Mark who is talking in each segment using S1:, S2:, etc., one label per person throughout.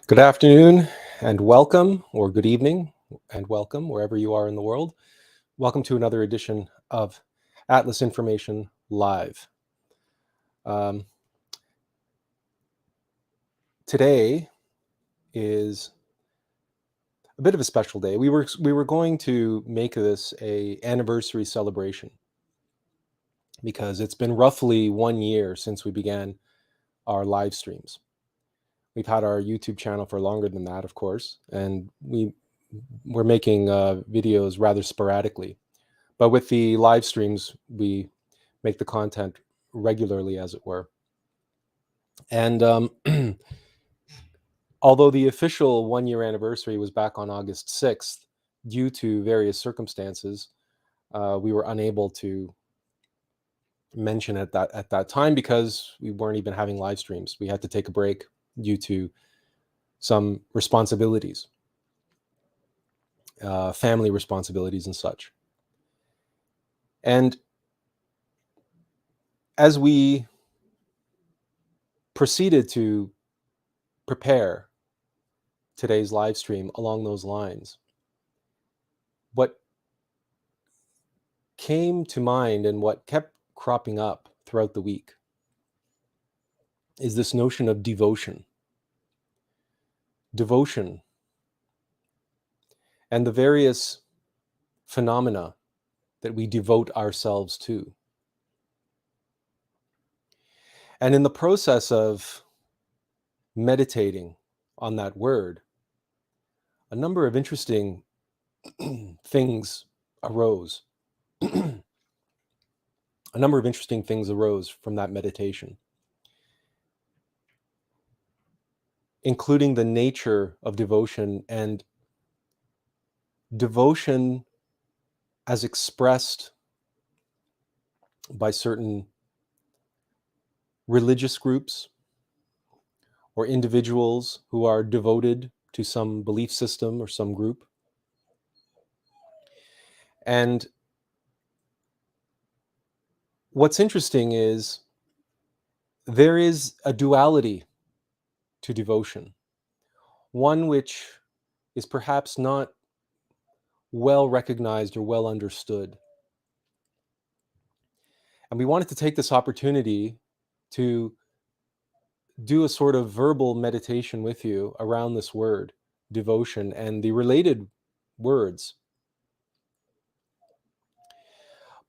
S1: Good afternoon and welcome, or good evening and welcome, wherever you are in the world. Welcome to another edition of Atlas Information Live. Today is a bit of a special day. We were going to make this an anniversary celebration because it's been roughly 1 year since we began our live streams. We've had our YouTube channel for longer than that, of course, and we're making videos rather sporadically. But with the live streams, we make the content regularly, as it were. And although the official 1 year anniversary was back on August 6th, due to various circumstances, we were unable to mention it at that time because we weren't even having live streams. We had to take a break due to some responsibilities, family responsibilities and such. And as we proceeded to prepare today's live stream along those lines, what came to mind and what kept cropping up throughout the week is this notion of devotion. Devotion and the various phenomena that we devote ourselves to. And in the process of meditating on that word, a number of interesting things arose. A number of interesting things arose from that meditation, including the nature of devotion and devotion as expressed by certain religious groups or individuals who are devoted to some belief system or some group. And what's interesting is there is a duality to devotion, one which is perhaps not well recognized or well understood. And we wanted to take this opportunity to do a sort of verbal meditation with you around this word, devotion, and the related words.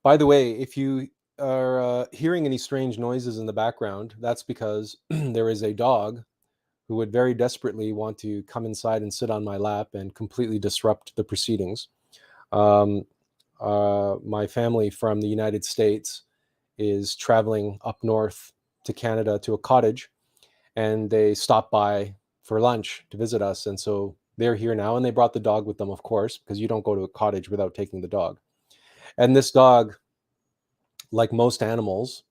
S1: By the way, if you are hearing any strange noises in the background, that's because there is a dog who would very desperately want to come inside and sit on my lap and completely disrupt the proceedings. My family from the United States is traveling up north to Canada to a cottage, and they stopped by for lunch to visit us. And so they're here now, and they brought the dog with them, of course, because you don't go to a cottage without taking the dog. And this dog, like most animals,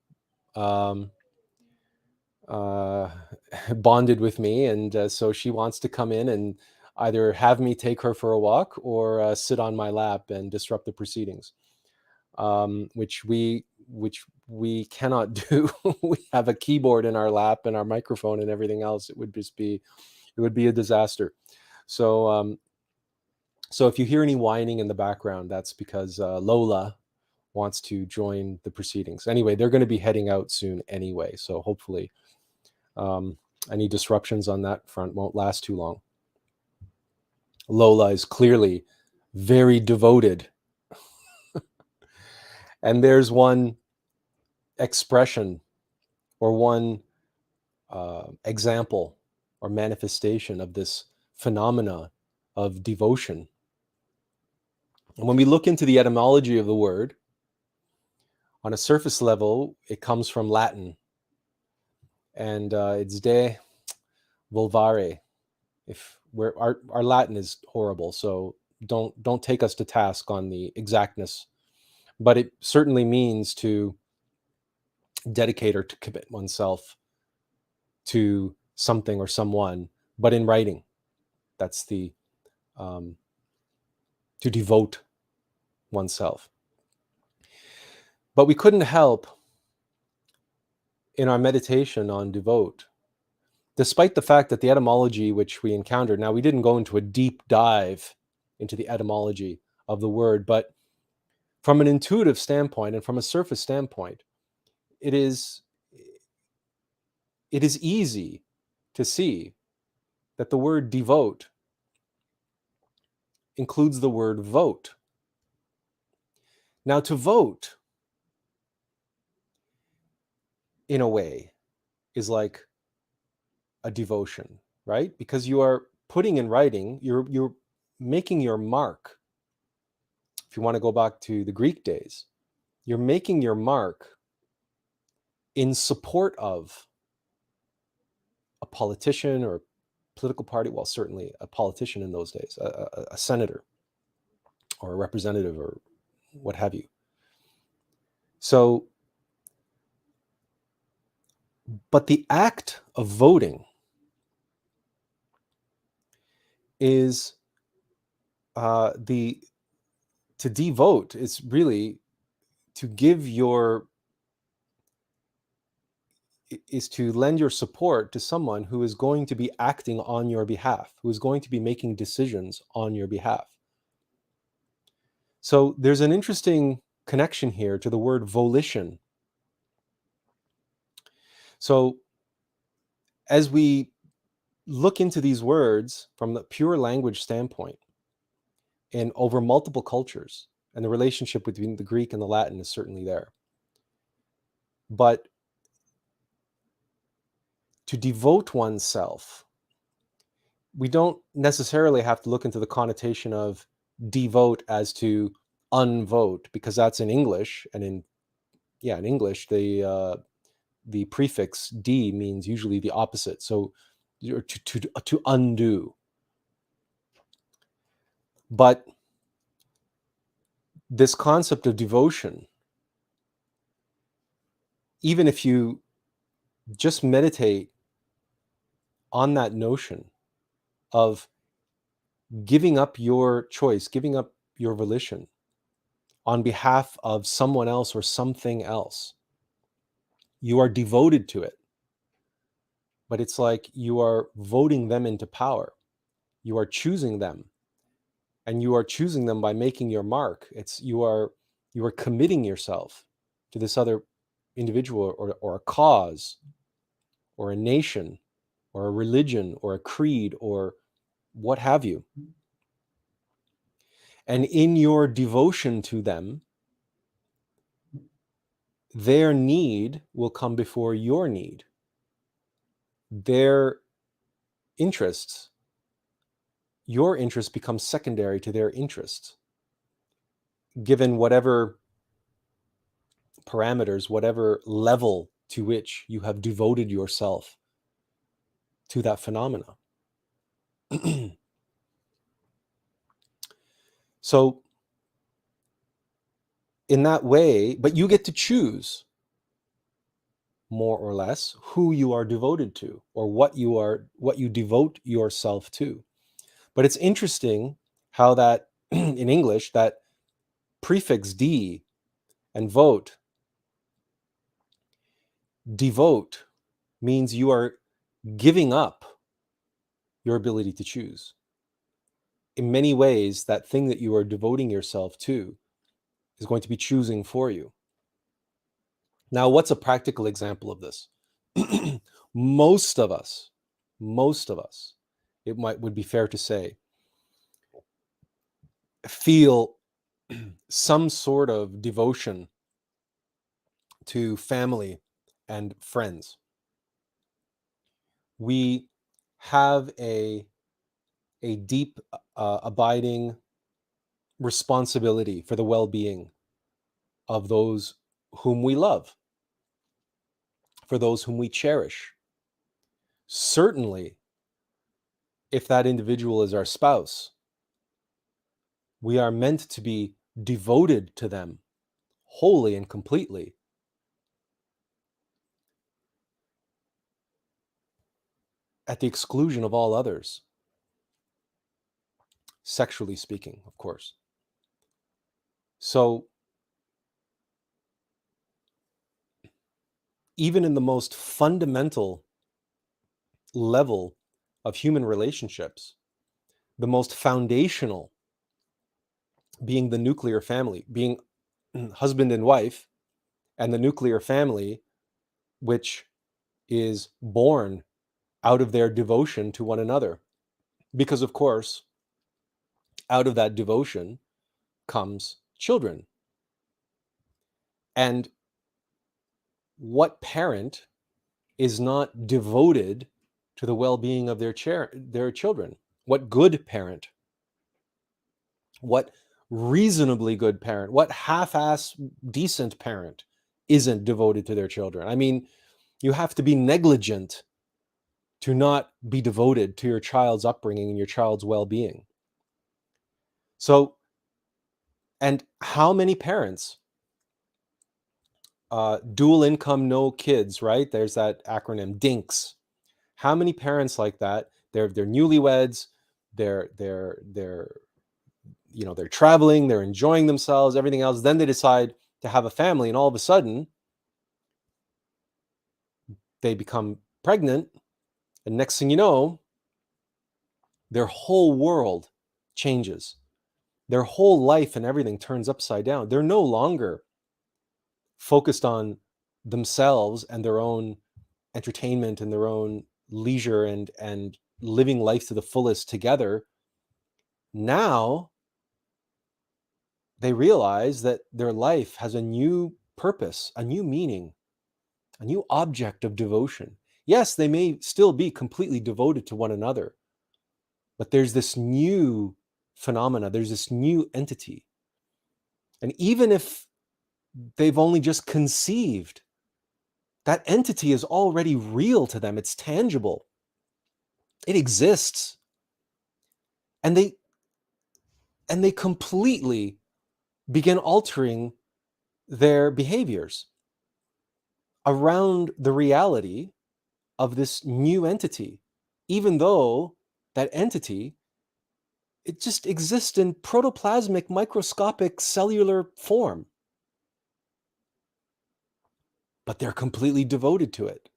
S1: bonded with me, and so she wants to come in and either have me take her for a walk or sit on my lap and disrupt the proceedings, which we cannot do. We have a keyboard in our lap and our microphone and everything else. It would be a disaster. So so if you hear any whining in the background, that's because Lola wants to join the proceedings. Anyway, they're going to be heading out soon anyway, so hopefully any disruptions on that front won't last too long. Lola is clearly very devoted. And there's one expression or one example or manifestation of this phenomena of devotion. And when we look into the etymology of the word, on a surface level, it comes from Latin, and it's de volvare. Our Latin is horrible, so don't take us to task on the exactness, but it certainly means to dedicate or to commit oneself to something or someone, but in writing. That's the to devote oneself. But we couldn't help in our meditation on devote despite the fact that the etymology which we encountered, now we didn't go into a deep dive into the etymology of the word, but from an intuitive standpoint and from a surface standpoint, it is easy to see that the word devote includes the word vote. Now, to vote, in a way, is like a devotion, right? Because you are putting in writing, you're making your mark. If you want to go back to the Greek days, you're making your mark in support of a politician or political party, well, certainly a politician in those days, a senator or a representative or what have you. So, but the act of voting is to devote is really to give is to lend your support to someone who is going to be acting on your behalf, who is going to be making decisions on your behalf. So there's an interesting connection here to the word volition. So as we look into these words from the pure language standpoint and over multiple cultures, and the relationship between the Greek and the Latin is certainly there. But to devote oneself, we don't necessarily have to look into the connotation of devote as to unvote, because that's in English, and in English the prefix d means usually the opposite, so to undo. But this concept of devotion, even if you just meditate on that notion of giving up your choice, giving up your volition on behalf of someone else or something else, you are devoted to it. But it's like you are voting them into power. You are choosing them, and you are choosing them by making your mark. You are committing yourself to this other individual or a cause or a nation or a religion or a creed or what have you. And in your devotion to them, their need will come before your need. Their interests, your interests become secondary to their interests, given whatever parameters, whatever level to which you have devoted yourself to that phenomena. So in that way, but you get to choose more or less who you are devoted to, or what you devote yourself to. But it's interesting how that in English, that prefix d and vote, devote means you are giving up your ability to choose. In many ways, that thing that you are devoting yourself to is going to be choosing for you. Now, what's a practical example of this? Most of us, it would be fair to say, feel some sort of devotion to family and friends. We have a deep, abiding responsibility for the well-being of those whom we love, for those whom we cherish. Certainly, if that individual is our spouse, we are meant to be devoted to them wholly and completely. At the exclusion of all others, sexually speaking, of course. So, even in the most fundamental level of human relationships, the most foundational being the nuclear family, being husband and wife, and the nuclear family, which is born out of their devotion to one another. Because, of course, out of that devotion comes children. And what parent is not devoted to the well-being of their children? What good parent? What reasonably good parent? What half-ass decent parent isn't devoted to their children? I mean, you have to be negligent to not be devoted to your child's upbringing and your child's well-being. So, and how many parents, dual income, no kids, right? There's that acronym, DINKS. How many parents like that? They're newlyweds, they're they're traveling, they're enjoying themselves, everything else. Then they decide to have a family, and all of a sudden they become pregnant, and next thing you know, their whole world changes. Their whole life and everything turns upside down. They're no longer focused on themselves and their own entertainment and their own leisure and living life to the fullest together. Now they realize that their life has a new purpose, a new meaning, a new object of devotion. Yes, they may still be completely devoted to one another, but there's this new phenomena, there's this new entity. And even if they've only just conceived, that entity is already real to them. It's tangible. It exists. And they completely begin altering their behaviors around the reality of this new entity, even though that entity, it just exists in protoplasmic, microscopic, cellular form. But they're completely devoted to it.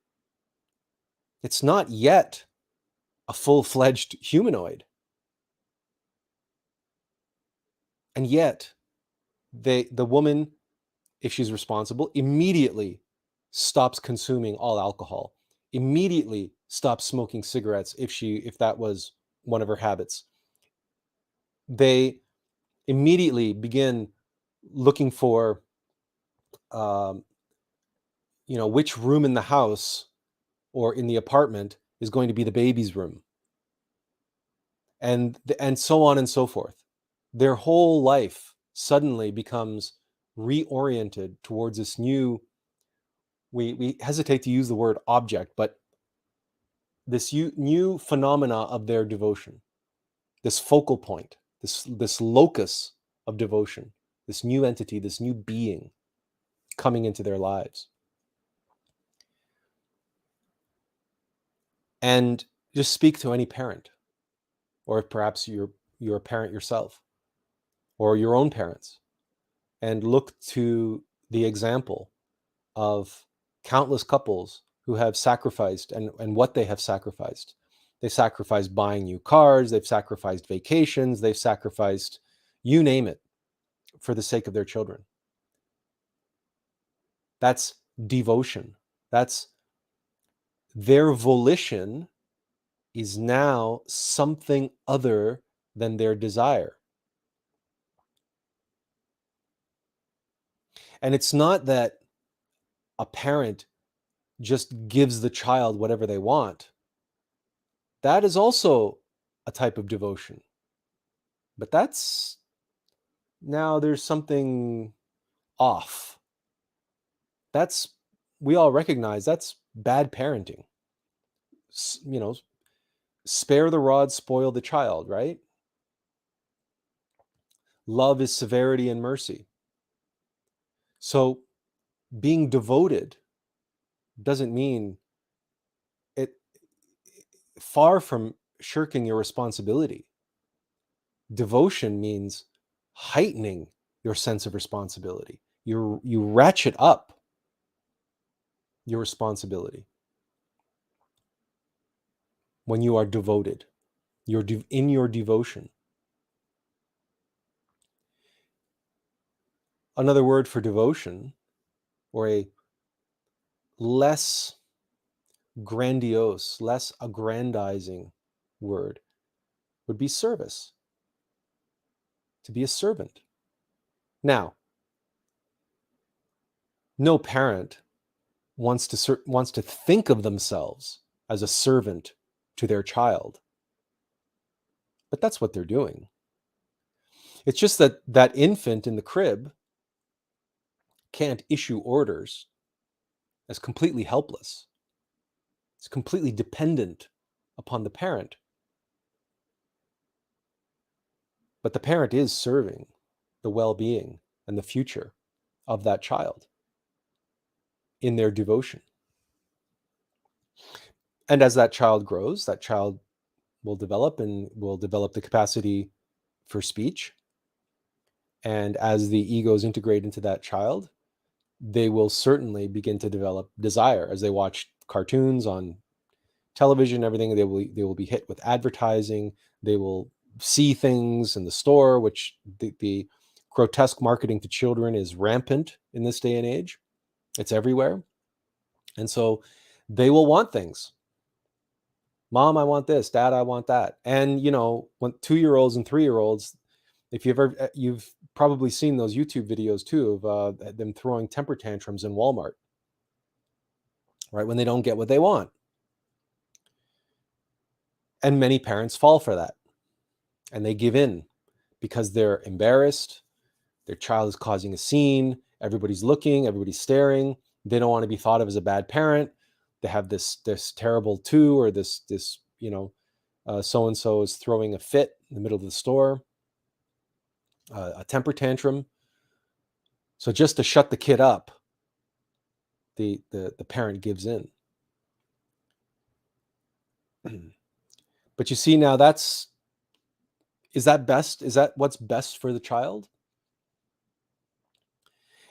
S1: It's not yet a full-fledged humanoid. And yet, the woman, if she's responsible, immediately stops consuming all alcohol, immediately stops smoking cigarettes if that was one of her habits. They immediately begin looking for which room in the house or in the apartment is going to be the baby's room, and so on and so forth. Their whole life suddenly becomes reoriented towards this new, we hesitate to use the word object, but this new phenomena of their devotion, this focal point, this locus of devotion, this new entity, this new being coming into their lives. And just speak to any parent, or perhaps you're a parent yourself, or your own parents, and look to the example of countless couples who have sacrificed and what they have sacrificed. They sacrificed buying new cars, they've sacrificed vacations, they've sacrificed, you name it, for the sake of their children. That's devotion. That's their volition is now something other than their desire. And it's not that a parent just gives the child whatever they want. That is also a type of devotion. But now there's something off. We all recognize that's bad parenting. Spare the rod, spoil the child, right? Love is severity and mercy. So being devoted doesn't mean it, far from shirking your responsibility. Devotion means heightening your sense of responsibility. You ratchet up your responsibility. when you are devoted. You're in your devotion. Another word for devotion, or a less grandiose, less aggrandizing word, would be service. To be a servant. Now, no parent wants to think of themselves as a servant to their child, but that's what they're doing. It's just that that infant in the crib can't issue orders, as completely helpless. It's completely dependent upon the parent. But the parent is serving the well-being and the future of that child in their devotion. And as that child grows, that child will develop the capacity for speech. And as the egos integrate into that child, they will certainly begin to develop desire as they watch cartoons on television, everything. They will be hit with advertising. They will see things in the store, which the grotesque marketing to children is rampant in this day and age. It's everywhere. And so they will want things. Mom, I want this. Dad, I want that. And, when 2-year-olds and 3-year-olds, if you've probably seen those YouTube videos too of them throwing temper tantrums in Walmart, right? When they don't get what they want. And many parents fall for that. And they give in because they're embarrassed. Their child is causing a scene. Everybody's looking, everybody's staring. They don't want to be thought of as a bad parent. They have this terrible two, or this so-and-so is throwing a fit in the middle of the store, a temper tantrum. So just to shut the kid up, the parent gives in. But you see, now is that best? Is that what's best for the child?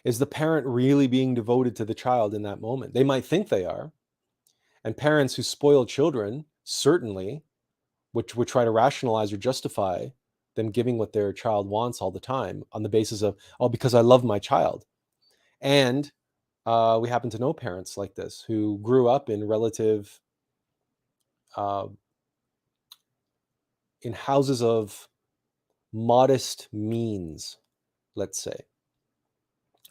S1: Is the parent really being devoted to the child in that moment? They might think they are. And parents who spoil children certainly would try to rationalize or justify them giving what their child wants all the time on the basis of, because I love my child. And we happen to know parents like this who grew up in in houses of modest means, let's say.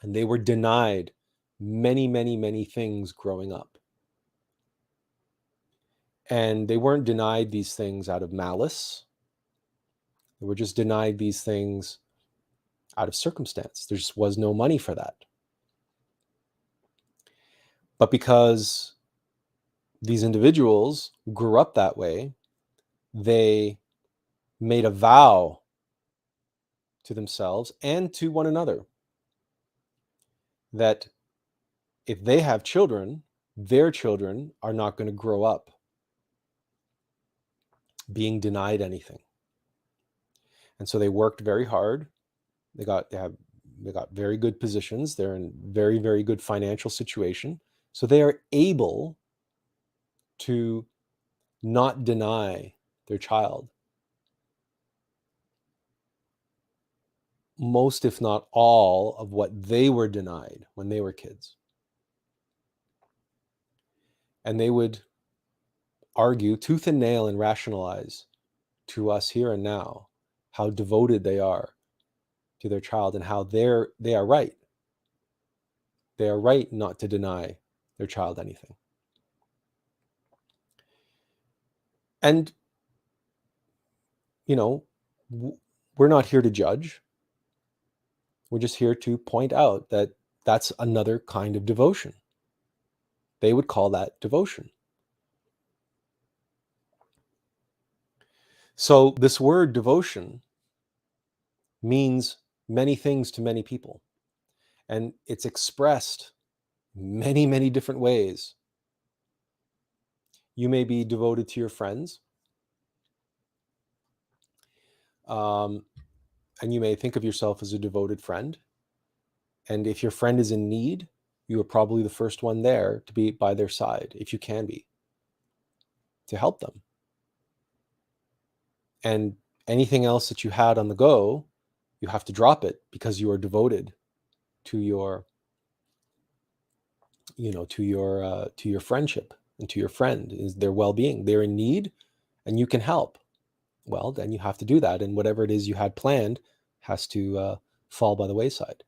S1: And they were denied many, many, many things growing up. And they weren't denied these things out of malice. They were just denied these things out of circumstance. There just was no money for that. But because these individuals grew up that way, they made a vow to themselves and to one another that if they have children, their children are not going to grow up being denied anything. And so they worked very hard. They got very good positions. They're in very, very good financial situation. So they are able to not deny their child most, if not all, of what they were denied when they were kids. And they would argue tooth and nail and rationalize to us here and now how devoted they are to their child and how they are right. They are right not to deny their child anything. And, we're not here to judge. We're just here to point out that that's another kind of devotion. They would call that devotion. So this word devotion means many things to many people. And it's expressed many, many different ways. You may be devoted to your friends. And you may think of yourself as a devoted friend. And if your friend is in need, you are probably the first one there to be by their side, if you can be, to help them. And anything else that you had on the go, you have to drop it because you are devoted to your, to your friendship and to your friend, is their well-being. They're in need and you can help. Well, then you have to do that. And whatever it is you had planned has to fall by the wayside.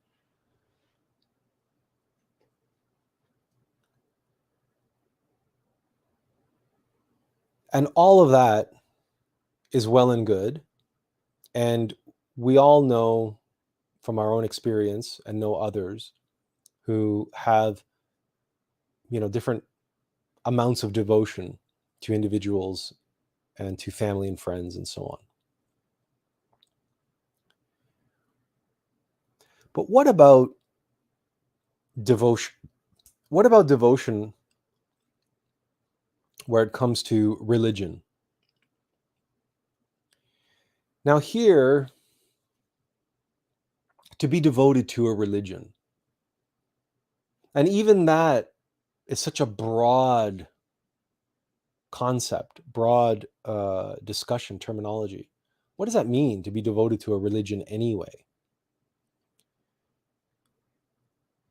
S1: And all of that is well and good. And we all know from our own experience and know others who have, different amounts of devotion to individuals and to family and friends and so on. But what about devotion? What about devotion where it comes to religion? Now here, to be devoted to a religion, and even that is such a broad concept, broad discussion, terminology. What does that mean, to be devoted to a religion anyway?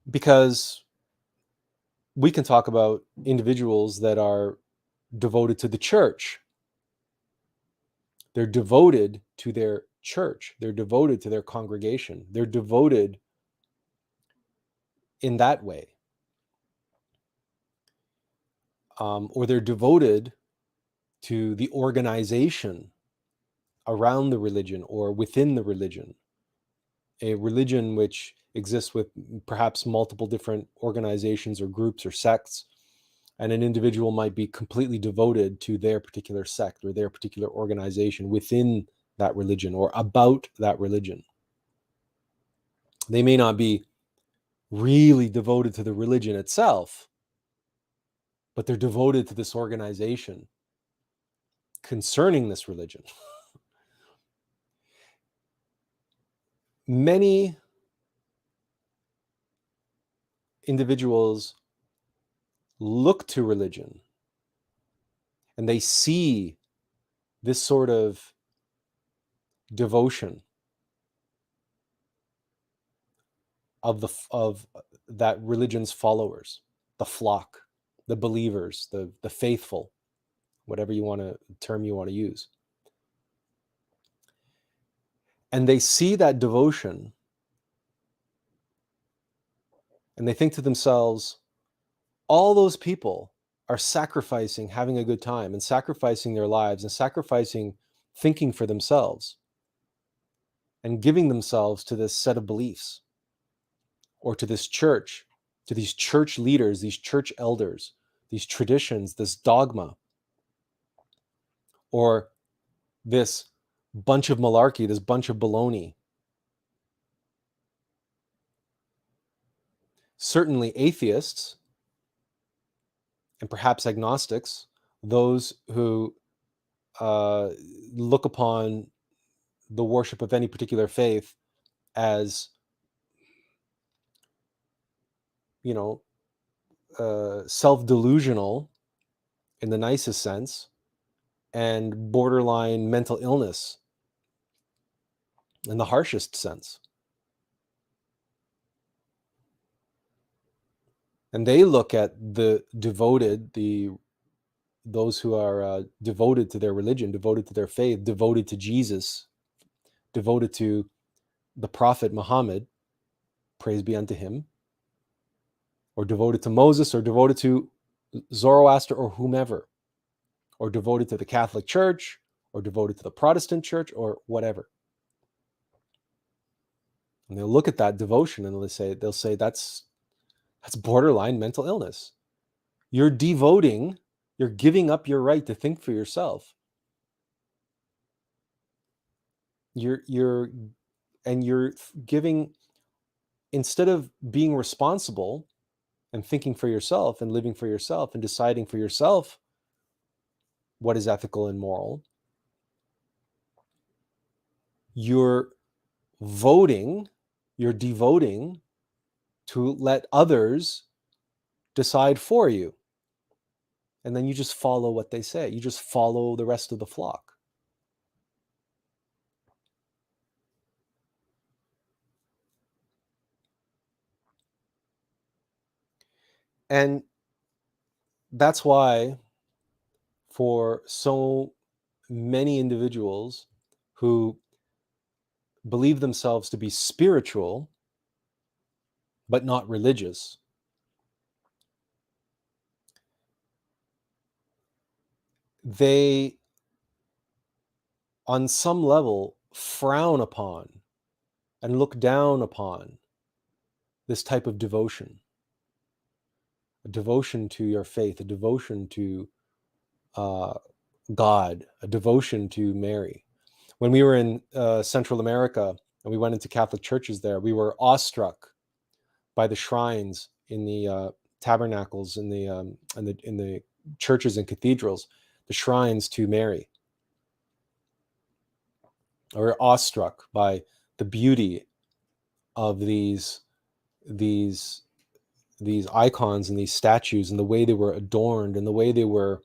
S1: Because we can talk about individuals that are devoted to the church. They're devoted to their church. They're devoted to their congregation. They're devoted in that way. Or they're devoted to the organization around the religion or within the religion. A religion which exists with perhaps multiple different organizations or groups or sects, and an individual might be completely devoted to their particular sect or their particular organization within that religion or about that religion. They may not be really devoted to the religion itself, but they're devoted to this organization concerning this religion. Many individuals look to religion and they see this sort of devotion of that religion's followers, the flock, the believers, the faithful, whatever term you want to use. And they see that devotion and they think to themselves, all those people are sacrificing having a good time and sacrificing their lives and sacrificing thinking for themselves and giving themselves to this set of beliefs or to this church, to these church leaders, these church elders, these traditions, this dogma, or this bunch of malarkey, this bunch of baloney. Certainly atheists and perhaps agnostics, those who look upon the worship of any particular faith as, self-delusional in the nicest sense and borderline mental illness in the harshest sense. And they look at the devoted, those who are devoted to their religion, devoted to their faith, devoted to Jesus, devoted to the Prophet Muhammad, praise be unto him, or devoted to Moses, or devoted to Zoroaster or whomever, or devoted to the Catholic Church, or devoted to the Protestant Church, or whatever. And they'll look at that devotion and they'll say that's borderline mental illness. You're devoting, you're giving up your right to think for yourself. You're giving, instead of being responsible and thinking for yourself and living for yourself and deciding for yourself what is ethical and moral, you're devoting to let others decide for you. And then you just follow what they say. You just follow the rest of the flock. And that's why for so many individuals who believe themselves to be spiritual but not religious, they on some level frown upon and look down upon this type of devotion, a devotion to your faith, a devotion to God, a devotion to Mary. When we were in Central America and we went into Catholic churches there, we were awestruck by the shrines in the tabernacles in the churches and cathedrals, the shrines to Mary. We were awestruck by the beauty of these icons and these statues and the way they were adorned and the way they were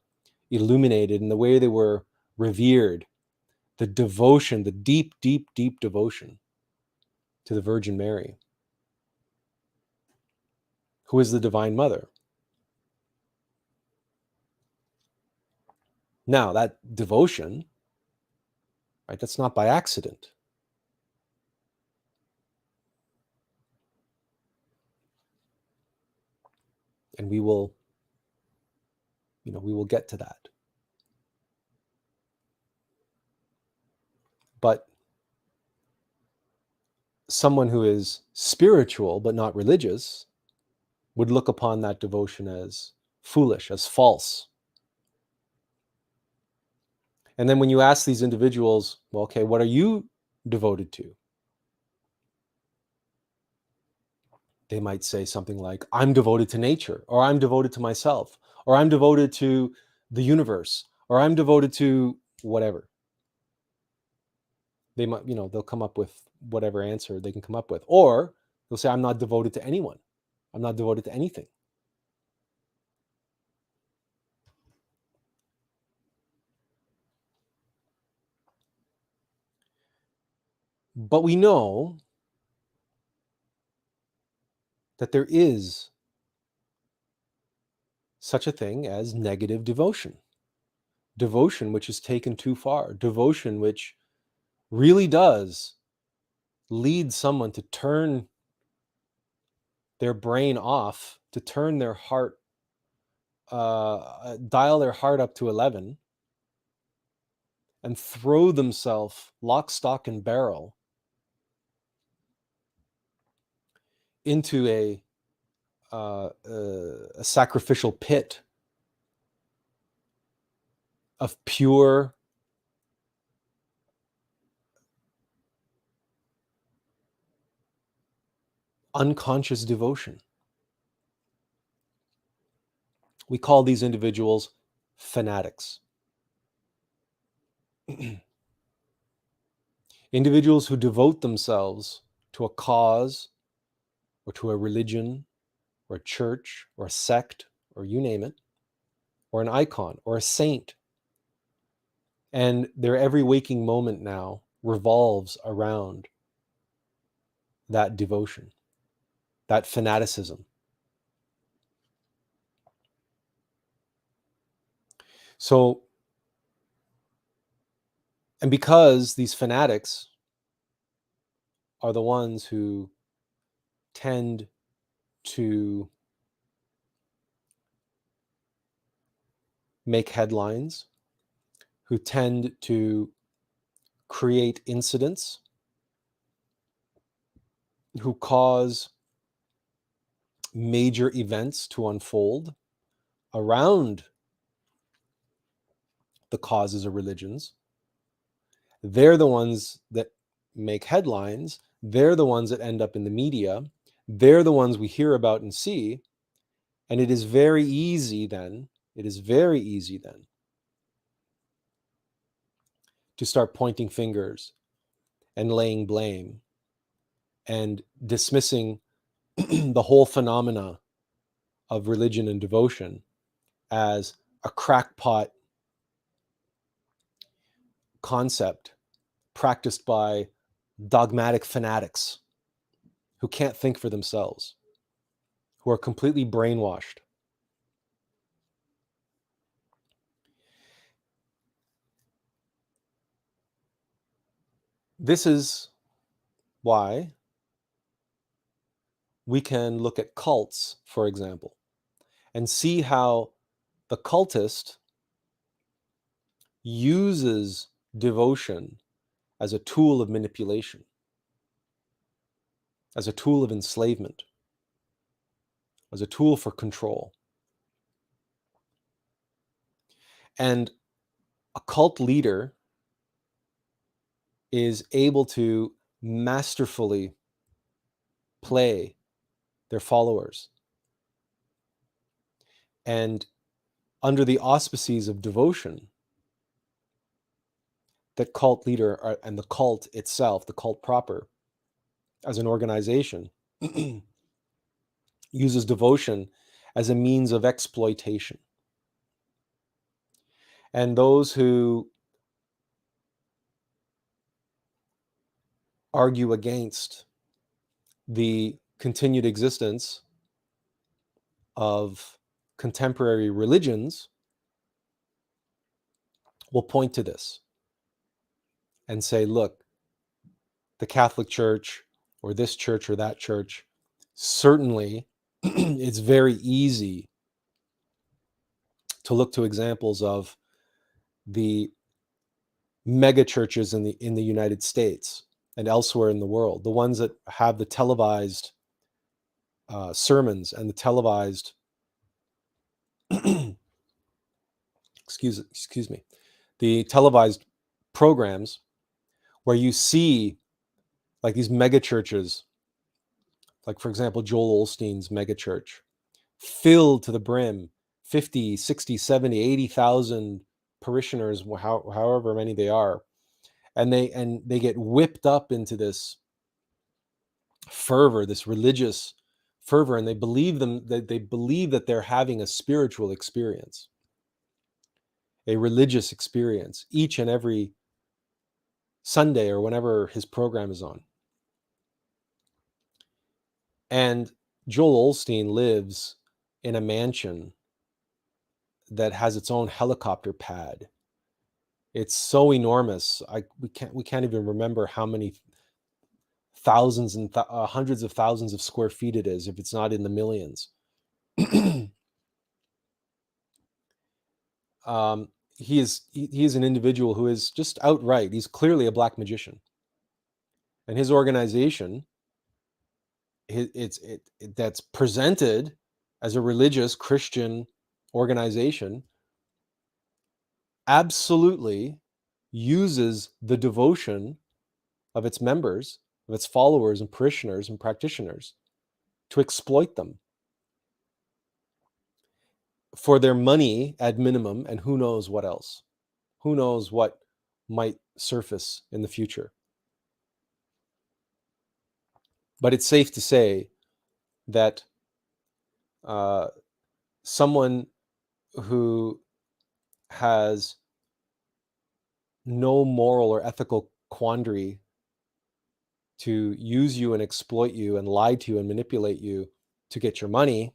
S1: illuminated and the way they were revered. The devotion, the deep, deep, deep devotion to the Virgin Mary, who is the Divine Mother. Now, that devotion, right, that's not by accident. And we will get to that. But someone who is spiritual but not religious would look upon that devotion as foolish, as false. And then when you ask these individuals, well, okay, what are you devoted to? They might say something like, I'm devoted to nature, or I'm devoted to myself, or I'm devoted to the universe, or I'm devoted to whatever. They might, they'll come up with whatever answer they can come up with. Or they'll say, I'm not devoted to anyone. I'm not devoted to anything. But we know that there is such a thing as negative devotion. Devotion which is taken too far. Devotion which really does lead someone to turn their brain off, to turn their heart, dial their heart up to 11 and throw themselves lock, stock, and barrel into a sacrificial pit of pure unconscious devotion. We call these individuals fanatics. Individuals who devote themselves to a cause or to a religion or a church or a sect or you name it, or an icon or a saint. And their every waking moment now revolves around that devotion, that fanaticism. So, and because these fanatics are the ones who tend to make headlines, who tend to create incidents, who cause major events to unfold around the causes of religions, they're the ones that make headlines. They're the ones that end up in the media. They're the ones we hear about and see. And it is very easy then to start pointing fingers and laying blame and dismissing the whole phenomena of religion and devotion as a crackpot concept practiced by dogmatic fanatics who can't think for themselves, who are completely brainwashed. This is why we can look at cults, for example, and see how the cultist uses devotion as a tool of manipulation, as a tool of enslavement, as a tool for control. And a cult leader is able to masterfully play their followers. And under the auspices of devotion, that cult leader and the cult itself, the cult proper, as an organization, uses devotion as a means of exploitation. And those who argue against the continued existence of contemporary religions will point to this and say, look, the Catholic Church or this church or that church, certainly it's very easy to look to examples of the mega churches in the United States and elsewhere in the world, the ones that have the televised sermons and the televised excuse me, the televised programs where you see like these mega churches, like for example Joel Osteen's mega church, filled to the brim, 50, 60, 70, 80,000 parishioners, however many they are, and they get whipped up into this fervor, this religious fervor, and they believe that they're having a spiritual experience, a religious experience each and every Sunday or whenever his program is on. And Joel Osteen lives in a mansion that has its own helicopter pad. It's so enormous. We can't even remember how many thousands and hundreds of thousands of square feet it is, if it's not in the millions. He is an individual who is just outright, he's clearly a black magician. And his organization, that's presented as a religious Christian organization, absolutely uses the devotion of its members, of its followers and parishioners and practitioners to exploit them for their money at minimum, and who knows what else. Who knows what might surface in the future. But it's safe to say that someone who has no moral or ethical quandary to use you and exploit you and lie to you and manipulate you to get your money,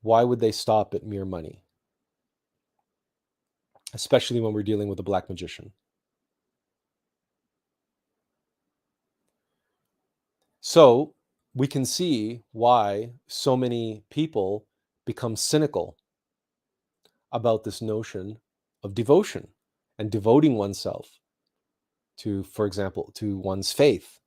S1: why would they stop at mere money? Especially when we're dealing with a black magician. So we can see why so many people become cynical about this notion of devotion and devoting oneself to, for example, to one's faith.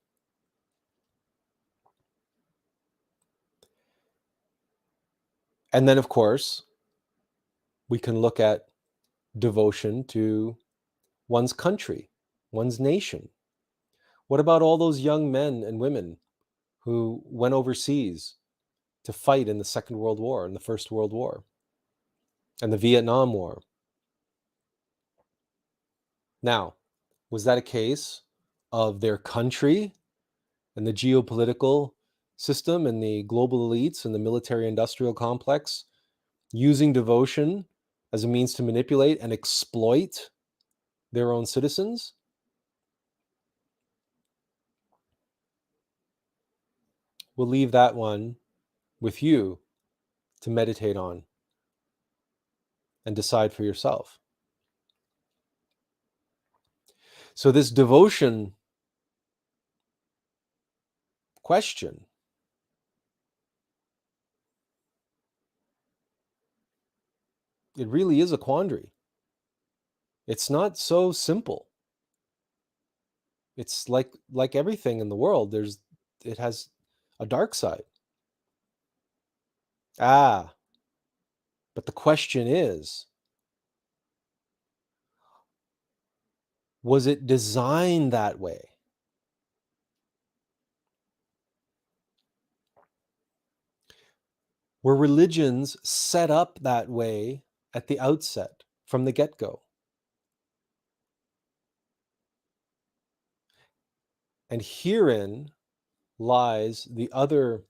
S1: And then, of course, we can look at devotion to one's country, one's nation. What about all those young men and women who went overseas to fight in the Second World War and the First World War and the Vietnam War? Now, was that a case of their country and the geopolitical system and the global elites and the military industrial complex using devotion as a means to manipulate and exploit their own citizens? We'll leave that one with you to meditate on and decide for yourself. So this devotion question, it really is a quandary. It's not so simple. It's like everything in the world, it has a dark side. But the question is, was it designed that way? Were religions set up that way at the outset, from the get-go? And herein lies the other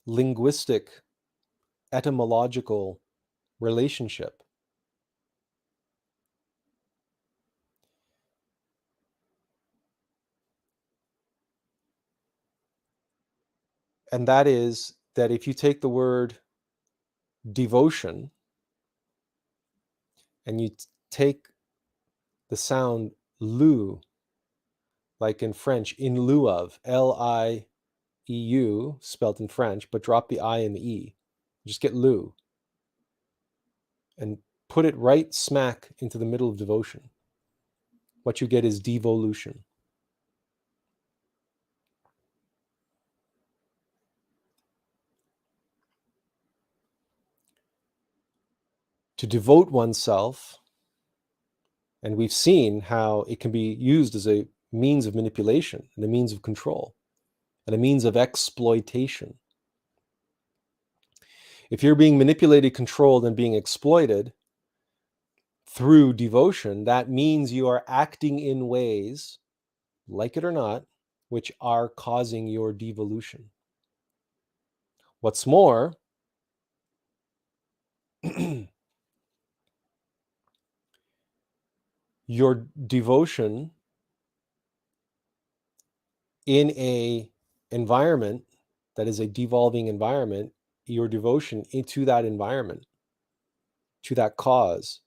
S1: linguistic, etymological relationship. And that is that if you take the word devotion and you take the sound lieu, like in French, in lieu of, Lieu, spelt in French, but drop the I and the E. Just get lieu. And put it right smack into the middle of devotion. What you get is devolution. To devote oneself, and we've seen how it can be used as a means of manipulation and a means of control and a means of exploitation. If you're being manipulated, controlled, and being exploited through devotion, that means you are acting in ways, like it or not, which are causing your devolution. What's more, your devotion in a environment that is a devolving environment, your devotion into that environment, to that cause,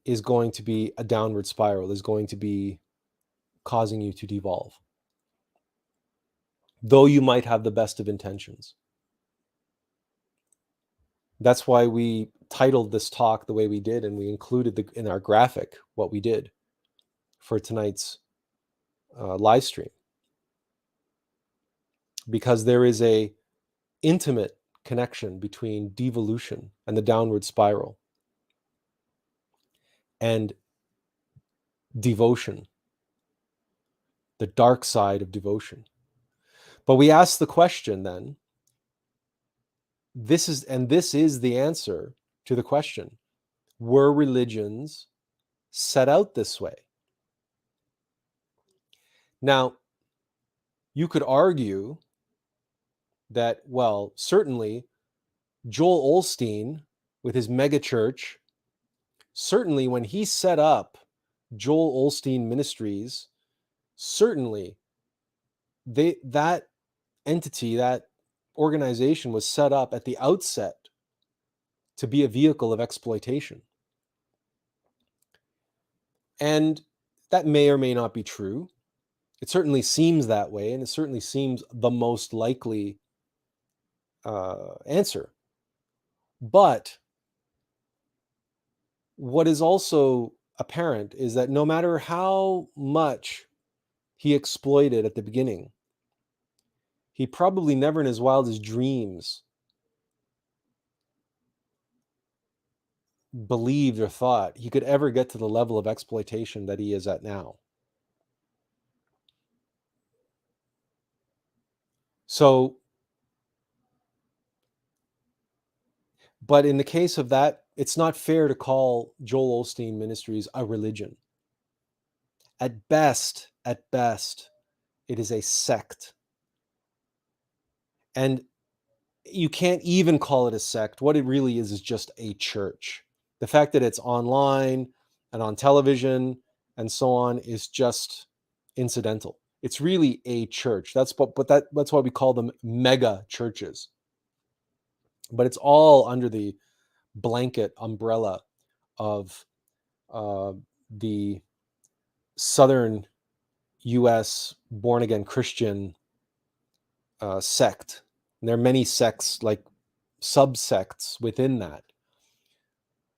S1: is going to be a downward spiral, is going to be causing you to devolve, though you might have the best of intentions. That's why we titled this talk the way we did, and we included in our graphic what we did for tonight's live stream, because there is a intimate connection between devolution and the downward spiral and devotion, the dark side of devotion. But we ask the question then, this is the answer to the question: were religions set out this way? Now, you could argue that, well, certainly Joel Osteen with his mega church, certainly when he set up Joel Osteen Ministries, certainly that entity, that organization was set up at the outset to be a vehicle of exploitation. And that may or may not be true. It certainly seems that way, and it certainly seems the most likely answer. But what is also apparent is that no matter how much he exploited at the beginning, he probably never in his wildest dreams believed or thought he could ever get to the level of exploitation that he is at now. So, but in the case of that, it's not fair to call Joel Osteen Ministries a religion. At best, it is a sect. And you can't even call it a sect. What it really is just a church. The fact that it's online and on television and so on is just incidental. It's really a church. That's why we call them mega churches. But it's all under the blanket umbrella of the southern US born-again Christian sect. And there are many sects, like subsects within that.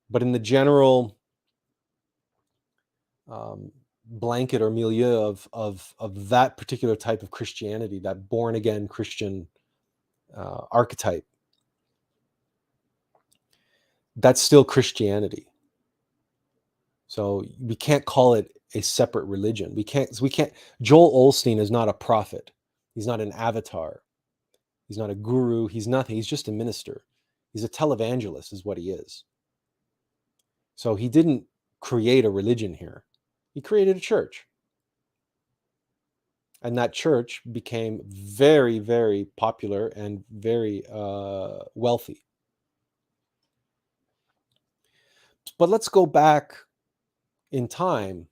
S1: But in the general blanket or milieu of that particular type of Christianity, that born-again Christian archetype, that's still Christianity. So we can't call it a separate religion. We can't. Joel Osteen is not a prophet. He's not an avatar. He's not a guru. He's nothing. He's just a minister. He's a televangelist is what he is. So he didn't create a religion here. He created a church. And that church became very, very popular and very wealthy. But let's go back in time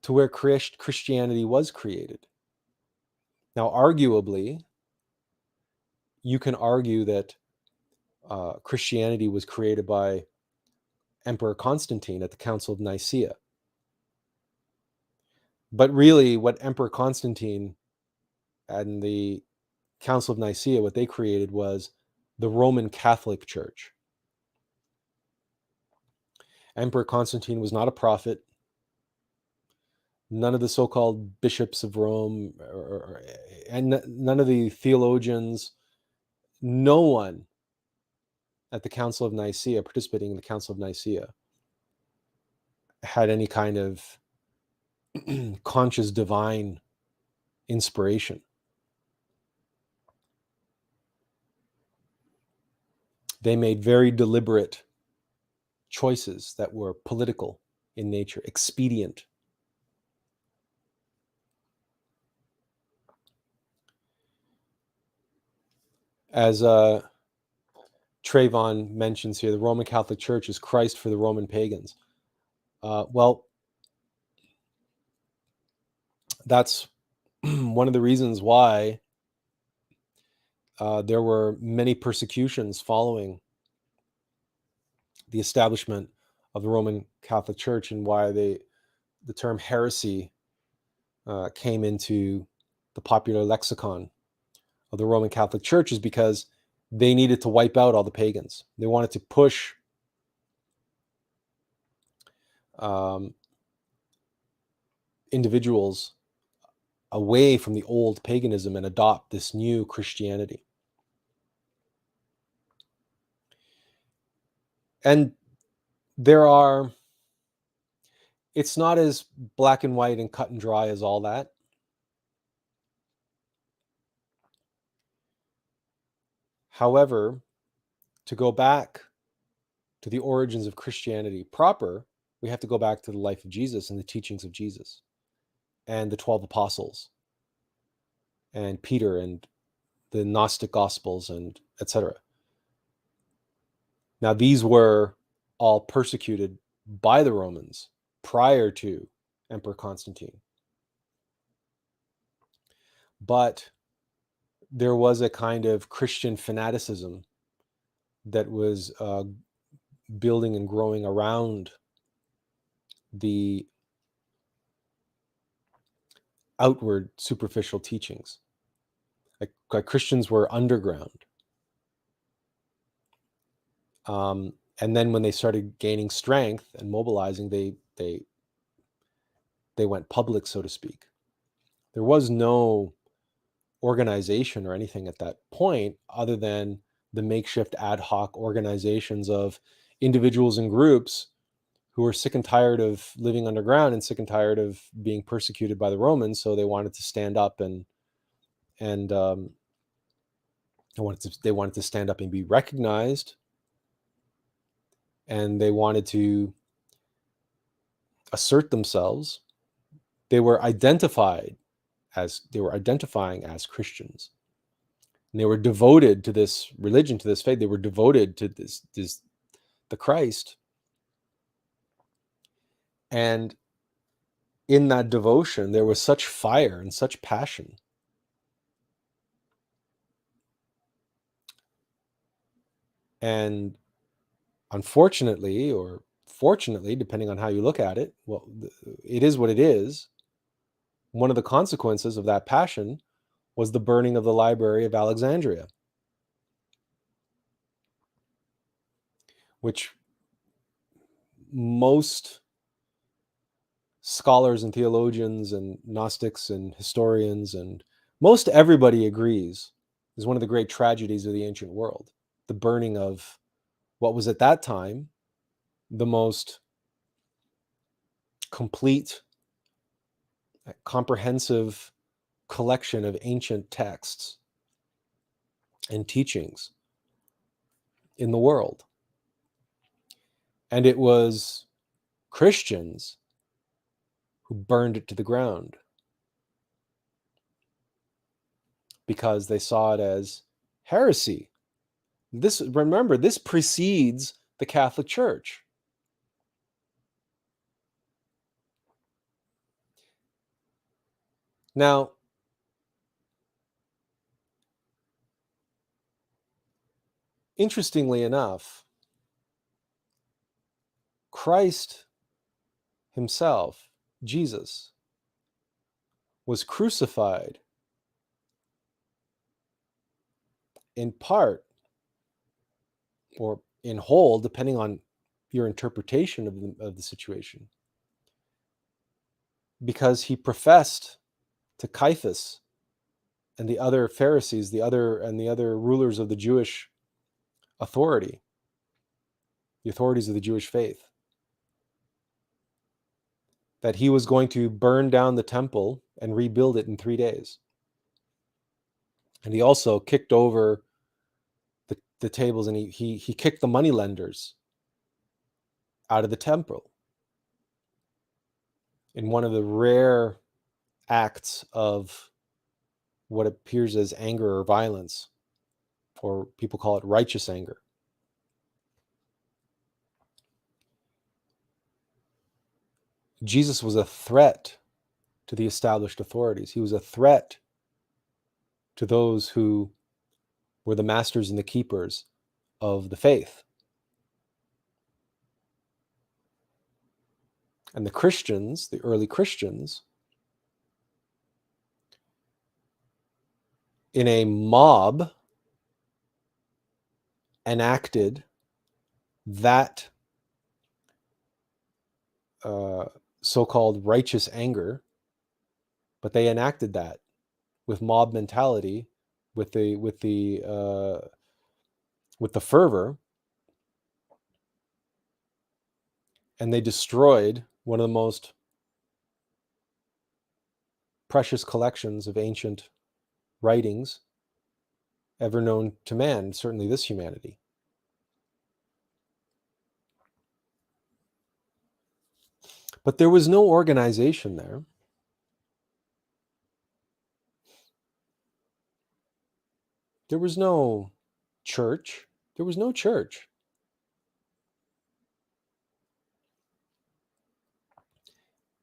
S1: to where Christianity was created. Now, arguably, you can argue that Christianity was created by Emperor Constantine at the Council of Nicaea. But really, what Emperor Constantine and the Council of Nicaea, what they created was the Roman Catholic Church. Emperor Constantine was not a prophet. None of the so-called bishops of Rome and none of the theologians, no one at the Council of Nicaea, participating in the Council of Nicaea, had any kind of conscious divine inspiration. They made very deliberate choices that were political in nature, expedient. As Trayvon mentions here, the Roman Catholic Church is Christ for the Roman pagans. Well, that's one of the reasons why there were many persecutions following the establishment of the Roman Catholic Church, and why the term heresy came into the popular lexicon of the Roman Catholic Church, is because they needed to wipe out all the pagans. They wanted to push individuals away from the old paganism and adopt this new Christianity. And it's not as black and white and cut and dry as all that. However, to go back to the origins of Christianity proper, we have to go back to the life of Jesus and the teachings of Jesus and the 12 apostles and Peter and the Gnostic Gospels and etc. Now, these were all persecuted by the Romans prior to Emperor Constantine. But there was a kind of Christian fanaticism that was building and growing around the outward superficial teachings. Like Christians were underground. And then when they started gaining strength and mobilizing, they went public, so to speak. There was no organization or anything at that point other than the makeshift ad hoc organizations of individuals and groups who were sick and tired of living underground and sick and tired of being persecuted by the Romans. So they wanted to stand up and they wanted to stand up and be recognized, and they wanted to assert themselves. They were identifying as Christians, and they were devoted to this religion, to this faith. They were devoted to the Christ, and in that devotion there was such fire and such passion. And Unfortunately, or fortunately, depending on how you look at it, well, it is what it is. One of the consequences of that passion was the burning of the Library of Alexandria, which most scholars and theologians and Gnostics and historians and most everybody agrees is one of the great tragedies of the ancient world. The burning of what was at that time the most complete, comprehensive collection of ancient texts and teachings in the world. And it was Christians who burned it to the ground because they saw it as heresy. Remember, this precedes the Catholic Church. Now, interestingly enough, Christ himself, Jesus, was crucified in part or in whole, depending on your interpretation of the situation, because he professed to Caiaphas and the other Pharisees, the other rulers of the Jewish authority, the authorities of the Jewish faith, that he was going to burn down the temple and rebuild it in 3 days. And he also kicked over the tables, and he kicked the moneylenders out of the temple in one of the rare acts of what appears as anger or violence, or people call it righteous anger. Jesus was a threat to the established authorities. He was a threat to those who were the masters and the keepers of the faith. And the Christians, the early Christians, in a mob, enacted that so-called righteous anger, but they enacted that with mob mentality, with the fervor, and they destroyed one of the most precious collections of ancient writings ever known to man, certainly this humanity. But there was no organization there. There was no church. There was no church.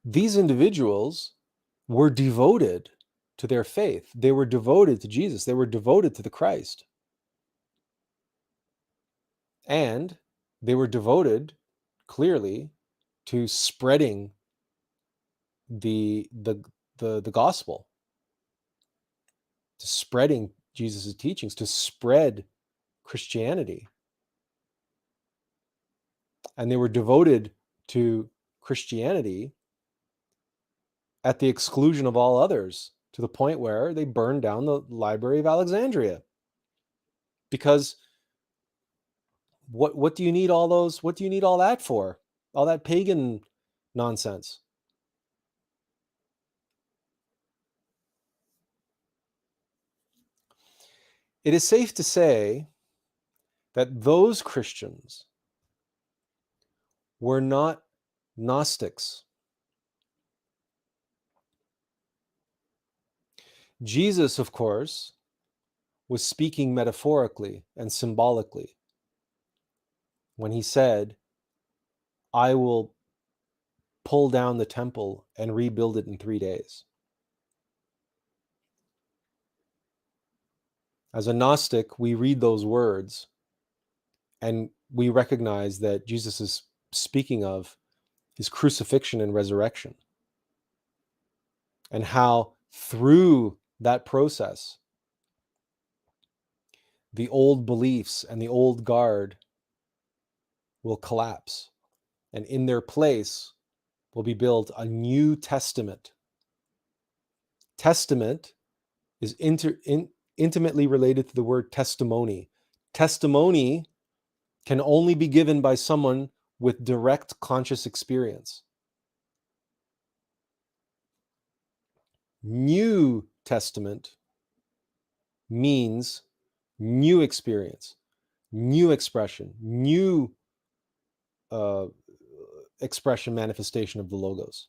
S1: These individuals were devoted to their faith. They were devoted to Jesus. They were devoted to the Christ. And they were devoted, clearly, to spreading the gospel, to spreading Jesus' teachings, to spread Christianity. And they were devoted to Christianity at the exclusion of all others, to the point where they burned down the Library of Alexandria. Because what do you need all that for? All that pagan nonsense. It is safe to say that those Christians were not Gnostics. Jesus, of course, was speaking metaphorically and symbolically when he said, I will pull down the temple and rebuild it in 3 days. As a Gnostic, we read those words and we recognize that Jesus is speaking of his crucifixion and resurrection, and how through that process, the old beliefs and the old guard will collapse, and in their place will be built a New Testament. Testament is intimately related to the word testimony. Testimony can only be given by someone with direct conscious experience. New Testament means new experience, new expression, new expression, manifestation of the Logos.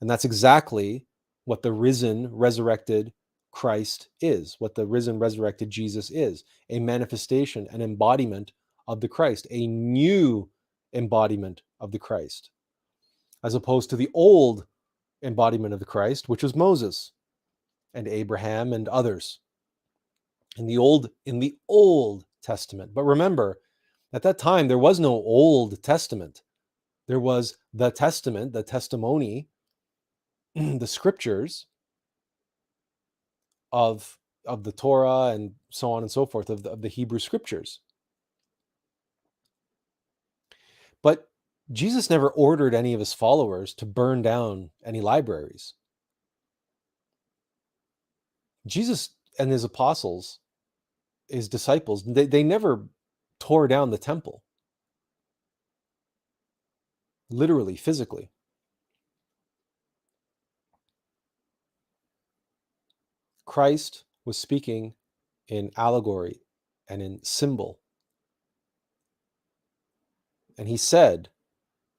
S1: And that's exactly what the risen, resurrected Christ is, what the risen, resurrected Jesus is, a manifestation, an embodiment of the Christ, a new embodiment of the Christ, as opposed to the old embodiment of the Christ, which was Moses and Abraham and others in the Old Testament. But remember, at that time, there was no Old Testament. There was the Testament, the testimony, the scriptures of the Torah and so on and so forth, of the Hebrew scriptures. But Jesus never ordered any of his followers to burn down any libraries. Jesus and his apostles, his disciples, they never tore down the temple, literally, physically. Christ was speaking in allegory and in symbol. And he said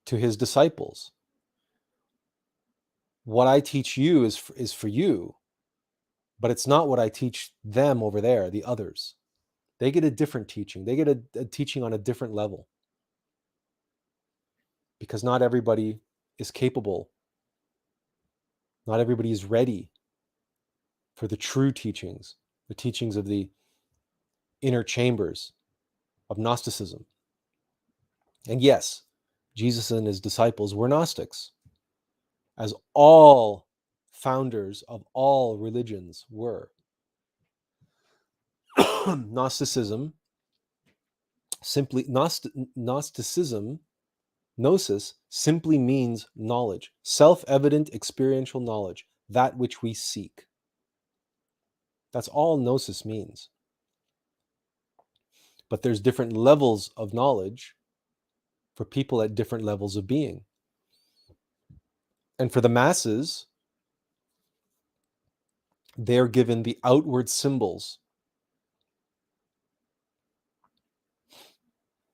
S1: to his disciples, what I teach you is for you, but it's not what I teach them over there, the others. They get a different teaching. They get a teaching on a different level, because not everybody is capable. Not everybody is ready for the true teachings, the teachings of the inner chambers of Gnosticism. And yes, Jesus and his disciples were Gnostics, as all founders of all religions were. Gnosticism, Gnosticism, gnosis, simply means knowledge, self-evident experiential knowledge, that which we seek. That's all gnosis means. But there's different levels of knowledge for people at different levels of being. And for the masses, they're given the outward symbols.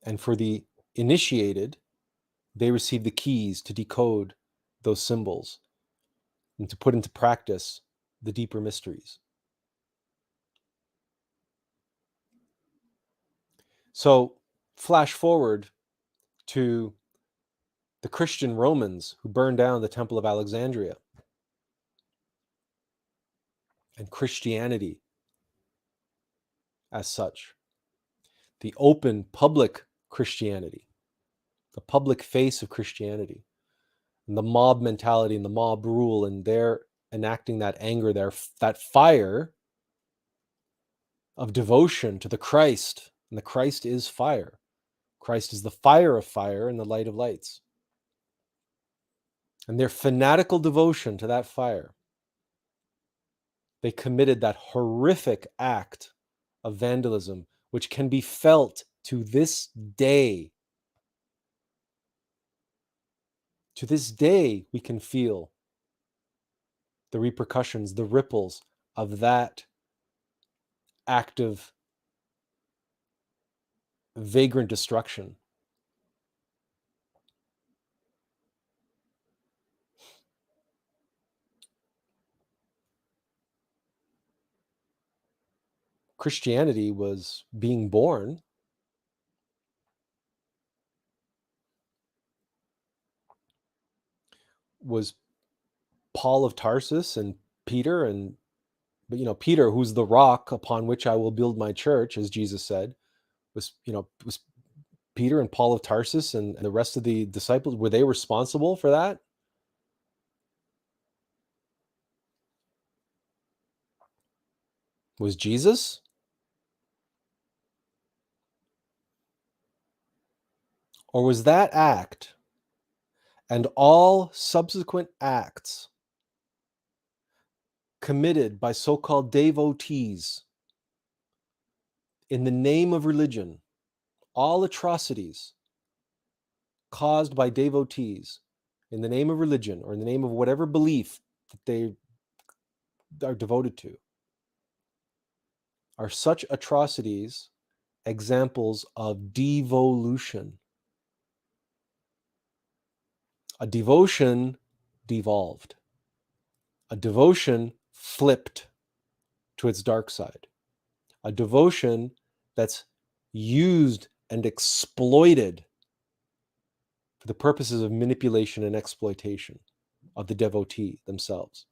S1: And for the initiated, they receive the keys to decode those symbols and to put into practice the deeper mysteries. So, flash forward to the Christian Romans who burned down the Temple of Alexandria, and Christianity as such. The open, public Christianity, the public face of Christianity, and the mob mentality and the mob rule, and they're enacting that anger there, that fire of devotion to the Christ. And the Christ is fire. Christ is the fire of fire and the light of lights. And their fanatical devotion to that fire, they committed that horrific act of vandalism, which can be felt to this day. To this day, we can feel the repercussions, the ripples of that act of vagrant destruction. Christianity was being born was Paul of Tarsus and Peter, but Peter, who's the rock upon which I will build my church, as Jesus said, was Peter and Paul of Tarsus and the rest of the disciples, were they responsible for that? Was Jesus? Or was that act and all subsequent acts committed by so-called devotees in the name of religion, all atrocities caused by devotees in the name of religion or in the name of whatever belief that they are devoted to, are such atrocities examples of devolution? A devotion devolved. A devotion flipped to its dark side. A devotion that's used and exploited for the purposes of manipulation and exploitation of the devotee themselves.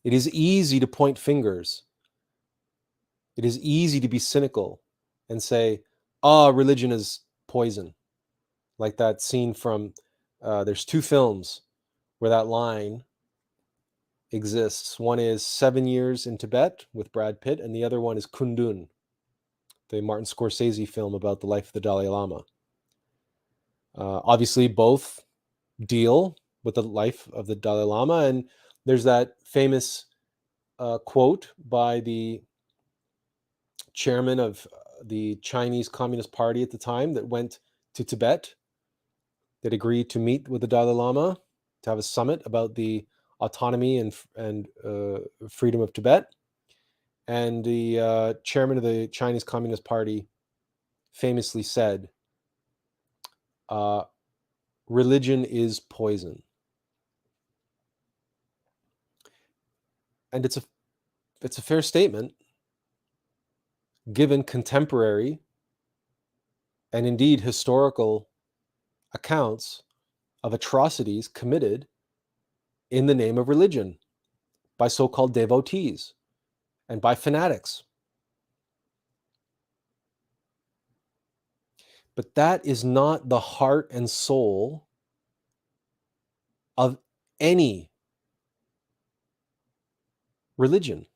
S1: It is easy to point fingers. It is easy to be cynical and say, religion is poison. Like that scene from, there's two films where that line exists. One is 7 Years in Tibet with Brad Pitt, and the other one is Kundun, the Martin Scorsese film about the life of the Dalai Lama. Obviously, both deal with the life of the Dalai Lama, and there's that famous quote by the chairman of the Chinese Communist Party at the time that went to Tibet, that agreed to meet with the Dalai Lama to have a summit about the autonomy and freedom of Tibet. And the chairman of the Chinese Communist Party famously said, religion is poison. And it's a fair statement, given contemporary and indeed historical accounts of atrocities committed in the name of religion by so-called devotees and by fanatics. But that is not the heart and soul of any religion,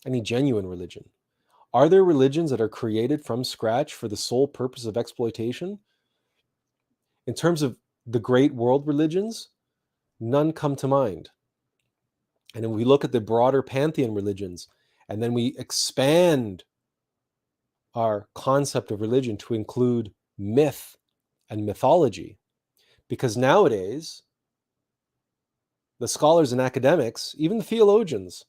S1: any genuine religion. Are there religions that are created from scratch for the sole purpose of exploitation? In terms of the great world religions, none come to mind. And if we look at the broader pantheon religions, and then we expand our concept of religion to include myth and mythology, because nowadays, the scholars and academics, even the theologians,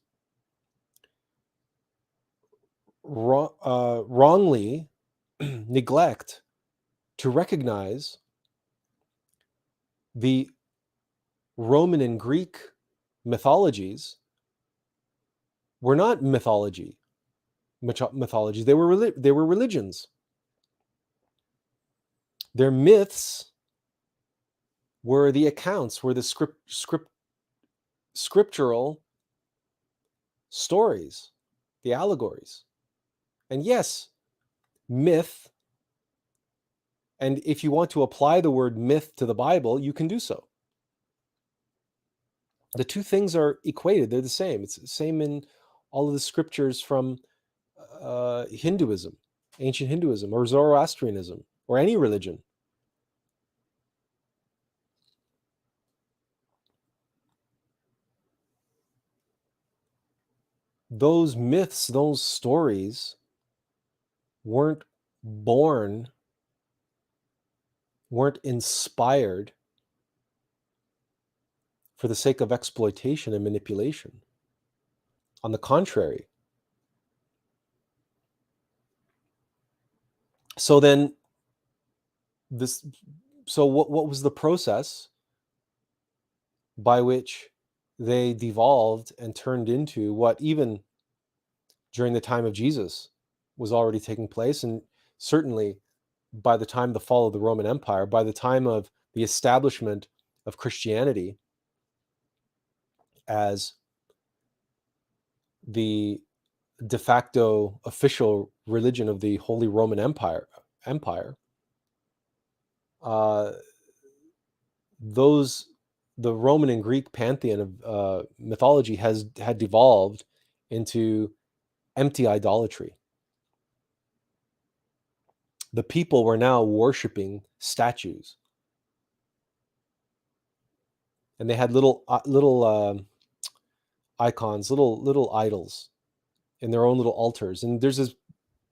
S1: wrongly neglect to recognize the Roman and Greek mythologies were not mythologies. They were religions. Their myths were the accounts, were the scriptural stories, the allegories. And yes, myth, and if you want to apply the word myth to the Bible, you can do so. The two things are equated. They're the same. It's the same in all of the scriptures from Hinduism, ancient Hinduism, or Zoroastrianism, or any religion. Those myths, those stories weren't inspired for the sake of exploitation and manipulation. On the contrary. So then, what was the process by which they devolved and turned into what even during the time of Jesus was already taking place, and certainly by the time of the fall of the Roman Empire, by the time of the establishment of Christianity as the de facto official religion of the Holy Roman Empire, uh, those the Roman and Greek pantheon of mythology had devolved into empty idolatry. The people were now worshiping statues, and they had little icons, little idols in their own little altars. And there's this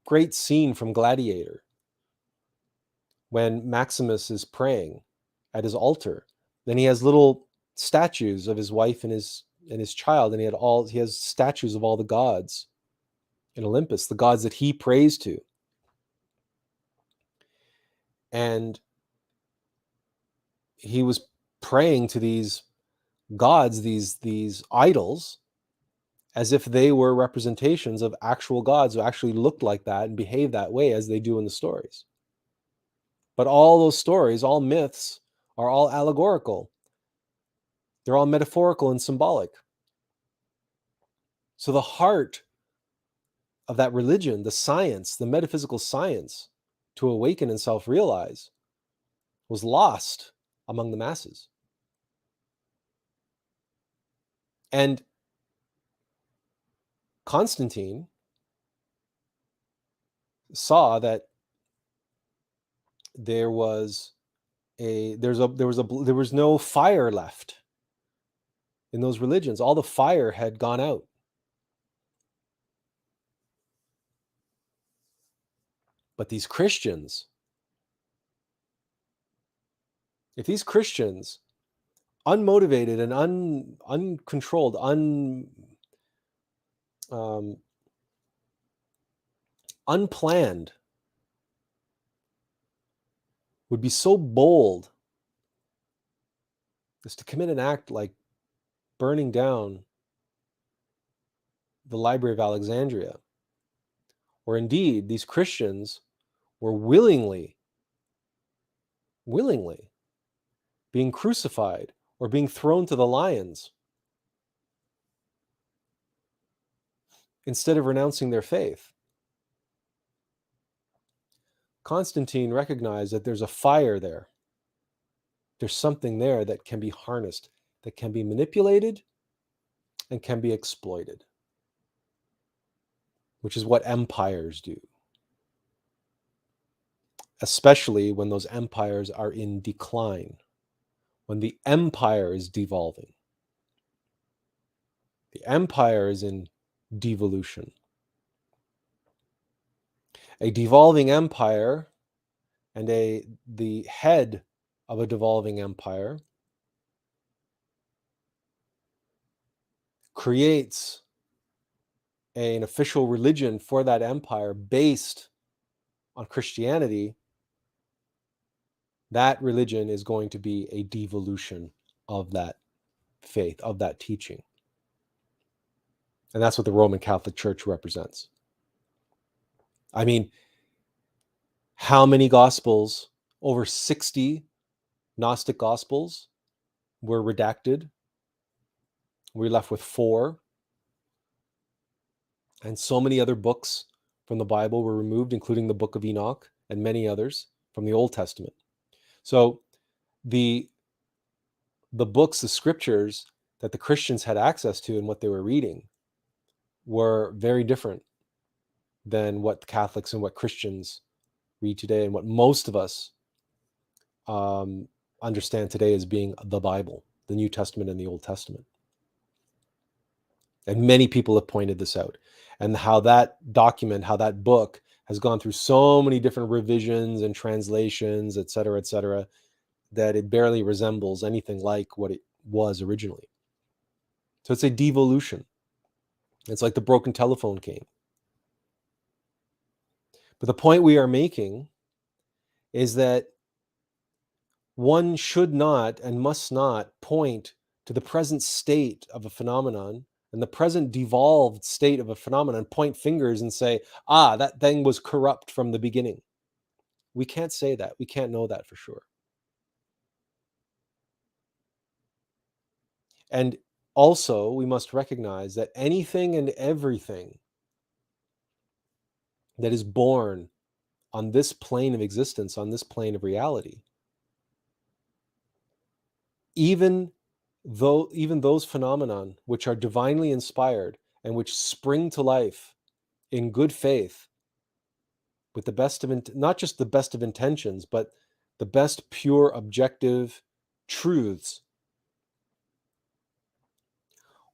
S1: great scene from Gladiator when Maximus is praying at his altar. Then he has little statues of his wife and his child, and he has statues of all the gods in Olympus, the gods that he prays to. And he was praying to these gods, these idols, as if they were representations of actual gods who actually looked like that and behaved that way as they do in the stories. But all those stories, all myths, are all allegorical. They're all metaphorical and symbolic. So the heart of that religion, the science, the metaphysical science to awaken and self-realize, was lost among the masses. And Constantine saw that there was no fire left in those religions. All the fire had gone out. But these Christians, if these Christians, unmotivated and uncontrolled, unplanned, would be so bold as to commit an act like burning down the Library of Alexandria, or indeed these Christians were willingly being crucified or being thrown to the lions instead of renouncing their faith. Constantine recognized that there's a fire there. There's something there that can be harnessed, that can be manipulated and can be exploited, which is what empires do, especially when those empires are in decline, when the empire is devolving. The empire is in devolution. A devolving empire and the head of a devolving empire creates an official religion for that empire based on Christianity. That religion is going to be a devolution of that faith, of that teaching. And that's what the Roman Catholic Church represents. I mean, how many gospels? Over 60 Gnostic gospels were redacted. We're left with 4. And so many other books from the Bible were removed, including the Book of Enoch and many others from the Old Testament. So the books, the scriptures that the Christians had access to and what they were reading were very different than what Catholics and what Christians read today, and what most of us understand today as being the Bible, the New Testament and the Old Testament. And many people have pointed this out, and how that document, how that book has gone through so many different revisions and translations, et cetera, that it barely resembles anything like what it was originally. So it's a devolution. It's like the broken telephone cane. But the point we are making is that one should not and must not point to the present state of a phenomenon and the present devolved state of a phenomenon, point fingers and say, that thing was corrupt from the beginning. We can't say that. We can't know that for sure. And Also, we must recognize that anything and everything that is born on this plane of existence, on this plane of reality, even those phenomenon which are divinely inspired and which spring to life in good faith with the best of not just the best of intentions, but the best pure objective truths.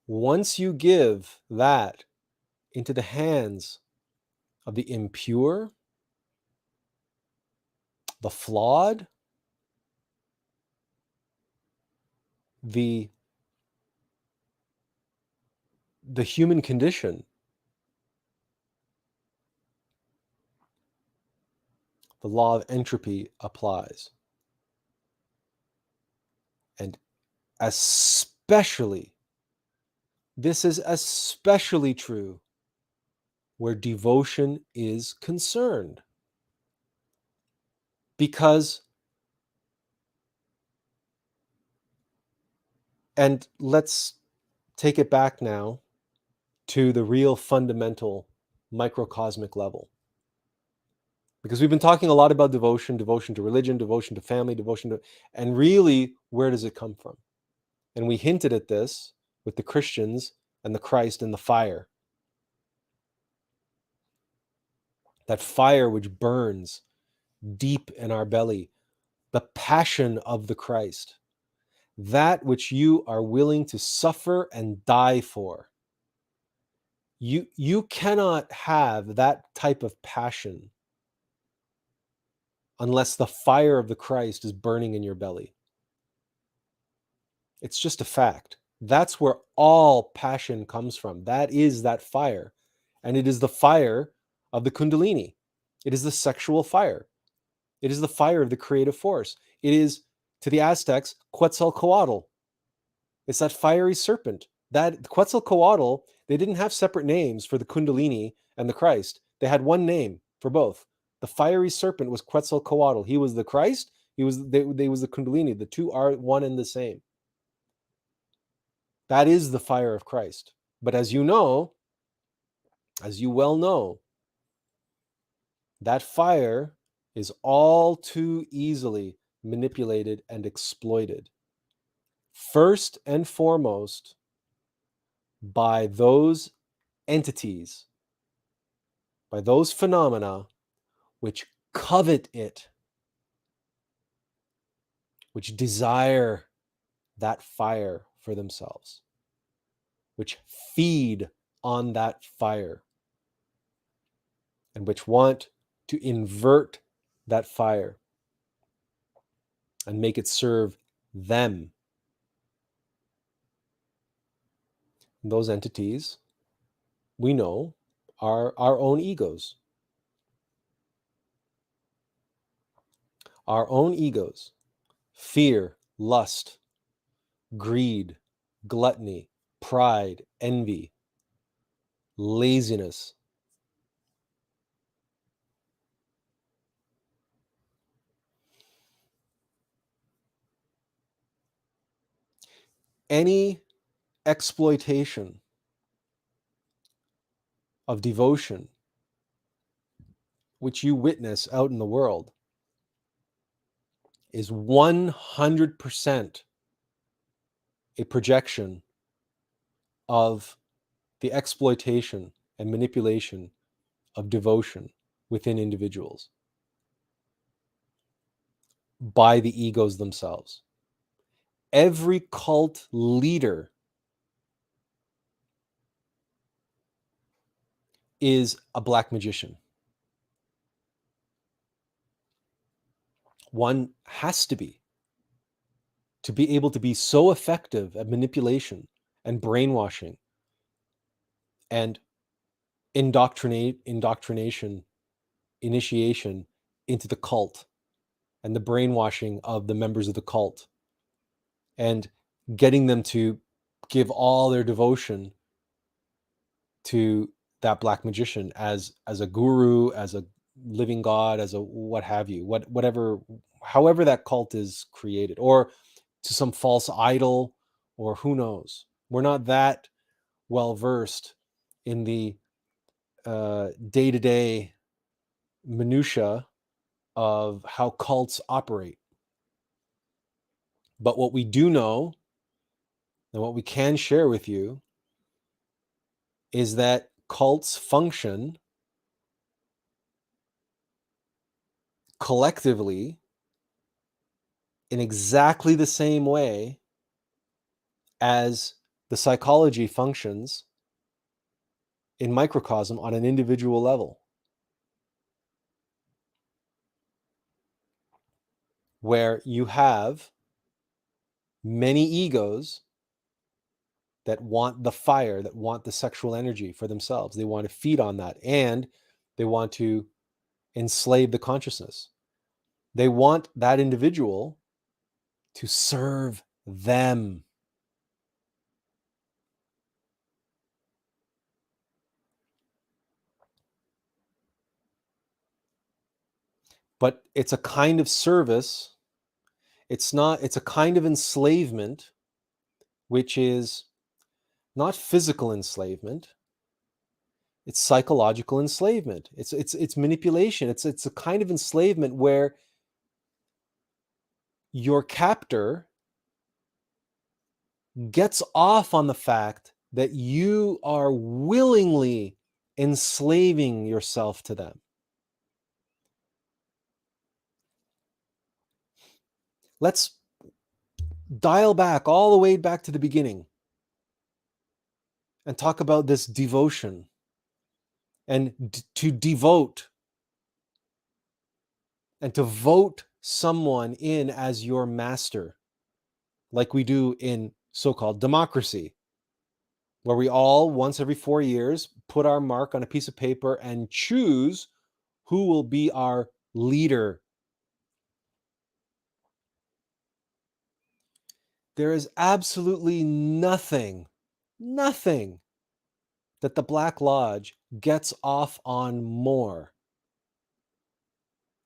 S1: Once you give that into the hands of the impure, the flawed, the human condition, the law of entropy applies. And especially, this is especially true where devotion is concerned. Because, and let's take it back now to the real fundamental microcosmic level. Because we've been talking a lot about devotion, devotion to religion, devotion to family, devotion to, and really, where does it come from? And we hinted at this with the Christians and the Christ and the fire. That fire which burns deep in our belly, the passion of the Christ, that which you are willing to suffer and die for. You cannot have that type of passion unless the fire of the Christ is burning in your belly. It's just a fact. That's where all passion comes from. That is that fire. And it is the fire of the Kundalini. It is the sexual fire. It is the fire of the creative force. It is, to the Aztecs, Quetzalcoatl. It's that fiery serpent. That Quetzalcoatl, they didn't have separate names for the Kundalini and the Christ. They had one name for both. The fiery serpent was Quetzalcoatl. He was the Christ. They was the Kundalini. The two are one and the same. That is the fire of Christ. But as you know, as you well know, that fire is all too easily manipulated and exploited. First and foremost, by those entities, by those phenomena which covet it, which desire that fire for themselves, which feed on that fire, and which want to invert that fire and make it serve them. And those entities, we know, are our own egos. Our own egos. Fear, lust, greed, gluttony, pride, envy, laziness. Any exploitation of devotion which you witness out in the world is 100% a projection of the exploitation and manipulation of devotion within individuals by the egos themselves. Every cult leader is a black magician. One has to be able to be so effective at manipulation and brainwashing and indoctrination, initiation into the cult and the brainwashing of the members of the cult and getting them to give all their devotion to that black magician as a guru, as a living god, as a what have you, whatever, however that cult is created, or to some false idol, or who knows. We're not that well versed in the day-to-day minutia of how cults operate. But what we do know, and what we can share with you, is that cults function collectively in exactly the same way as the psychology functions in microcosm on an individual level, where you have many egos that want the fire, that want the sexual energy for themselves. They want to feed on that, and they want to enslave the consciousness. They want that individual to serve them. But it's a kind of service. It's a kind of enslavement, which is not physical enslavement. It's psychological enslavement. It's manipulation. It's a kind of enslavement where your captor gets off on the fact that you are willingly enslaving yourself to them. Let's dial back all the way back to the beginning and talk about this devotion and to devote and to vote someone in as your master, like we do in so-called democracy, where we all, once every 4 years, put our mark on a piece of paper and choose who will be our leader. There is absolutely nothing that the Black Lodge gets off on more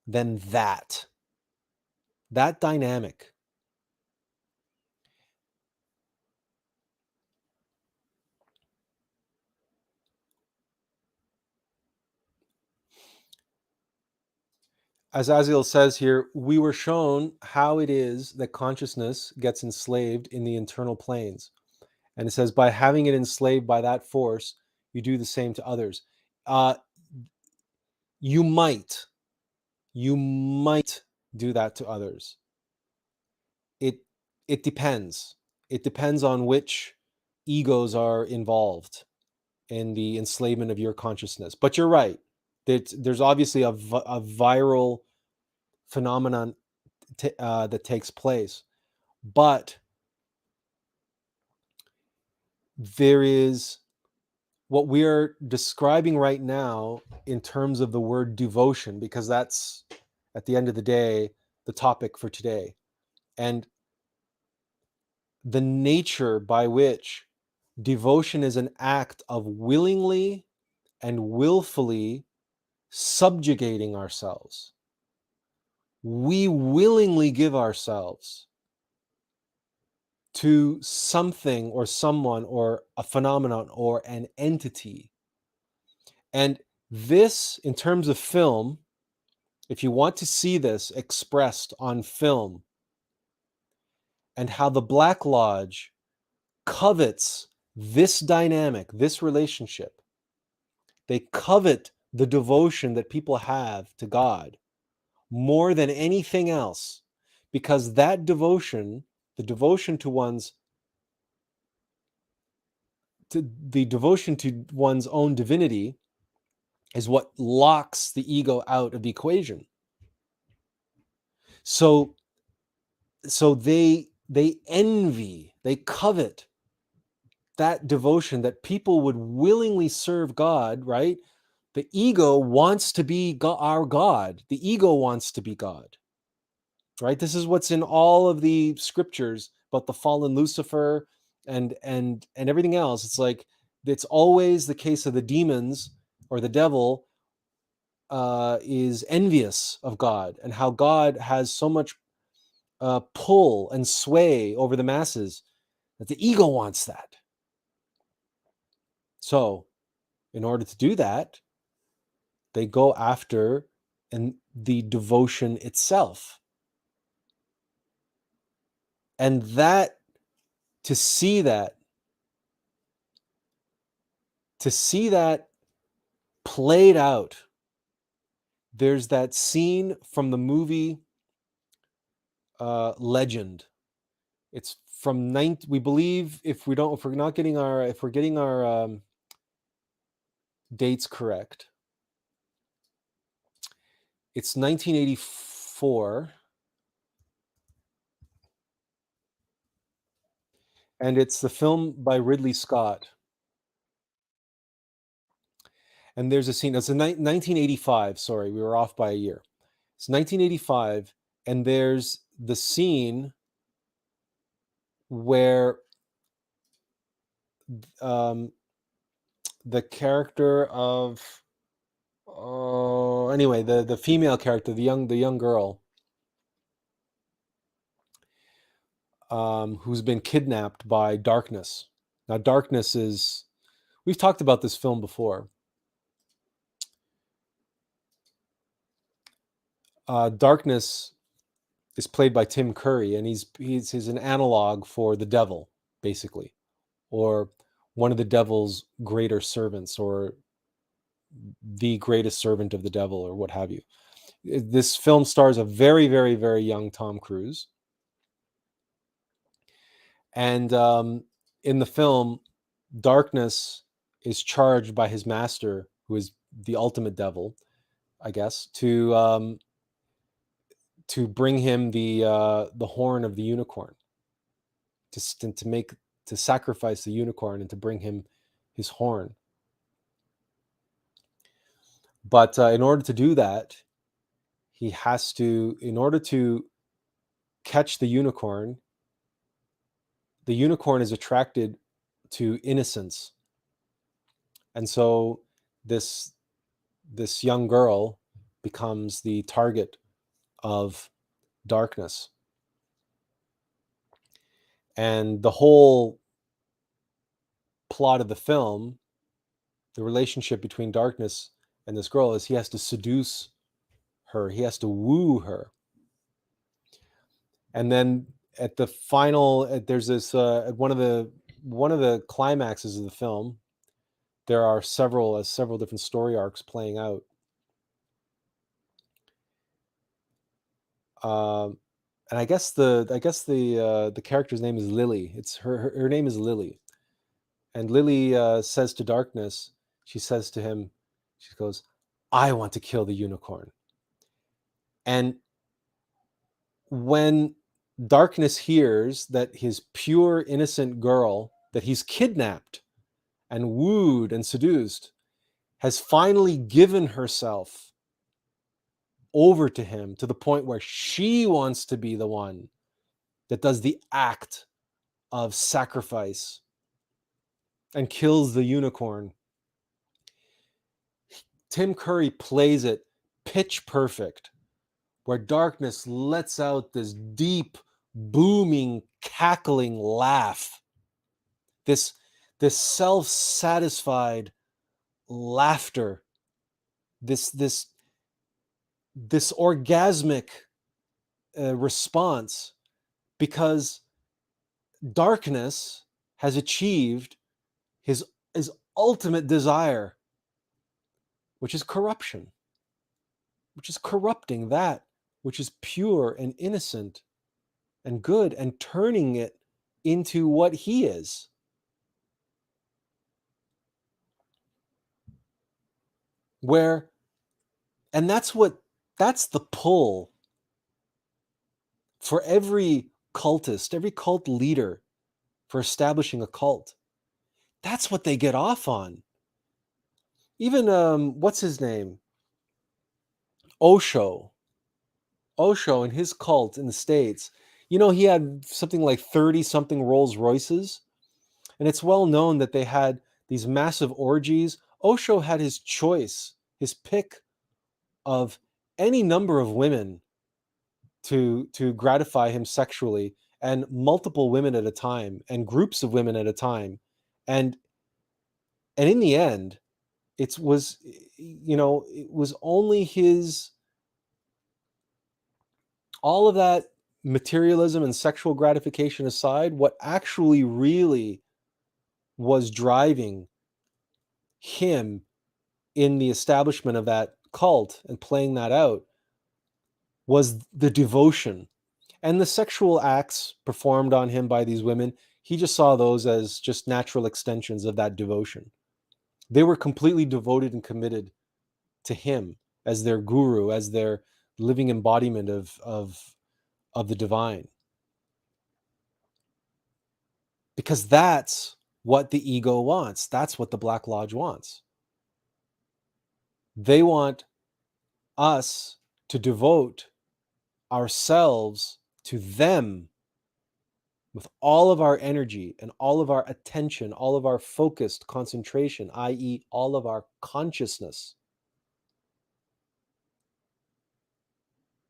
S1: than that dynamic. As Aziel says here, we were shown how it is that consciousness gets enslaved in the internal planes. And it says, by having it enslaved by that force, you do the same to others. You might do that to others. It depends. It depends on which egos are involved in the enslavement of your consciousness. But you're right. There's obviously a viral phenomenon that takes place. But there is what we're describing right now in terms of the word devotion, because that's, at the end of the day, the topic for today. And the nature by which devotion is an act of willingly and willfully subjugating ourselves. We willingly give ourselves to something or someone or a phenomenon or an entity. And this, in terms of film, if you want to see this expressed on film, and how the Black Lodge covets this dynamic, this relationship, they covet the devotion that people have to God more than anything else, because that devotion, the devotion to one's own divinity, is what locks the ego out of the equation. So they envy, they covet that devotion, that people would willingly serve God, right? The ego wants to be our God. The ego wants to be God, right? This is what's in all of the scriptures about the fallen Lucifer and everything else. It's like, it's always the case of the demons or the devil is envious of God, and how God has so much pull and sway over the masses that the ego wants that. So in order to do that, they go after the devotion itself. And that, to see that played out, there's that scene from the movie Legend. It's from we believe, if we're getting our dates correct, it's 1984, and it's the film by Ridley Scott. And there's a scene, it's 1985, sorry, we were off by a year. It's 1985, and there's the scene where the character of, anyway, the female character, the young girl, who's been kidnapped by darkness. Now, darkness is, we've talked about this film before. Darkness is played by Tim Curry, and he's an analog for the devil, basically, or one of the devil's greater servants, or the greatest servant of the devil, or what have you. This film stars a very, very, very young Tom Cruise. And in the film, darkness is charged by his master, who is the ultimate devil, I guess, to bring him the horn of the unicorn, to sacrifice the unicorn and to bring him his horn. But in order to do that, he has to, in order to catch the unicorn is attracted to innocence. And so this young girl becomes the target of darkness. And the whole plot of the film, the relationship between darkness and this girl, is he has to seduce her, he has to woo her. And then at the final, there's this one of the climaxes of the film, there are several different story arcs playing out. And I guess the character's name is Lily. It's her name is Lily. And Lily says to darkness, she says to him, she goes, "I want to kill the unicorn." And when darkness hears that his pure, innocent girl that he's kidnapped and wooed and seduced has finally given herself over to him, to the point where she wants to be the one that does the act of sacrifice and kills the unicorn, Tim Curry plays it pitch perfect, where darkness lets out this deep, booming, cackling laugh, this self-satisfied laughter, this orgasmic response, because darkness has achieved his ultimate desire, which is corruption, which is corrupting that which is pure and innocent and good, and turning it into what he is. And that's the pull for every cultist, every cult leader, for establishing a cult. That's what they get off on. Even what's his name? Osho and his cult in the States. He had something like 30 something Rolls Royces, and it's well known that they had these massive orgies. Osho had his choice, his pick of any number of women to gratify him sexually, and multiple women at a time, and groups of women at a time. And And in the end, it was only his, all of that materialism and sexual gratification aside, what actually really was driving him in the establishment of that cult and playing that out was the devotion and the sexual acts performed on him by these women. He just saw those as just natural extensions of that devotion. They were completely devoted and committed to him as their guru, as their living embodiment of the divine. Because that's what the ego wants. That's what the Black Lodge wants. They want us to devote ourselves to them with all of our energy and all of our attention, all of our focused concentration, i.e., all of our consciousness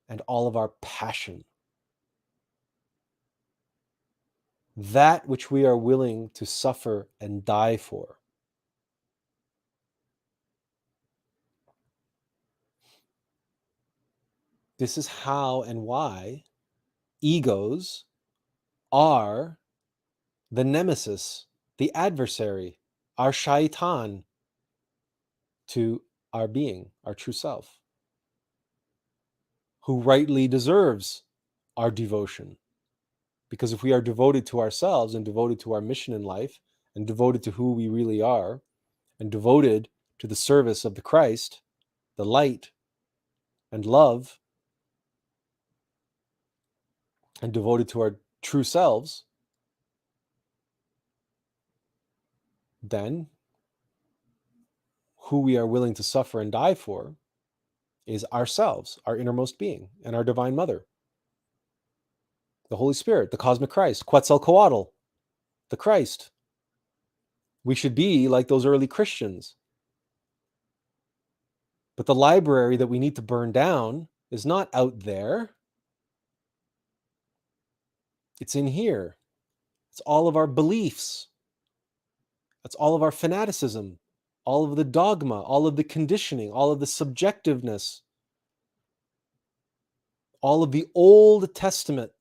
S1: and all of our passion. That which we are willing to suffer and die for. This is how and why egos are the nemesis, the adversary, our shaitan to our being, our true self, who rightly deserves our devotion. Because if we are devoted to ourselves and devoted to our mission in life and devoted to who we really are and devoted to the service of the Christ, the light and love, and devoted to our true selves, then who we are willing to suffer and die for is ourselves, our innermost being, and our Divine Mother, the Holy Spirit, the cosmic Christ, Quetzalcoatl, the Christ. We should be like those early Christians. But the library that we need to burn down is not out there. It's in here. It's all of our beliefs. It's all of our fanaticism, all of the dogma, all of the conditioning, all of the subjectiveness, all of the Old Testament,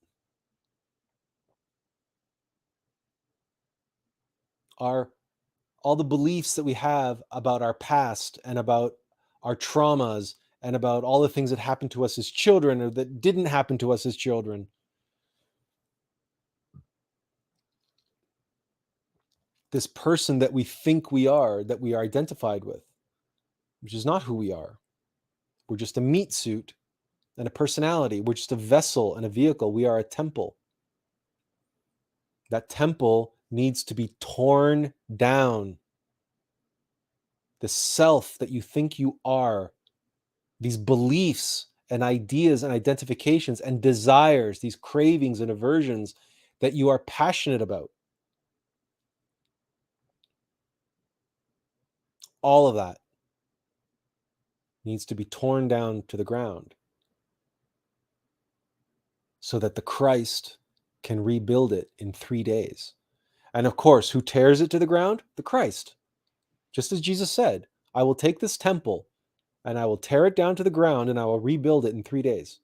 S1: all the beliefs that we have about our past and about our traumas and about all the things that happened to us as children or that didn't happen to us as children. This person that we think we are, that we are identified with, which is not who we are. We're just a meat suit and a personality. We're just a vessel and a vehicle. We are a temple. That temple needs to be torn down. The self that you think you are, these beliefs and ideas and identifications and desires, these cravings and aversions that you are passionate about. All of that needs to be torn down to the ground so that the Christ can rebuild it in 3 days. And of course, who tears it to the ground? The Christ. Just as Jesus said, I will take this temple and I will tear it down to the ground and I will rebuild it in 3 days.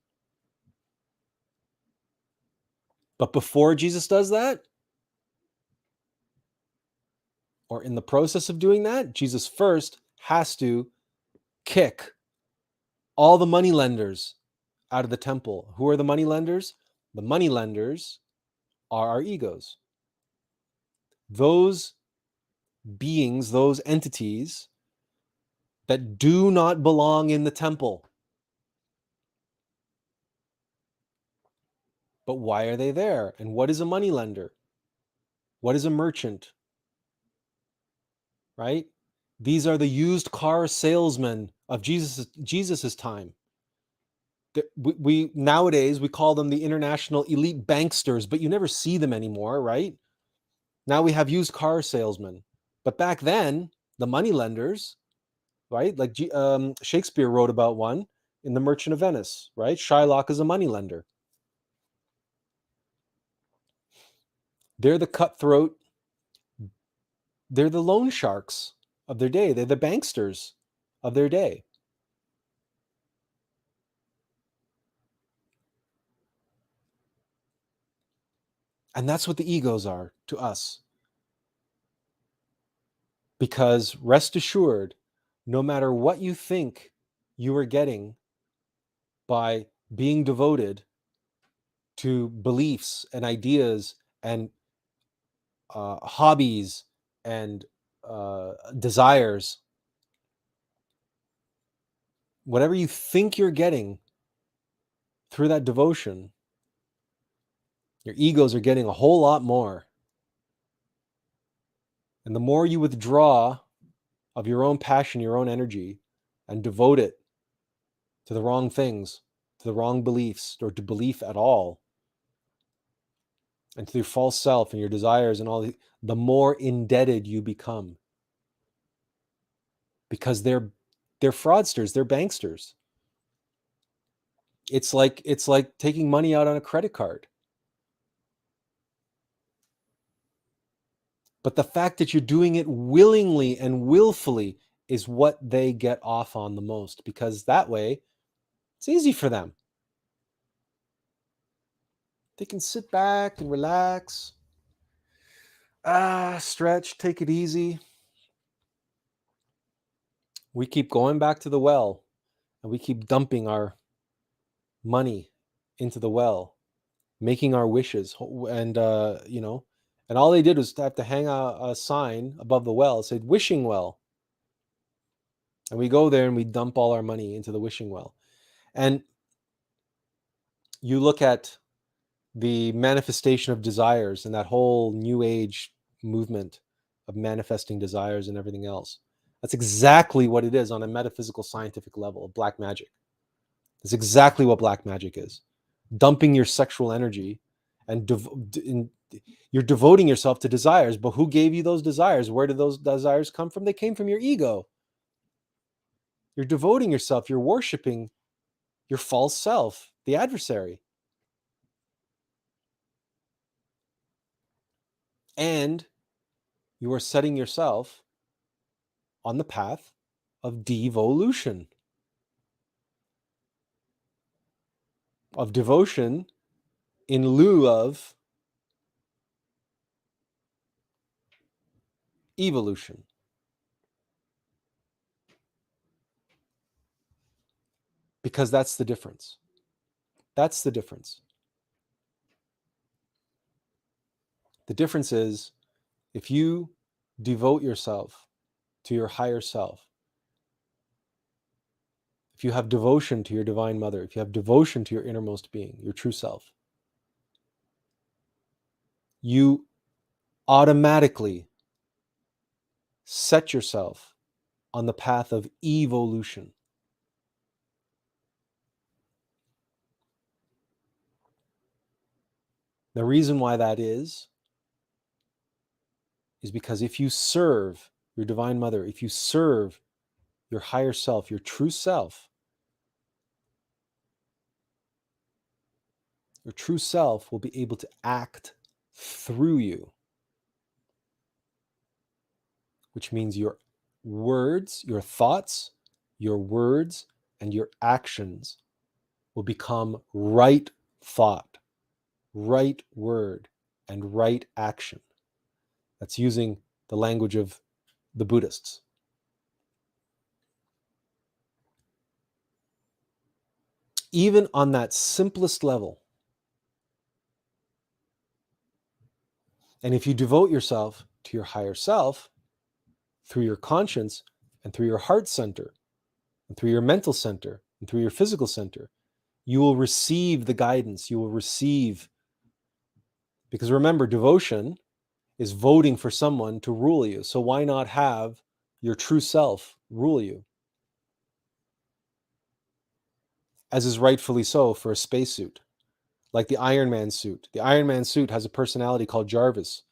S1: But before Jesus does that, or in the process of doing that, Jesus first has to kick all the money lenders out of the temple. Who are the money lenders? The money lenders are our egos. Those beings, those entities that do not belong in the temple. But why are they there? And what is a money lender? What is a merchant? Right? These are the used car salesmen of Jesus's time. We nowadays we call them the international elite banksters, but you never see them anymore, right? Now we have used car salesmen, but back then the money lenders, right? Like Shakespeare wrote about one in The Merchant of Venice, right? Shylock is a money lender. They're the cutthroat. They're the loan sharks of their day. They're the banksters of their day. And that's what the egos are to us. Because rest assured, no matter what you think you are getting by being devoted to beliefs and ideas and hobbies and desires, whatever you think you're getting through that devotion, your egos are getting a whole lot more. And the more you withdraw of your own passion, your own energy, and devote it to the wrong things, to the wrong beliefs, or to belief at all, and to your false self and your desires and all, the more indebted you become. Because they're fraudsters, they're banksters. It's like taking money out on a credit card. But the fact that you're doing it willingly and willfully is what they get off on the most, because that way it's easy for them. They can sit back and relax, stretch, take it easy. We keep going back to the well, and we keep dumping our money into the well, making our wishes, and and all they did was have to hang a sign above the well, said "wishing well," and we go there and we dump all our money into the wishing well. And you look at the manifestation of desires and that whole new age movement of manifesting desires and everything else. That's exactly what it is on a metaphysical scientific level of black magic. That's exactly what black magic is. Dumping your sexual energy and you're devoting yourself to desires. But who gave you those desires? Where did those desires come from? They came from your ego. You're devoting yourself. You're worshiping your false self, the adversary. And you are setting yourself on the path of devolution, of devotion in lieu of evolution. Because that's the difference. That's the difference. The difference is if you devote yourself to your higher self, if you have devotion to your divine mother, if you have devotion to your innermost being, your true self, you automatically set yourself on the path of evolution. The reason why that is because if you serve your divine mother, if you serve your higher self, your true self, your true self will be able to act through you, which means your words, your thoughts, your words, and your actions will become right thought, right word, and right action. That's using the language of the Buddhists. Even on that simplest level, and if you devote yourself to your higher self through your conscience and through your heart center and through your mental center and through your physical center, you will receive the guidance, you will receive, because remember, devotion is voting for someone to rule you. So why not have your true self rule you? As is rightfully so for a spacesuit, like the Iron Man suit. The Iron Man suit has a personality called Jarvis.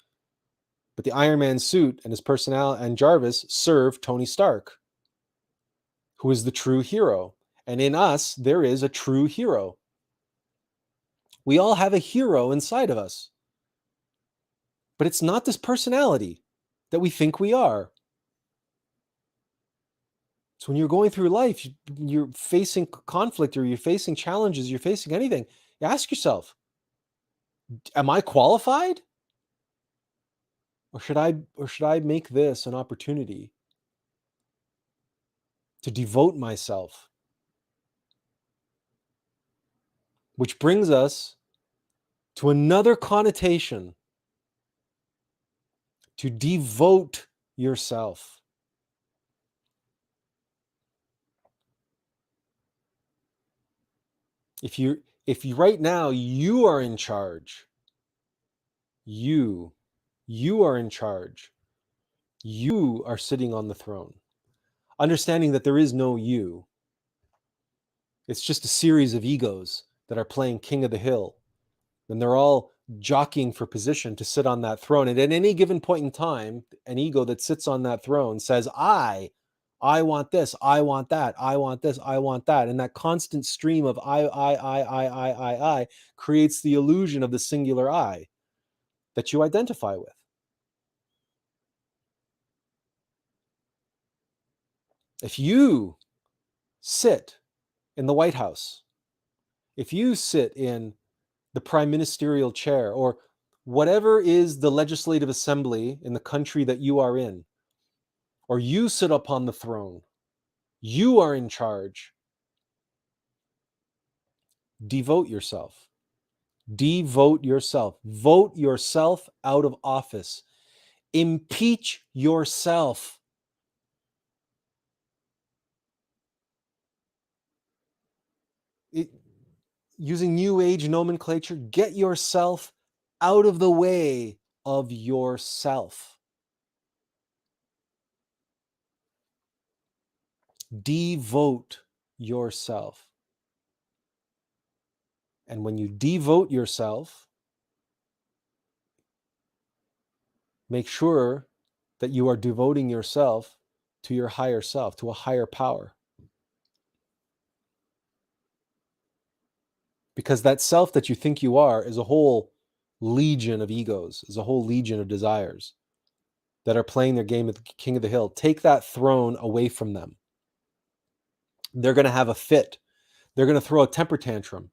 S1: But the Iron Man suit and his personality and Jarvis serve Tony Stark, who is the true hero. And in us, there is a true hero. We all have a hero inside of us. But it's not this personality that we think we are. So when you're going through life, you're facing conflict or you're facing challenges, you're facing anything, you ask yourself, am I qualified? Or should I make this an opportunity to devote myself? Which brings us to another connotation, to devote yourself. If you right now you are in charge, you are in charge. You are sitting on the throne. Understanding that there is no you. It's just a series of egos that are playing king of the hill. And they're all jockeying for position to sit on that throne. And at any given point in time, an ego that sits on that throne says, I want this, I want that, I want this, I want that. And that constant stream of I creates the illusion of the singular I that you identify with. If you sit in the White House, if you sit in the prime ministerial chair or whatever is the legislative assembly in the country that you are in, or you sit upon the throne, you are in charge. Devote yourself. Devote yourself. Vote yourself out of office. Impeach yourself. Using new age nomenclature, get yourself out of the way of yourself. Devote yourself. And when you devote yourself, make sure that you are devoting yourself to your higher self, to a higher power. Because that self that you think you are is a whole legion of egos, is a whole legion of desires that are playing their game at the king of the hill. Take that throne away from them. They're going to have a fit. They're going to throw a temper tantrum.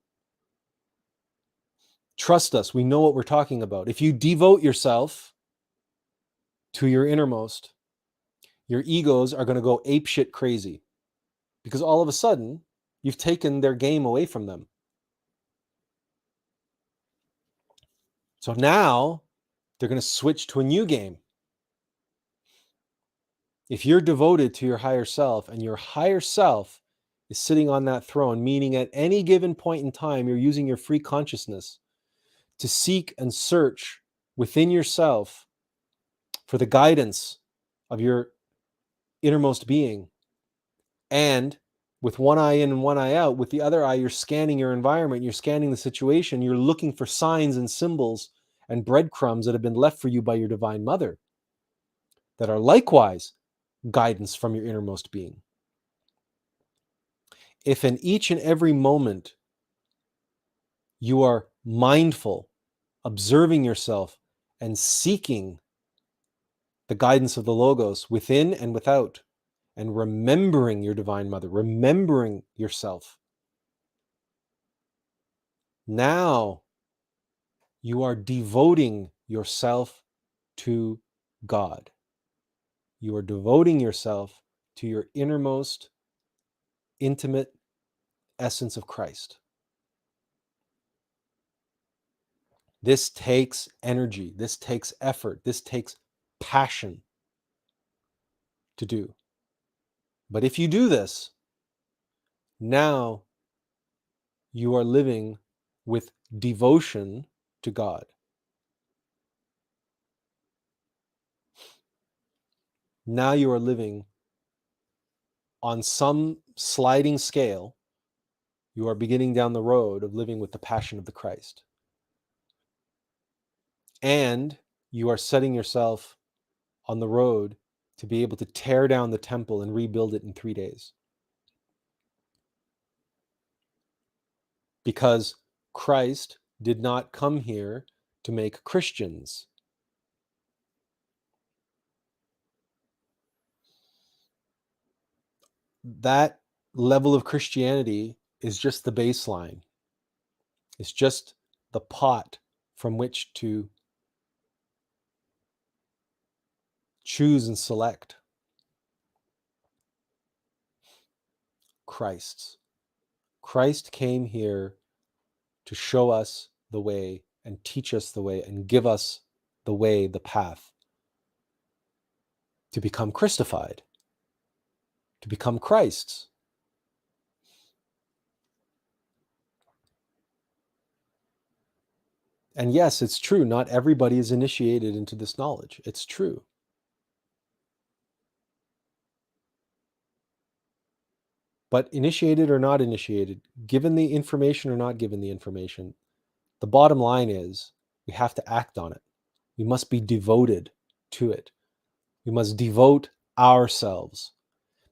S1: Trust us, we know what we're talking about. If you devote yourself to your innermost, your egos are going to go apeshit crazy because all of a sudden you've taken their game away from them. So now they're going to switch to a new game. If you're devoted to your higher self and your higher self is sitting on that throne, meaning at any given point in time, you're using your free consciousness to seek and search within yourself for the guidance of your innermost being. And with one eye in and one eye out, with the other eye, you're scanning your environment, you're scanning the situation, you're looking for signs and symbols and breadcrumbs that have been left for you by your divine mother that are likewise guidance from your innermost being. If in each and every moment you are mindful, observing yourself, and seeking the guidance of the Logos within and without, and remembering your divine mother, remembering yourself, now you are devoting yourself to God. You are devoting yourself to your innermost, intimate essence of Christ. This takes energy, this takes effort, this takes passion to do. But if you do this, now you are living with devotion to God. Now you are living on some sliding scale. You are beginning down the road of living with the passion of the Christ. And you are setting yourself on the road to be able to tear down the temple and rebuild it in 3 days. Because Christ did not come here to make Christians. that level of Christianity is just the baseline. It's just the pot from which to choose and select Christ's. Christ came here to show us the way and teach us the way and give us the way, the path to become Christified, to become Christ's. And yes, it's true, not everybody is initiated into this knowledge. It's true. But initiated or not initiated, given the information or not given the information, the bottom line is we have to act on it. We must be devoted to it. We must devote ourselves,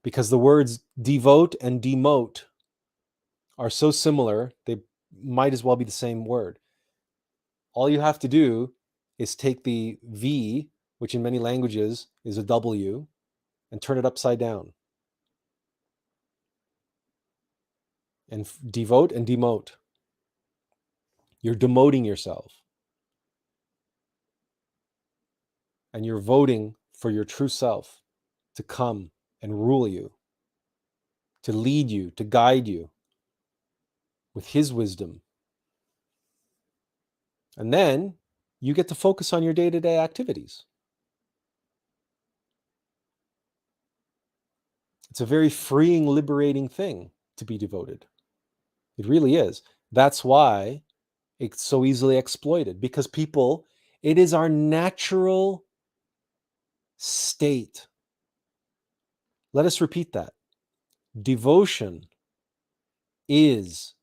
S1: because the words devote and demote are so similar, they might as well be the same word. All you have to do is take the V, which in many languages is a W, and turn it upside down. And devote and demote. You're demoting yourself. And you're voting for your true self to come and rule you, to lead you, to guide you with his wisdom. And then you get to focus on your day-to-day activities. It's a very freeing, liberating thing to be devoted. It really is. That's why it's so easily exploited, because people, it is our natural state. Let us repeat that. Devotion is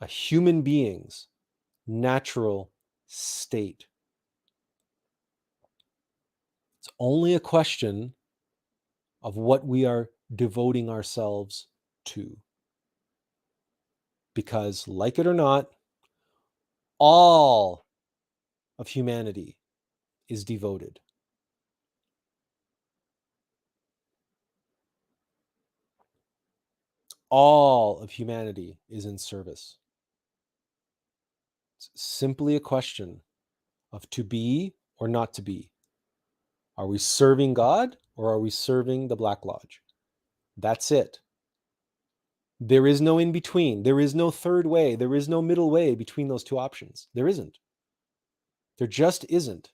S1: a human being's natural state. It's only a question of what we are devoting ourselves to. Because, like it or not, all of humanity is devoted. All of humanity is in service. It's simply a question of to be or not to be. Are we serving God or are we serving the Black Lodge? That's it. There is no in between. There is no third way. There is no middle way between those two options. There isn't. There just isn't.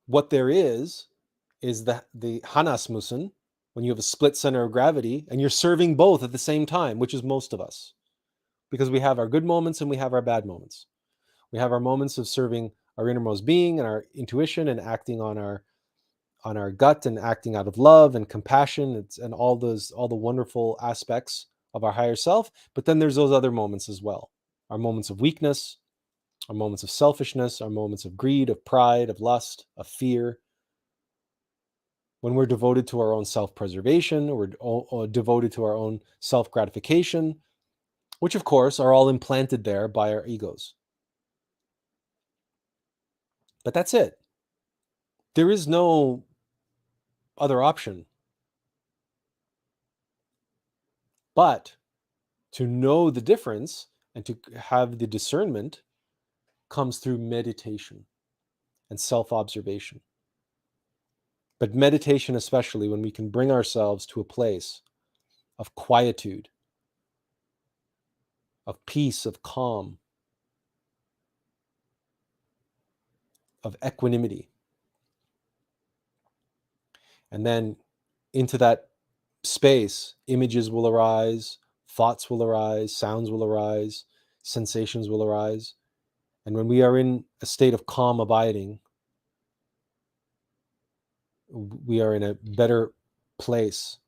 S1: What there is the Hanasmussen, when you have a split center of gravity and you're serving both at the same time, which is most of us, because we have our good moments and we have our bad moments. We have our moments of serving our innermost being and our intuition and acting on our gut and acting out of love and compassion and all the wonderful aspects of our higher self. But then there's those other moments as well. Our moments of weakness, our moments of selfishness, our moments of greed, of pride, of lust, of fear. When we're devoted to our own self-preservation, or we're devoted to our own self-gratification, which of course are all implanted there by our egos. But that's it. There is no other option. But to know the difference and to have the discernment comes through meditation and self-observation. But meditation, especially when we can bring ourselves to a place of quietude, of peace, of calm, of equanimity. And then into that space, images will arise, thoughts will arise, sounds will arise, sensations will arise. And when we are in a state of calm abiding, we are in a better place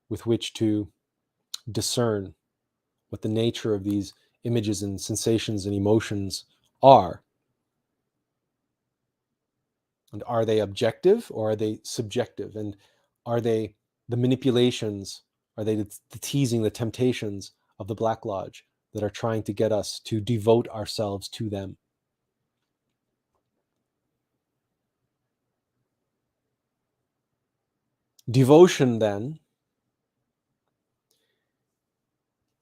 S1: with which to discern what the nature of these images and sensations and emotions are. And are they objective or are they subjective? And are they the manipulations? Are they the teasing, the temptations of the Black Lodge that are trying to get us to devote ourselves to them? Devotion, then,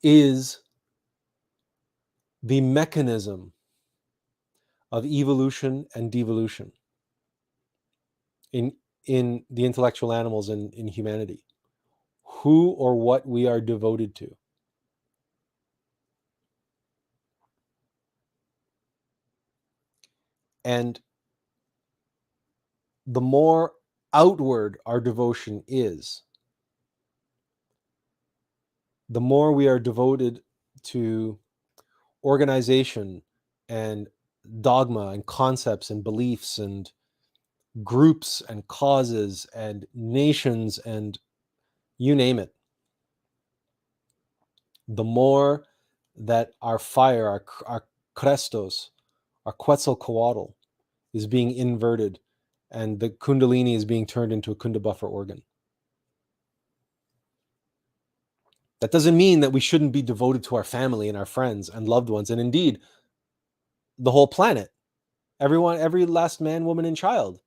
S1: is the mechanism of evolution and devolution in the intellectual animals and in humanity. Who or what we are devoted to. And the more outward our devotion is, the more we are devoted to organization and dogma and concepts and beliefs and groups and causes and nations and you name it, the more that our fire, our Krestos, our Quetzalcoatl is being inverted and the Kundalini is being turned into a Kundabuffer organ. That doesn't mean that we shouldn't be devoted to our family and our friends and loved ones, and indeed, the whole planet. Everyone, every last man, woman, and child,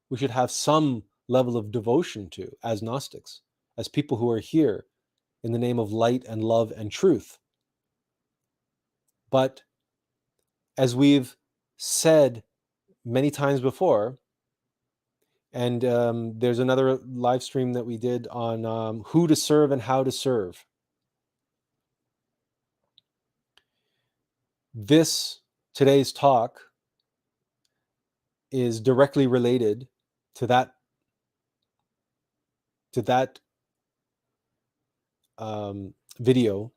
S1: we should have some level of devotion to as Gnostics, as people who are here in the name of light and love and truth. But as we've said many times before, and there's another live stream that we did on who to serve and how to serve. Today's talk is directly related to that video,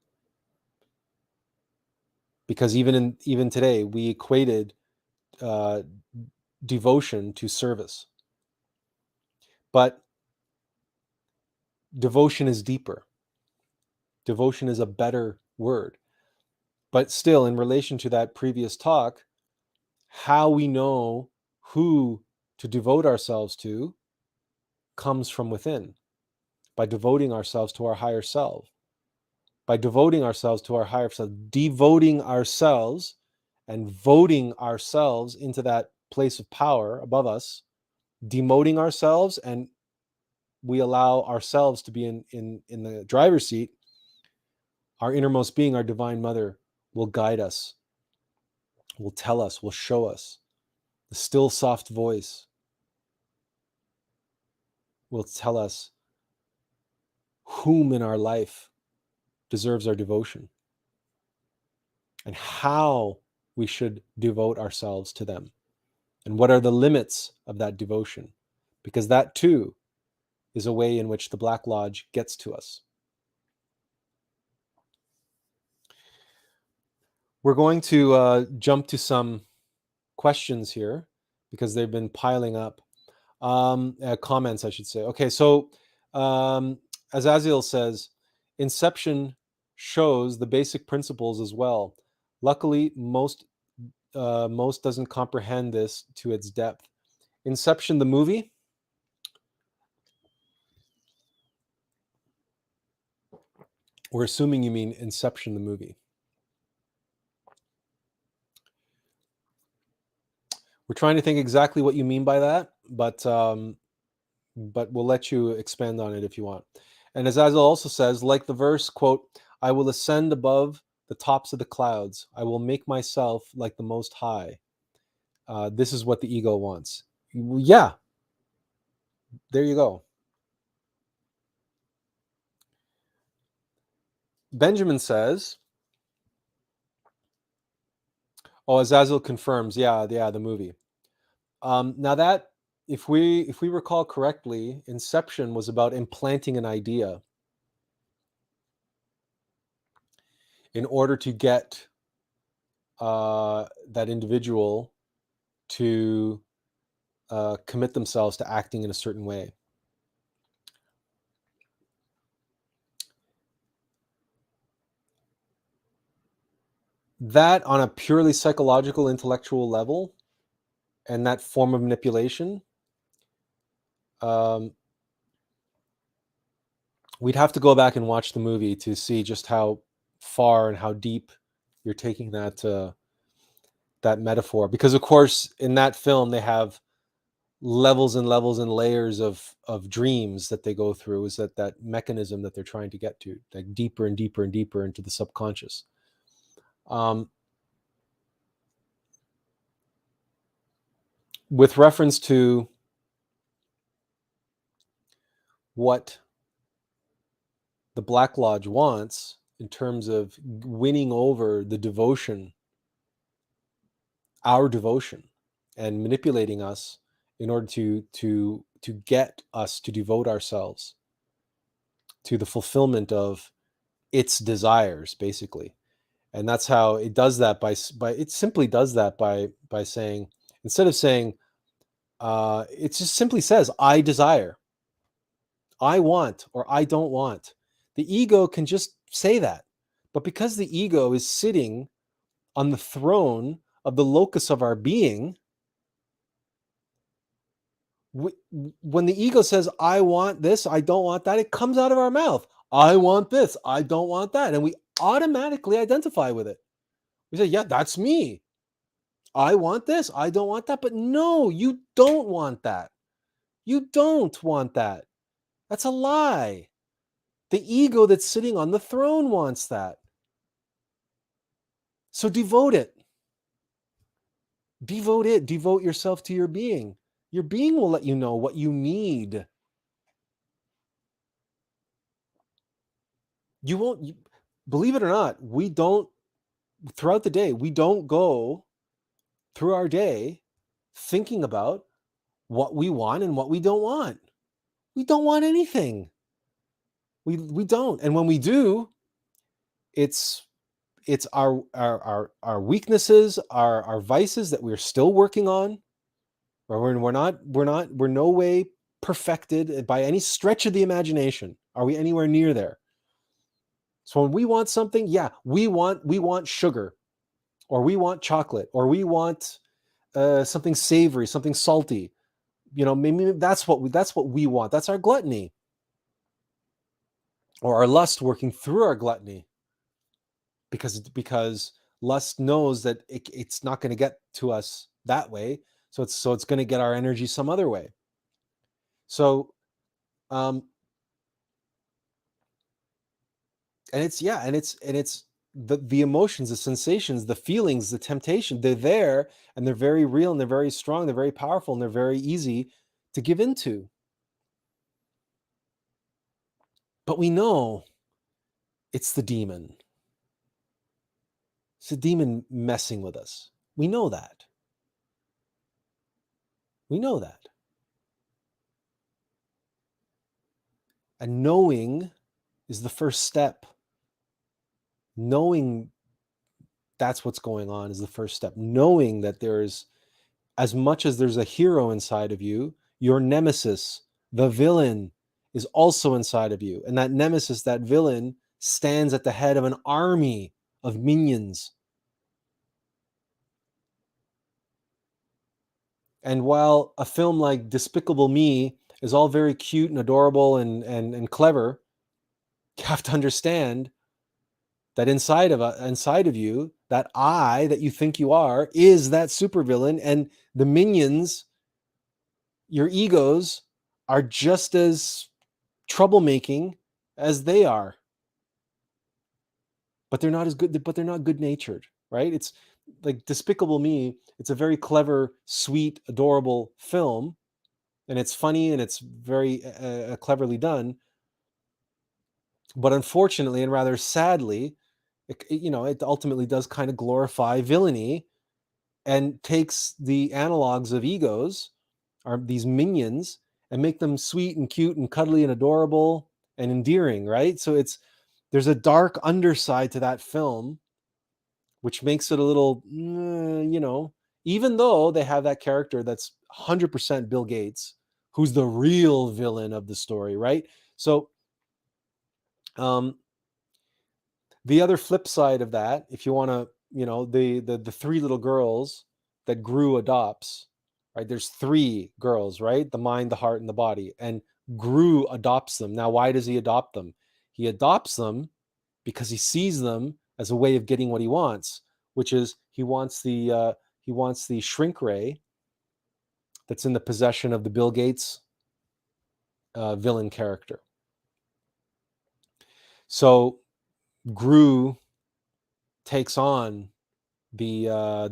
S1: because even today we equated devotion to service, but devotion is deeper. Devotion is a better word, but still, in relation to that previous talk, how we know who to devote ourselves to comes from within, by devoting ourselves to our higher self. By devoting ourselves to our higher self, devoting ourselves and voting ourselves into that place of power above us, demoting ourselves, and we allow ourselves to be in the driver's seat. Our innermost being, our divine mother, will guide us, will tell us, will show us. The still soft voice will tell us whom in our life deserves our devotion and how we should devote ourselves to them, and what are the limits of that devotion, because that too is a way in which the Black Lodge gets to us. We're going to jump to some questions here because they've been piling up. Comments, I should say. Okay, so Azazel says, Inception shows the basic principles as well. Luckily, most doesn't comprehend this to its depth. Inception, the movie? We're assuming you mean Inception, the movie. We're trying to think exactly what you mean by that, but we'll let you expand on it if you want. And Azazel also says, like the verse, quote, I will ascend above the tops of the clouds. I will make myself like the Most High. This is what the ego wants. Yeah, there you go. Benjamin says, oh, Azazel confirms, yeah, the movie. Now that, if we recall correctly, Inception was about implanting an idea in order to get that individual to commit themselves to acting in a certain way. That, on a purely psychological, intellectual level, and that form of manipulation, we'd have to go back and watch the movie to see just how far and how deep you're taking that that metaphor. Because of course, in that film, they have levels and levels and layers of dreams that they go through, is that mechanism that they're trying to get to, like deeper and deeper and deeper into the subconscious. With reference to what the Black Lodge wants in terms of winning over the devotion, our devotion, and manipulating us in order to get us to devote ourselves to the fulfillment of its desires, basically. And that's how it does that, by it simply does that by saying, instead of saying, it just simply says, I desire, I want, or I don't want. The ego can just say that. But because the ego is sitting on the throne of the locus of our being, when the ego says, I want this, I don't want that, it comes out of our mouth. I want this, I don't want that. And we automatically identify with it. We say, yeah, that's me. I want this, I don't want that. But no, you don't want that. You don't want that. That's a lie. The ego that's sitting on the throne wants that. So devote it. Devote it. Devote yourself to your being. Your being will let you know what you need. You won't, believe it or not, we don't, throughout the day, we don't go through our day thinking about what we want and what we don't want. We don't want anything. We don't. And when we do, it's our weaknesses, our vices that we're still working on. Or we're no way perfected by any stretch of the imagination. Are we anywhere near there? So when we want something, yeah, we want sugar, or we want chocolate, or we want something savory, something salty. Maybe that's what we want. That's our gluttony, or our lust working through our gluttony, because lust knows that it's not going to get to us that way, so it's going to get our energy some other way. So, and it's the emotions, the sensations, the feelings, the temptation, they're there, and they're very real, and they're very strong, they're very powerful, and they're very easy to give into. But we know it's the demon. It's the demon messing with us. We know that. We know that. And knowing is the first step. Knowing that's what's going on is the first step. Knowing that there's, as much as there's a hero inside of you, your nemesis, the villain, is also inside of you. And that nemesis, that villain, stands at the head of an army of minions. And while a film like Despicable Me is all very cute and adorable and clever, you have to understand that inside of you, that I that you think you are is that supervillain, and the minions, your egos, are just as troublemaking as they are. But they're not as good, but they're not good-natured, right? It's like Despicable Me, it's a very clever, sweet, adorable film, and it's funny, and it's very cleverly done. But unfortunately, and rather sadly, it ultimately does kind of glorify villainy, and takes the analogs of egos, are these minions, and make them sweet and cute and cuddly and adorable and endearing, right? So there's a dark underside to that film, which makes it a little, even though they have that character that's 100% Bill Gates, who's the real villain of the story, right? So, the other flip side of that, if you want to, the three little girls that Gru adopts, right? There's three girls, right? The mind, the heart, and the body. And Gru adopts them. Now, why does he adopt them? He adopts them because he sees them as a way of getting what he wants, which is he wants the shrink ray that's in the possession of the Bill Gates villain character. So Gru takes on the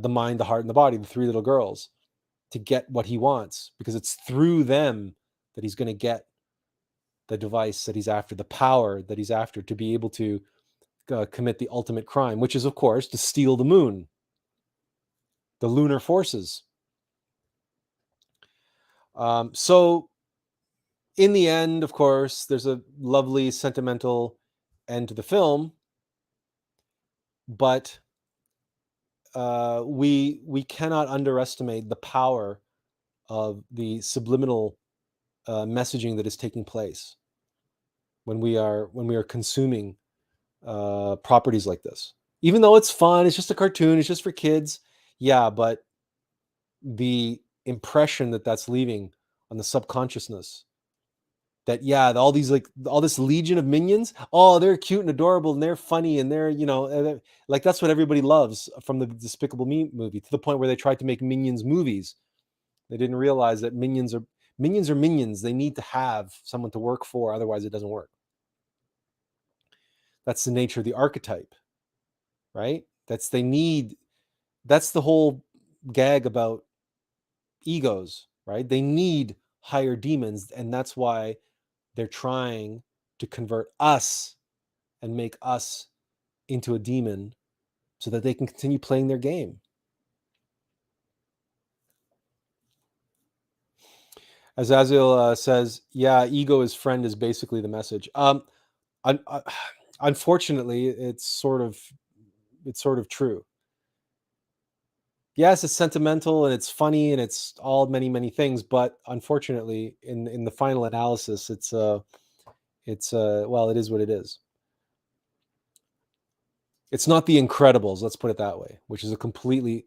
S1: mind, the heart, and the body, the three little girls, to get what he wants, because it's through them that he's going to get the device that he's after, the power that he's after, to be able to commit the ultimate crime, which is, of course, to steal the moon, the lunar forces. So in the end, of course, there's a lovely sentimental end to the film, but we cannot underestimate the power of the subliminal messaging that is taking place when we are consuming properties like this. Even though it's fun, it's just a cartoon, it's just for kids. Yeah, but the impression that that's leaving on the subconsciousness, that all this legion of minions, oh, they're cute and adorable and they're funny and they're, like, that's what everybody loves from the Despicable Me movie, to the point where they tried to make Minions movies. They didn't realize that minions are minions. They need to have someone to work for, otherwise it doesn't work. That's the nature of the archetype, right? That's the whole gag about egos, right? They need higher demons, and that's why they're trying to convert us and make us into a demon so that they can continue playing their game. As Azil says, yeah, ego is friend is basically the message. Unfortunately, it's sort of true. Yes, it's sentimental and it's funny and it's all many things, but unfortunately, in the final analysis, it's well, it is what it is. It's not The Incredibles, let's put it that way, which is a completely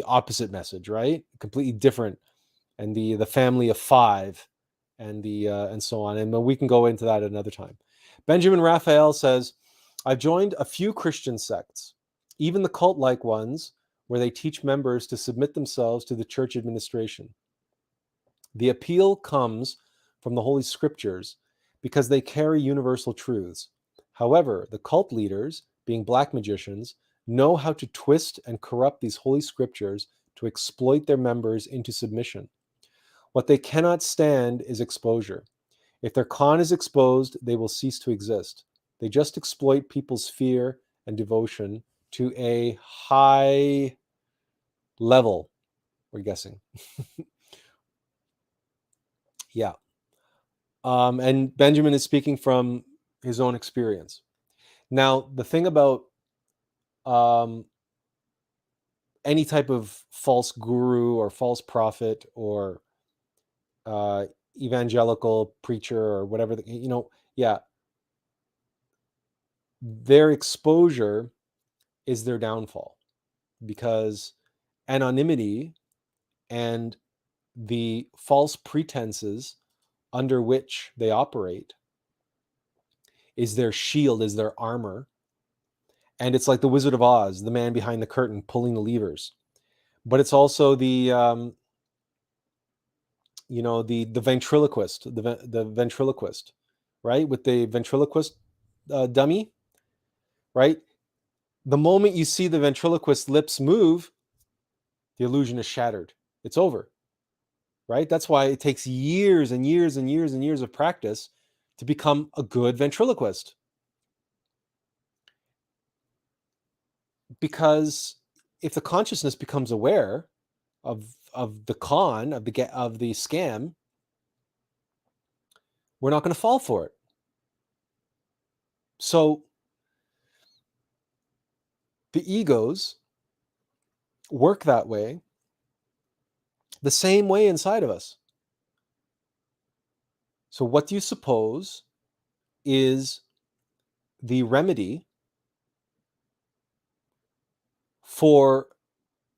S1: opposite message, right? Completely different, and the family of five, and and so on. And we can go into that at another time. Benjamin Raphael says, I've joined a few Christian sects, even the cult-like ones, where they teach members to submit themselves to the church administration. The appeal comes from the Holy Scriptures because they carry universal truths. However, the cult leaders, being black magicians, know how to twist and corrupt these Holy Scriptures to exploit their members into submission. What they cannot stand is exposure. If their con is exposed, they will cease to exist. They just exploit people's fear and devotion to a high level, we're guessing. Yeah. And Benjamin is speaking from his own experience. Now, the thing about any type of false guru or false prophet or evangelical preacher or whatever, their exposure is their downfall, because anonymity and the false pretenses under which they operate is their shield, is their armor. And it's like the Wizard of Oz, the man behind the curtain pulling the levers. But it's also the ventriloquist, the ventriloquist, right? With the ventriloquist dummy, right? The moment you see the ventriloquist lips move, the illusion is shattered. It's over, right? That's why it takes years and years and years and years of practice to become a good ventriloquist. Because if the consciousness becomes aware of the con, of the scam, we're not going to fall for it. So the egos work that way, the same way inside of us. So what do you suppose is the remedy for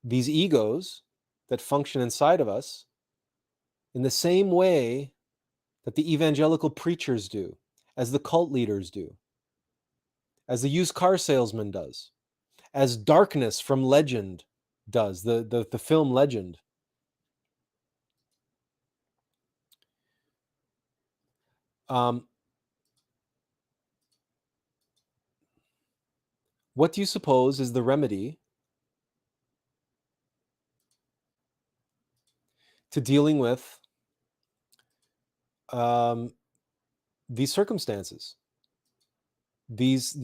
S1: these egos that function inside of us in the same way that the evangelical preachers do, as the cult leaders do, as the used car salesman does, as Darkness from Legend does, the film Legend? What do you suppose is the remedy to dealing with these circumstances? These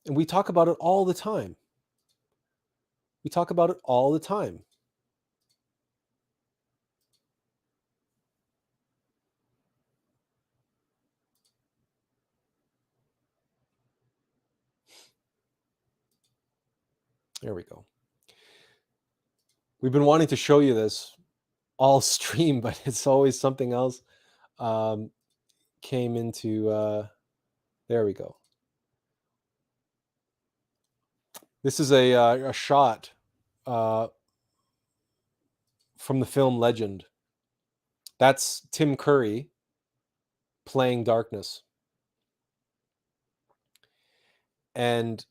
S1: and we talk about it all the time. We talk about it all the time. There we go. We've been wanting to show you this all stream, but it's always something else came into. There we go. This is a shot from the film Legend. That's Tim Curry playing darkness. And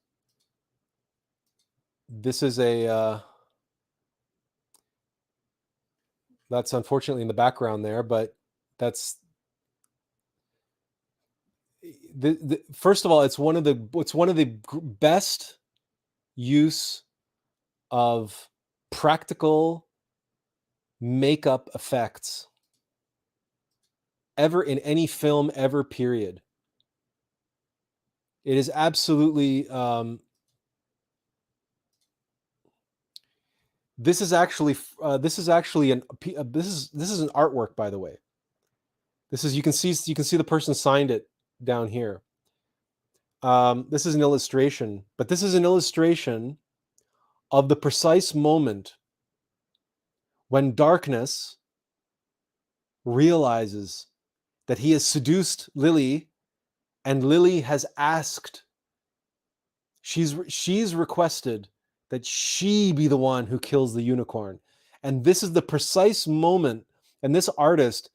S1: this is that's unfortunately in the background there, but that's first of all, it's one of the best use of practical makeup effects ever in any film ever, period. It is absolutely this is actually an this is an artwork, by the way. This is, you can see the person signed it down here. This is an illustration, but this is an illustration of the precise moment when darkness realizes that he has seduced Lily, and Lily has asked, she's requested that she be the one who kills the unicorn. And this is the precise moment, and this artist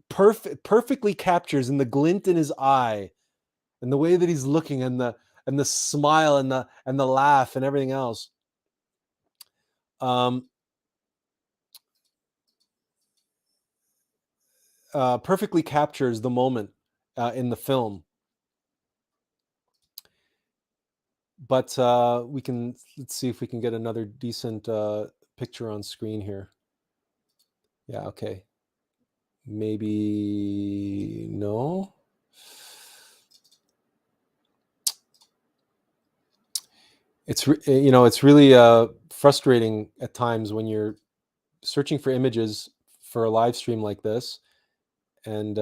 S1: perfectly captures, in the glint in his eye and the way that he's looking, and the smile and the laugh and everything else, perfectly captures the moment in the film. But let's see if we can get another decent picture on screen here. Yeah, okay. Maybe no. It's it's really frustrating at times when you're searching for images for a live stream like this, and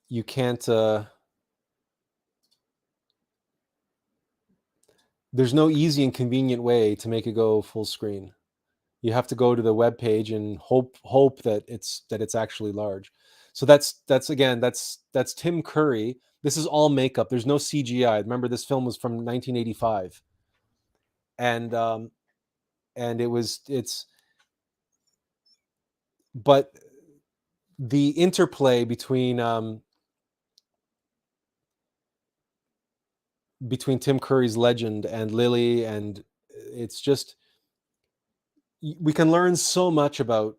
S1: you can't. There's no easy and convenient way to make it go full screen. You have to go to the web page and hope that it's actually large. So that's Tim Curry. This is all makeup. There's no CGI. Remember, this film was from 1985, and but the interplay between Tim Curry's Legend and Lily, and it's just, we can learn so much about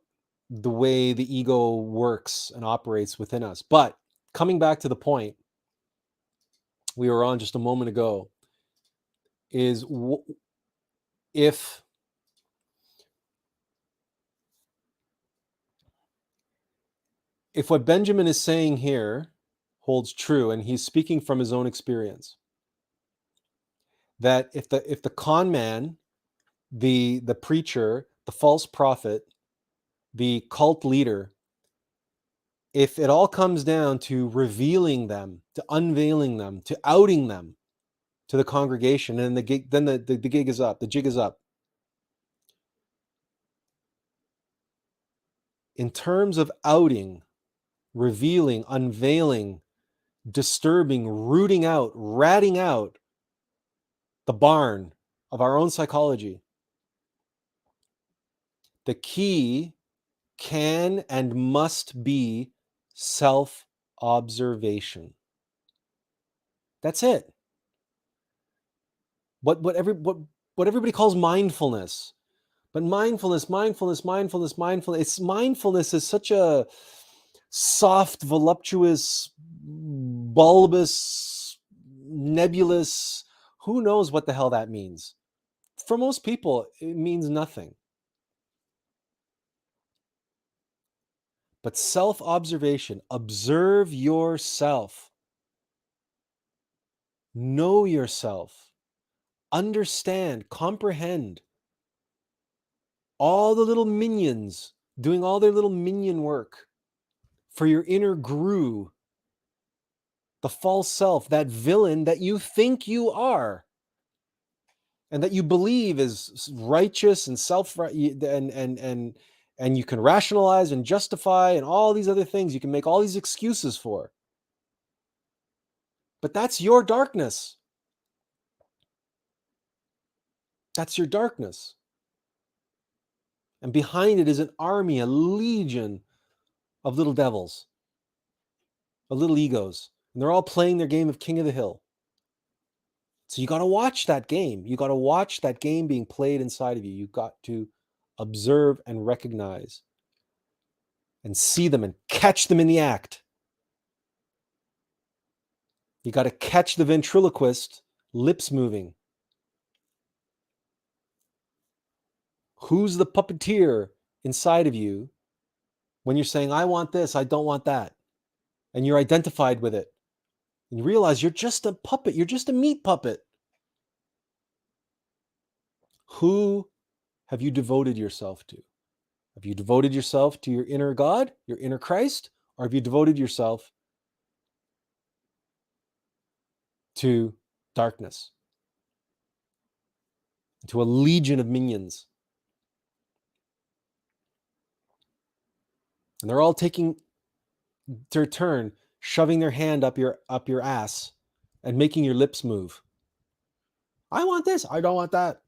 S1: the way the ego works and operates within us. But coming back to the point we were on just a moment ago, is if what Benjamin is saying here holds true, and he's speaking from his own experience, that if the con man, the preacher, the false prophet, the cult leader, if it all comes down to revealing them, to unveiling them, to outing them to the congregation, and the gig is up, the jig is up. In terms of outing, revealing, unveiling, disturbing, rooting out, ratting out the barn of our own psychology, the key can and must be self-observation. That's it. What everybody calls mindfulness. But mindfulness, mindfulness is such a soft, voluptuous, bulbous, nebulous, who knows what the hell that means. For most people, it means nothing. But self-observation, observe yourself, know yourself, understand, comprehend all the little minions doing all their little minion work for your inner guru, the false self, that villain that you think you are and that you believe is righteous and and you can rationalize and justify and all these other things. You can make all these excuses for. But that's your darkness. That's your darkness. And behind it is an army, a legion of little devils, of little egos. And they're all playing their game of King of the Hill. So you got to watch that game. You got to watch that game being played inside of you. You've got to observe and recognize and see them and catch them in the act. You got to catch the ventriloquist, lips moving. Who's the puppeteer inside of you when you're saying, I want this, I don't want that, and you're identified with it? And you realize you're just a puppet. You're just a meat puppet. Who have you devoted yourself to? Have you devoted yourself to your inner God, your inner Christ, or have you devoted yourself to darkness, to a legion of minions? And they're all taking their turn, shoving their hand up your ass and making your lips move. I want this, I don't want that.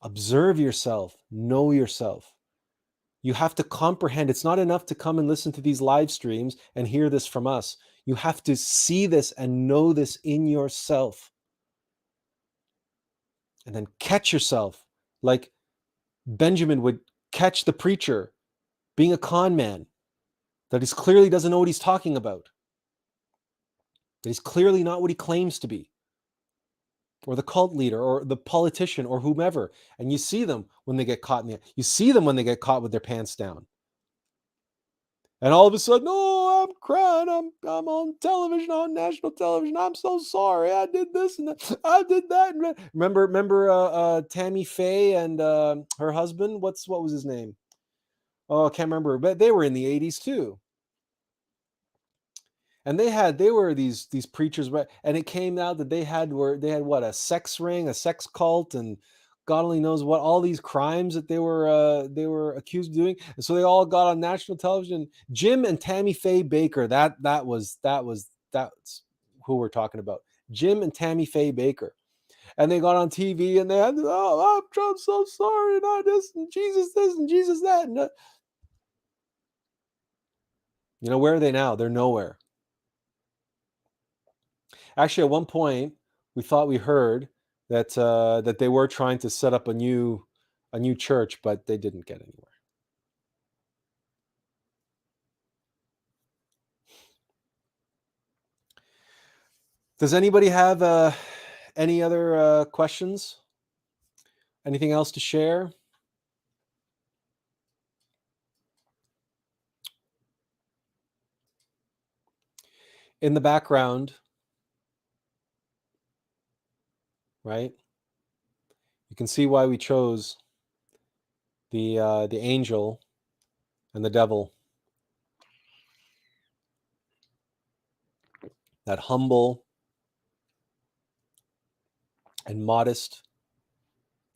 S1: Observe yourself, know yourself. You have to comprehend. It's not enough to come and listen to these live streams and hear this from us. You have to see this and know this in yourself. And then catch yourself like Benjamin would catch the preacher being a con man, that he clearly doesn't know what he's talking about, that he's clearly not what he claims to be, or the cult leader or the politician or whomever. And you see them when they get caught you see them when they get caught with their pants down. And all of a sudden, oh, I'm crying. I'm on television, on national television. I'm so sorry. I did this and that. I did that. Remember Tammy Faye and her husband? What was his name? Oh, I can't remember. But they were in the 80s too. And they were these preachers, and it came out that they had what, a sex ring, a sex cult, and God only knows what, all these crimes that they were accused of doing. And so they all got on national television. Jim and Tammy Faye Baker, that's who we're talking about. Jim and Tammy Faye Baker. And they got on TV and they had, oh, I'm so sorry, and I this and Jesus that. And where are they now? They're nowhere. Actually, at one point, we thought we heard that that they were trying to set up a new church, but they didn't get anywhere. Does anybody have any other questions? Anything else to share? In the background, right? You can see why we chose the angel and the devil. That humble and modest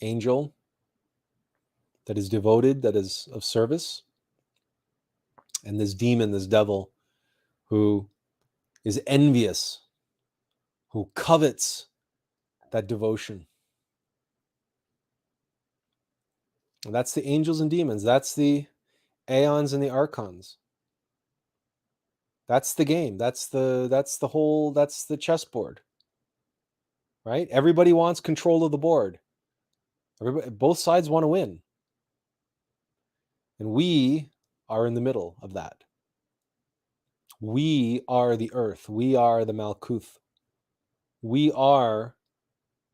S1: angel that is devoted, that is of service, and this demon, this devil, who is envious, who covets that devotion. And that's the angels and demons. That's the aeons and the archons. That's the game. That's the chessboard, right? Everybody wants control of the board. Both sides want to win. And we are in the middle of that. We are the earth. We are the Malkuth. We are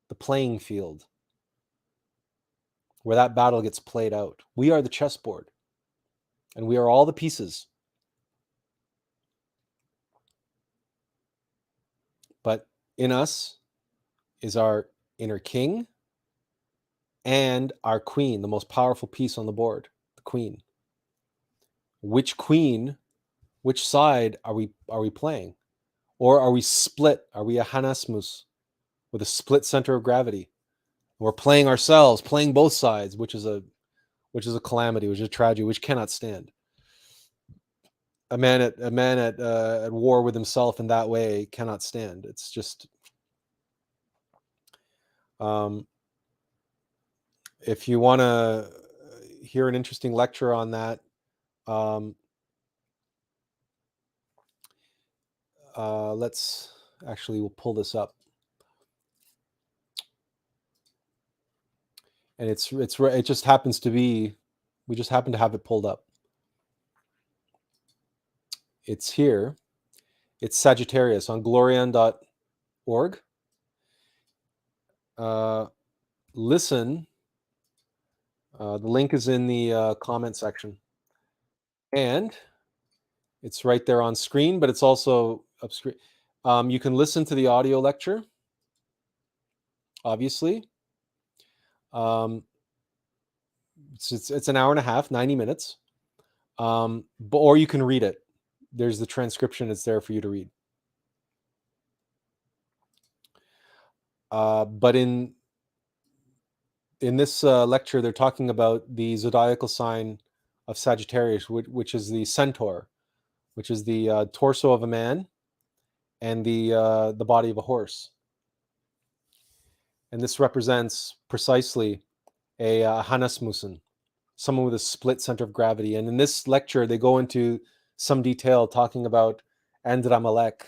S1: the playing field where that battle gets played out. We are the chessboard. And we are all the pieces. But in us is our inner king and our queen, the most powerful piece on the board, the queen. Which queen, which side are we playing? Or are we split? Are we a Hanasmus with a split center of gravity? We're playing ourselves, playing both sides, which is a calamity, which is a tragedy, which cannot stand. A man at war with himself in that way cannot stand. It's just, if you want to hear an interesting lecture on that, we'll pull this up, and it just happens to be, we just happen to have it pulled up. It's here. It's Sagittarius on glorian.org. Listen. The link is in the comment section. And it's right there on screen, but it's also up screen. You can listen to the audio lecture, obviously. It's an hour and a half, 90 minutes. Or you can read it. There's the transcription. It's there for you to read. But in this lecture, they're talking about the zodiacal sign of Sagittarius, which is the centaur, which is the torso of a man and the body of a horse. And this represents precisely a Hanasmusen, someone with a split center of gravity. And in this lecture, they go into some detail talking about Andramalek,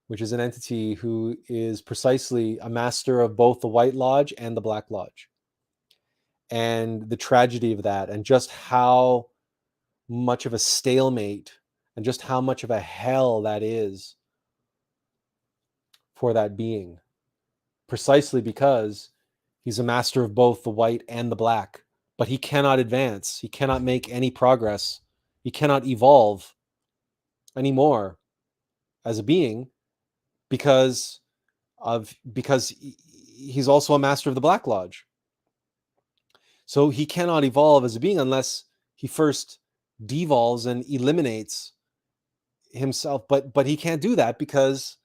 S1: which is an entity who is precisely a master of both the White Lodge and the Black Lodge. And the tragedy of that, and just how much of a stalemate and just how much of a hell that is for that being, precisely because he's a master of both the white and the black, but he cannot advance. He cannot make any progress. He cannot evolve anymore as a being because he's also a master of the Black Lodge. So he cannot evolve as a being unless he first devolves and eliminates himself. But he can't do that because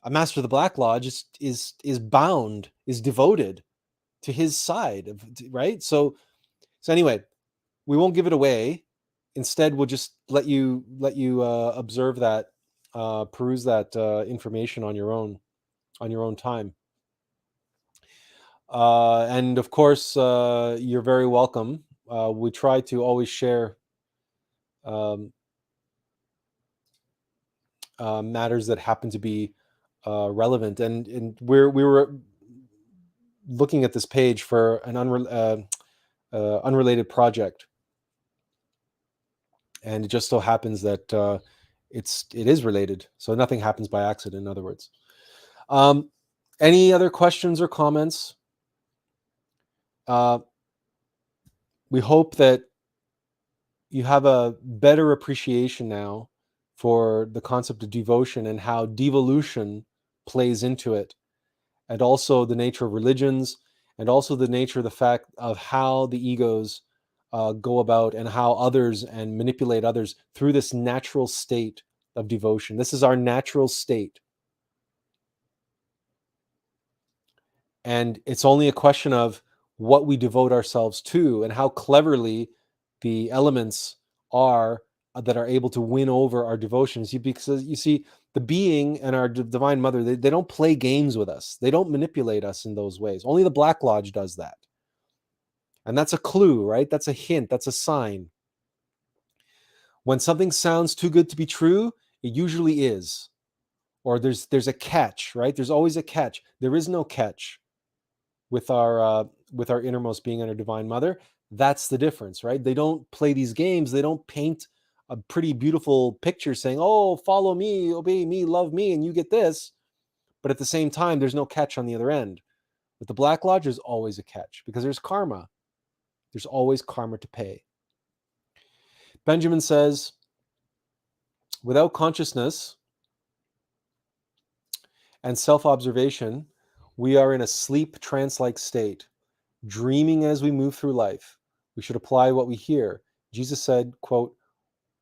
S1: a master of the Black Lodge is bound, is devoted to his side, right? So anyway, we won't give it away. Instead, we'll just let you observe that, peruse that information on your own time. And of course, you're very welcome. We try to always share matters that happen to be relevant, and we were looking at this page for an unrelated project, and it just so happens that it is related. So nothing happens by accident, in other words. Any other questions or comments? We hope that you have a better appreciation now for the concept of devotion and how devolution plays into it, and also the nature of religions, and also the nature of the fact of how the egos go about and how others and manipulate others through this natural state of devotion. This is our natural state. And it's only a question of what we devote ourselves to and how cleverly the elements are that are able to win over our devotions. Because you see, the being and our divine mother, they don't play games with us. They don't manipulate us in those ways. Only the Black Lodge does that. And that's a clue, right? That's a hint. That's a sign. When something sounds too good to be true, It usually is. Or there's a catch, right? There's always a catch. There is no catch with our innermost being and our divine mother. That's the difference, right? They don't play these games. They don't paint a pretty beautiful picture saying, oh, follow me, obey me, love me, and you get this. But at the same time, there's no catch on the other end. With the Black Lodge, there's always a catch because there's karma. There's always karma to pay. Benjamin says, without consciousness and self-observation, we are in a sleep trance-like state, dreaming as we move through life. We should apply what we hear. Jesus said, quote,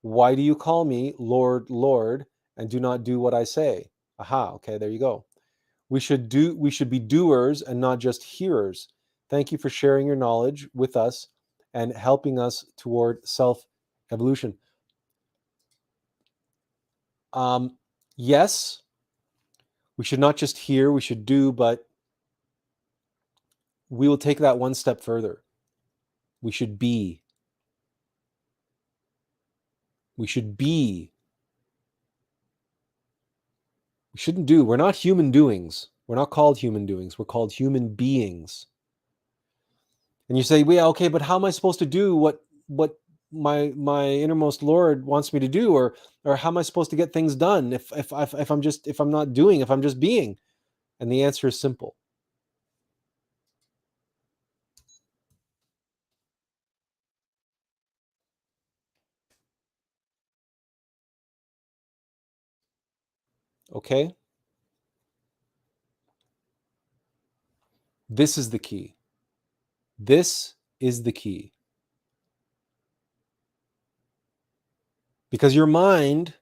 S1: why do you call me Lord, Lord, and do not do what I say? Aha, okay, there you go. We should be doers and not just hearers. Thank you for sharing your knowledge with us and helping us toward self-evolution. Yes, we should not just hear, we should do, but we will take that one step further. We should be. We should be. We shouldn't do. We're not human doings. We're not called human doings. We're called human beings. And you say, well, okay, but how am I supposed to do what my innermost Lord wants me to do, or how am I supposed to get things done if I'm not doing, if I'm just being? And the answer is simple. Okay? This is the key. This is the key. Because your mind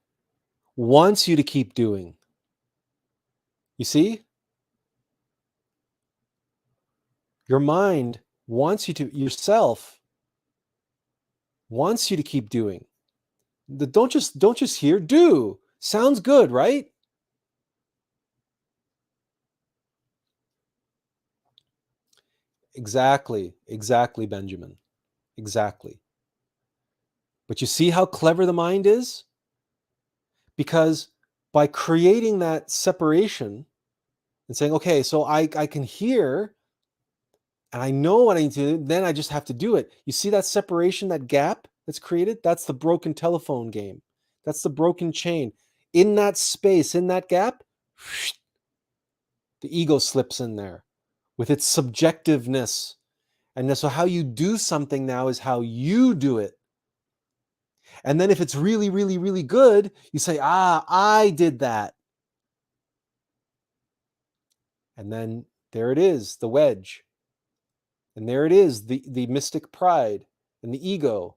S1: wants you to keep doing. You see? Your mind wants you to, yourself wants you to keep doing. Don't just hear, do. Sounds good, right? Exactly, Benjamin. Exactly. But you see how clever the mind is? Because by creating that separation and saying, okay, so I can hear and I know what I need to do, then I just have to do it. You see that separation, that gap that's created? That's the broken telephone game. That's the broken chain. In that space, in that gap, the ego slips in there with its subjectiveness. And so how you do something now is how you do it. And then if it's really, really, really good, you say, I did that. And then there it is, the wedge. And there it is, the mystic pride and the ego.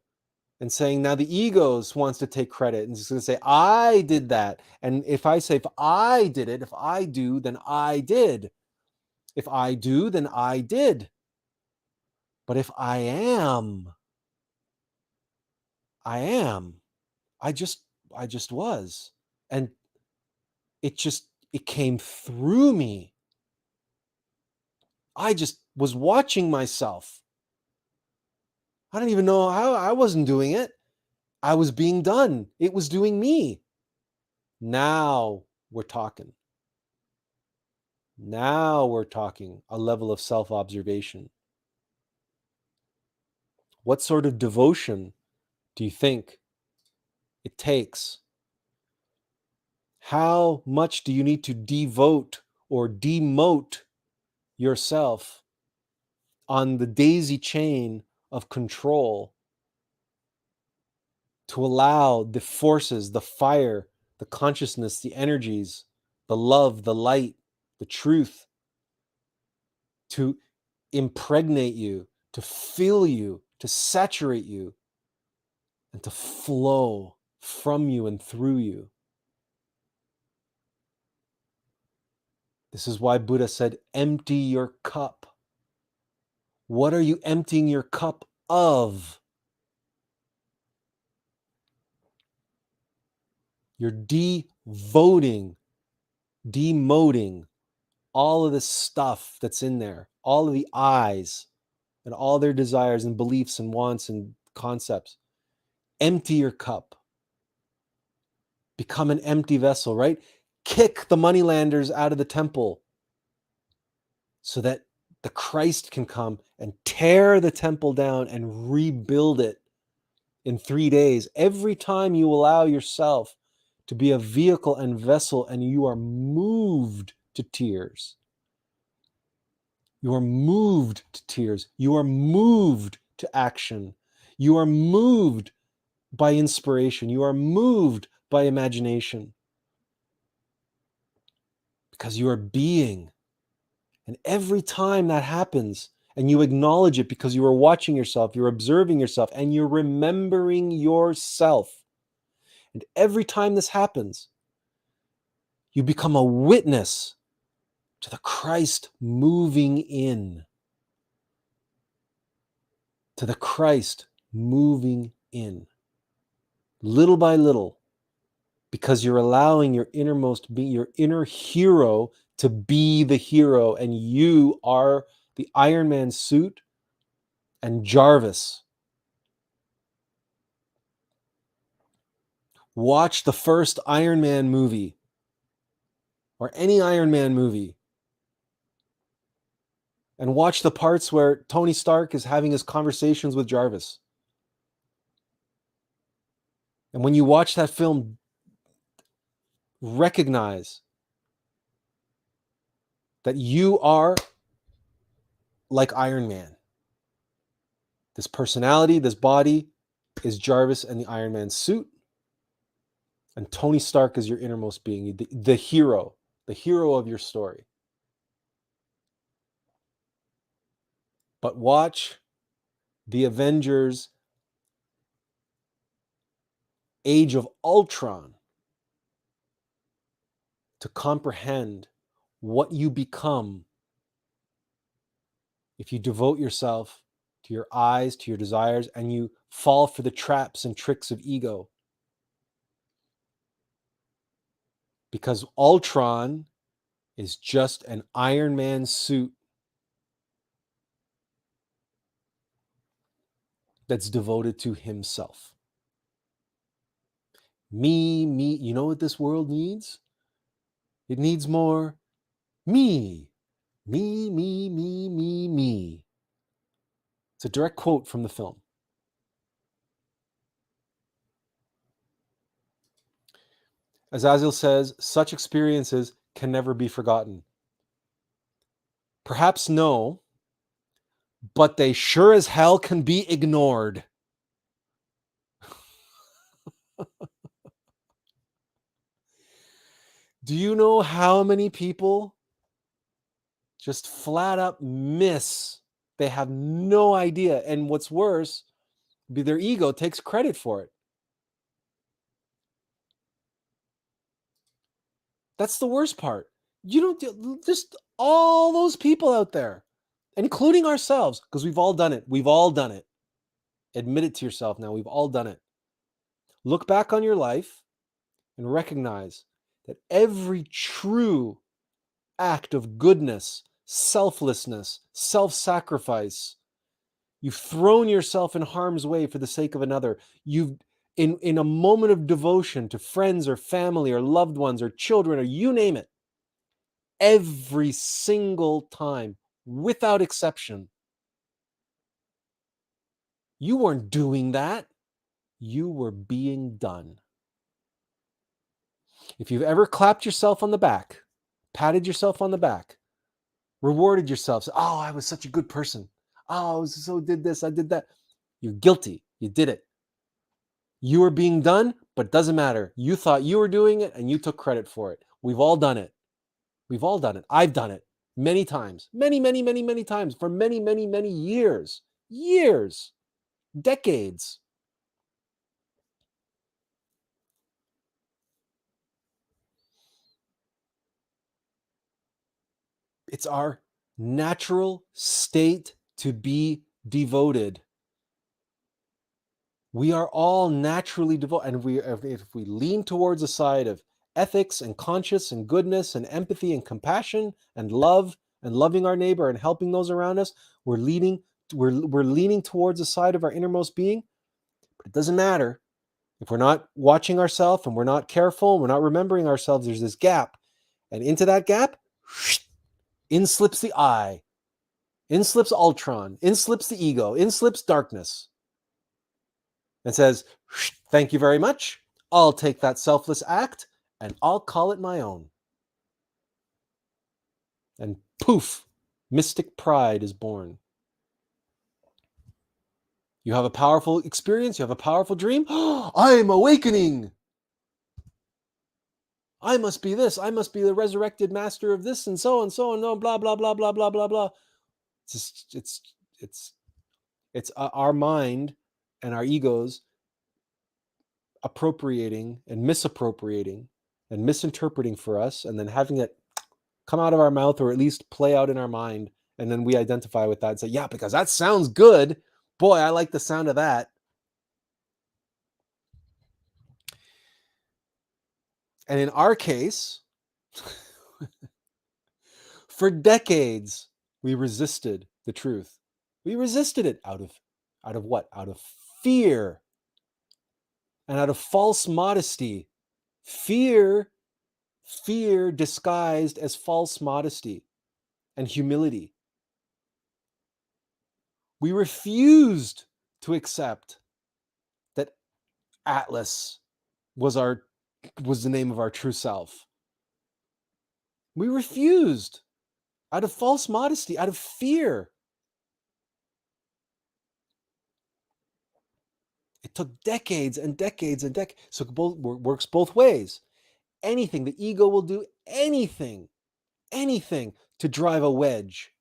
S1: And saying now the ego wants to take credit and it's going to say, I did that. And if I say, if I did it, if I do, then I did. If I do, then I did. But if I am, I just was. And it came through me. I just was watching myself. I don't even know how. I wasn't doing it. I was being done. It was doing me. Now we're talking. Now we're talking a level of self-observation. What sort of devotion do you think it takes? How much do you need to devote or demote yourself on the daisy chain of control to allow the forces, the fire, the consciousness, the energies, the love, the light, the truth to impregnate you, to fill you, to saturate you, and to flow from you and through you? This is why Buddha said, empty your cup. What are you emptying your cup of? You're devoting, demoting all of the stuff that's in there, all of the eyes and all their desires and beliefs and wants and concepts. Empty your cup. Become an empty vessel, right? Kick the moneylenders out of the temple so that the Christ can come and tear the temple down and rebuild it in 3 days. Every time you allow yourself to be a vehicle and vessel and you are moved to tears, you are moved to tears, you are moved to action, you are moved by inspiration, you are moved by imagination, because you are being. And every time that happens, and you acknowledge it because you are watching yourself, you're observing yourself, and you're remembering yourself. And every time this happens, you become a witness to the Christ moving in. To the Christ moving in. Little by little, because you're allowing your innermost being, your inner hero, to be the hero, and you are the Iron Man suit and Jarvis. Watch the first Iron Man movie, or any Iron Man movie, and watch the parts where Tony Stark is having his conversations with Jarvis. And when you watch that film, recognize that you are like Iron Man. This personality, this body is Jarvis and the Iron Man suit. And Tony Stark is your innermost being, the hero of your story. But watch the Avengers Age of Ultron to comprehend what you become if you devote yourself to your eyes, to your desires, and you fall for the traps and tricks of ego. Because Ultron is just an Iron Man suit that's devoted to himself. Me, you know what this world needs? It needs more me. Me, me, me, me, me. It's a direct quote from the film. As Azazel says, such experiences can never be forgotten. Perhaps no, but they sure as hell can be ignored. Do you know how many people just flat up miss? They have no idea. And what's worse, their ego takes credit for it. That's the worst part. You don't, just all those people out there, including ourselves, because we've all done it. We've all done it. Admit it to yourself now. We've all done it. Look back on your life and recognize that every true act of goodness, selflessness, self-sacrifice, you've thrown yourself in harm's way for the sake of another. You've, in a moment of devotion to friends or family or loved ones or children or you name it, every single time, without exception, you weren't doing that. You were being done. If you've ever clapped yourself on the back, patted yourself on the back, rewarded yourself, said, oh, I was such a good person. Oh, I so did this, I did that. You're guilty. You did it. You were being done, but it doesn't matter. You thought you were doing it and you took credit for it. We've all done it. We've all done it. I've done it many times, many, many, many, many times for many, many, many years, decades. It's our natural state to be devoted. We are all naturally devoted. And if we lean towards the side of ethics and conscience and goodness and empathy and compassion and love and loving our neighbor and helping those around us, we're leaning towards the side of our innermost being. But it doesn't matter. If we're not watching ourselves and we're not careful, we're not remembering ourselves, there's this gap. And into that gap, in slips the I, in slips Ultron, in slips the ego, in slips darkness, and says, thank you very much. I'll take that selfless act and I'll call it my own. And poof, mystic pride is born. You have a powerful experience, you have a powerful dream. I am awakening. I must be this. I must be the resurrected master of this and so, no, blah, blah, blah, blah, blah, blah, blah. It's our mind and our egos appropriating and misappropriating and misinterpreting for us, and then having it come out of our mouth, or at least play out in our mind. And then we identify with that and say, yeah, because that sounds good. Boy, I like the sound of that. And in our case, for decades, we resisted the truth. We resisted it out of what? Out of fear and out of false modesty. Fear disguised as false modesty and humility. We refused to accept that Attlas was the name of our true self. We refused out of false modesty, out of fear. It took decades and decades and decades. So it works both ways. Anything, the ego will do anything to drive a wedge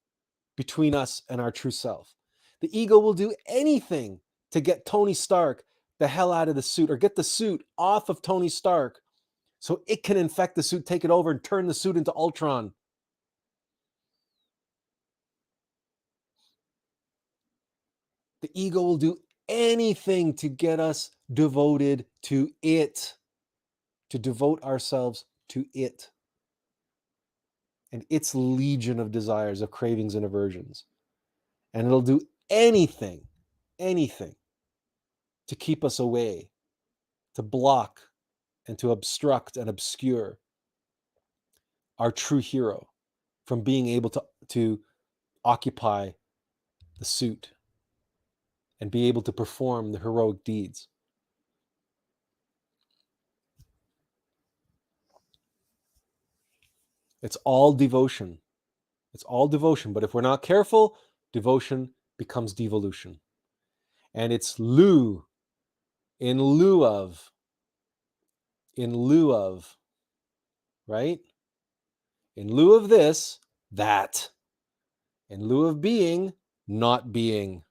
S1: between us and our true self. The ego will do anything to get Tony Stark the hell out of the suit, or get the suit off of Tony Stark so it can infect the suit, take it over, and turn the suit into Ultron. The ego will do anything to get us devoted to it, to devote ourselves to it and its legion of desires, of cravings and aversions. And it'll do anything to keep us away, to block and to obstruct and obscure our true hero from being able to occupy the suit and be able to perform the heroic deeds. It's all devotion. It's all devotion. But if we're not careful, devotion becomes devolution. And it's in lieu of, right? In lieu of this, that. In lieu of being, not being.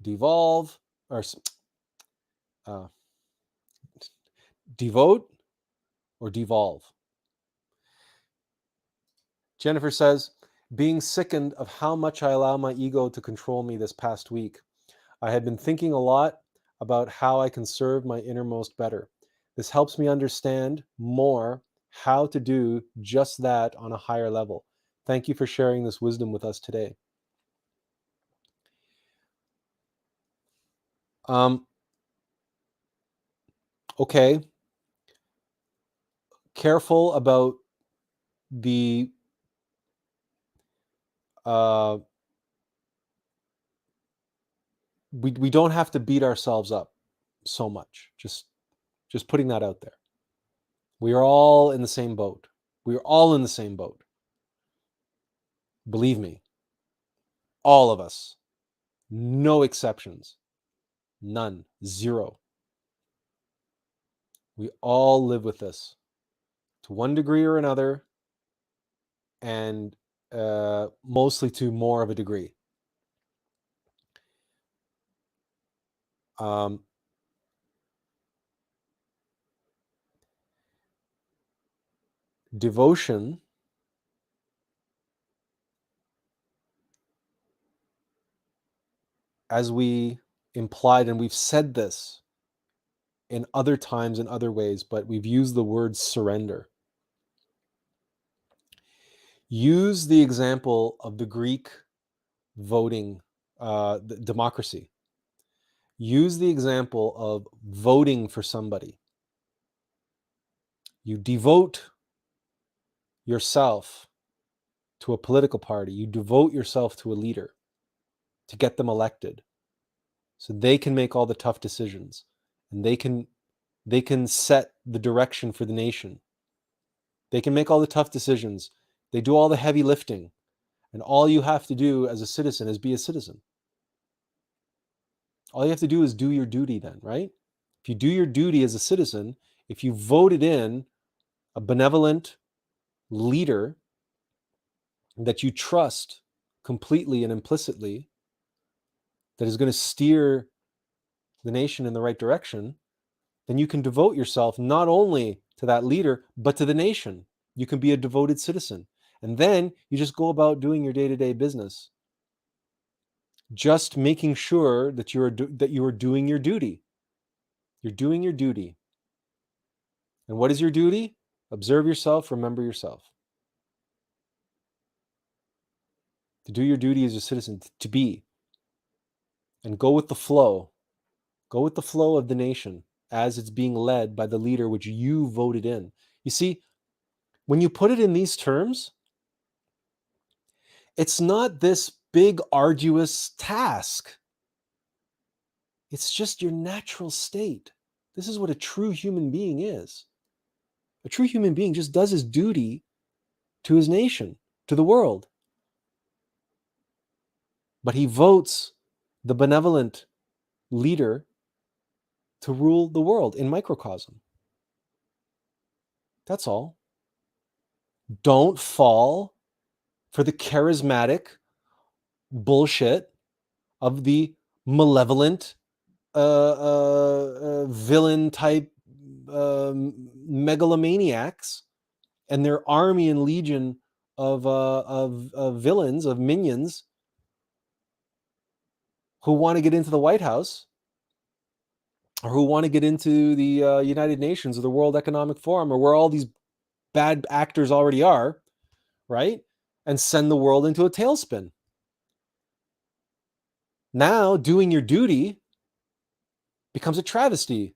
S1: Devolve, or devote, or devolve. Jennifer says, being sickened of how much I allow my ego to control me this past week. I had been thinking a lot about how I can serve my innermost better. This helps me understand more how to do just that on a higher level. Thank you for sharing this wisdom with us today. Okay. Careful about the we don't have to beat ourselves up so much. Just putting that out there. We are all in the same boat. We are all in the same boat. Believe me. All of us. No exceptions. None. Zero. We all live with this to one degree or another, and mostly to more of a degree. Devotion as we implied, and we've said this in other times in other ways, but we've used the word surrender. Use the example of the Greek voting, the democracy. Use the example of voting for somebody. You devote yourself to a political party. You devote yourself to a leader to get them elected so they can make all the tough decisions and they can set the direction for the nation. They can make all the tough decisions. They do all the heavy lifting. And all you have to do as a citizen is be a citizen. All you have to do is do your duty then, right? If you do your duty as a citizen, if you voted in a benevolent leader that you trust completely and implicitly, that is going to steer the nation in the right direction, then you can devote yourself not only to that leader, but to the nation. You can be a devoted citizen. And then you just go about doing your day-to-day business, just making sure that you are doing your duty. You're doing your duty. And what is your duty? Observe yourself, remember yourself. To do your duty as a citizen, to be. And go with the flow. Go with the flow of the nation as it's being led by the leader which you voted in. You see, when you put it in these terms, it's not this big, arduous task. It's just your natural state. This is what a true human being is. A true human being just does his duty to his nation, to the world. But he votes the benevolent leader to rule the world in microcosm. That's all. Don't fall for the charismatic bullshit of the malevolent villain type megalomaniacs and their army and legion of villains, of minions who want to get into the White House or who want to get into the United Nations or the World Economic Forum or where all these bad actors already are, right? And send the world into a tailspin. Now, doing your duty becomes a travesty.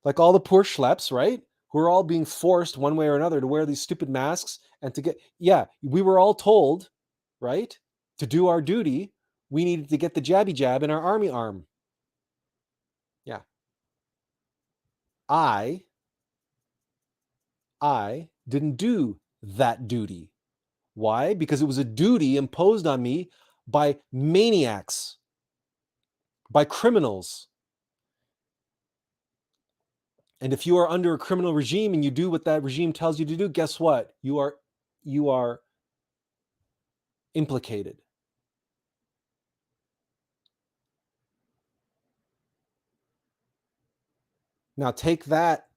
S1: Like all the poor schleps, right? Who are all being forced one way or another to wear these stupid masks and to get, we were all told, right? To do our duty, we needed to get the jabby jab in our army arm. Yeah. I didn't do that duty. Why? Because it was a duty imposed on me by maniacs, by criminals. And if you are under a criminal regime and you do what that regime tells you to do, guess what? You are implicated. Now take that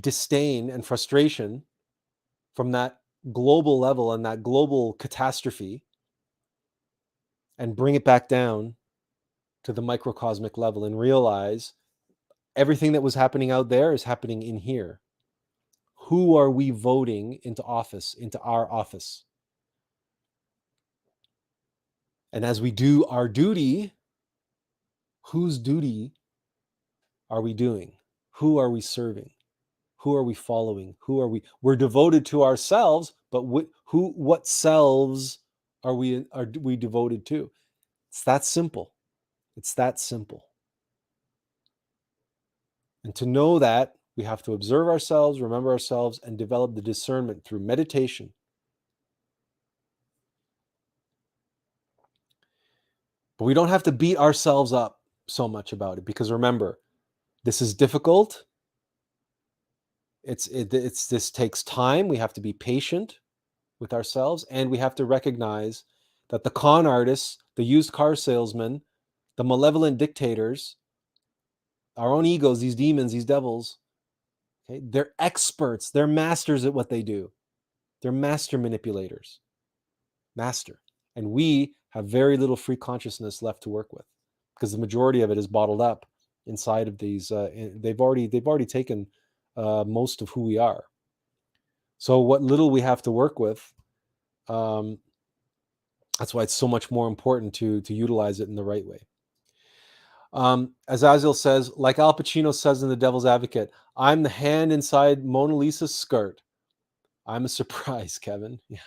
S1: disdain and frustration from that global level and that global catastrophe and bring it back down to the microcosmic level and realize everything that was happening out there is happening in here. Who are we voting into office, into our office? And as we do our duty, whose duty are we doing? Who are we serving? Who are we following? Who are we? We're devoted to ourselves, but what selves are we devoted to? It's that simple. It's that simple. And to know that, we have to observe ourselves, remember ourselves, and develop the discernment through meditation. But we don't have to beat ourselves up so much about it, because remember, this is difficult. This takes time. We have to be patient with ourselves, and we have to recognize that the con artists, the used car salesmen, the malevolent dictators, our own egos, these demons, these devils, okay, they're experts. They're masters at what they do. They're master manipulators. Master. And we have very little free consciousness left to work with, because the majority of it is bottled up inside of these. They've already taken most of who we are. So what little we have to work with, That's why it's so much more important to utilize it in the right way. As Azil says, like Al Pacino says in The Devil's Advocate, I'm the hand inside Mona Lisa's skirt. I'm a surprise, Kevin. Yeah.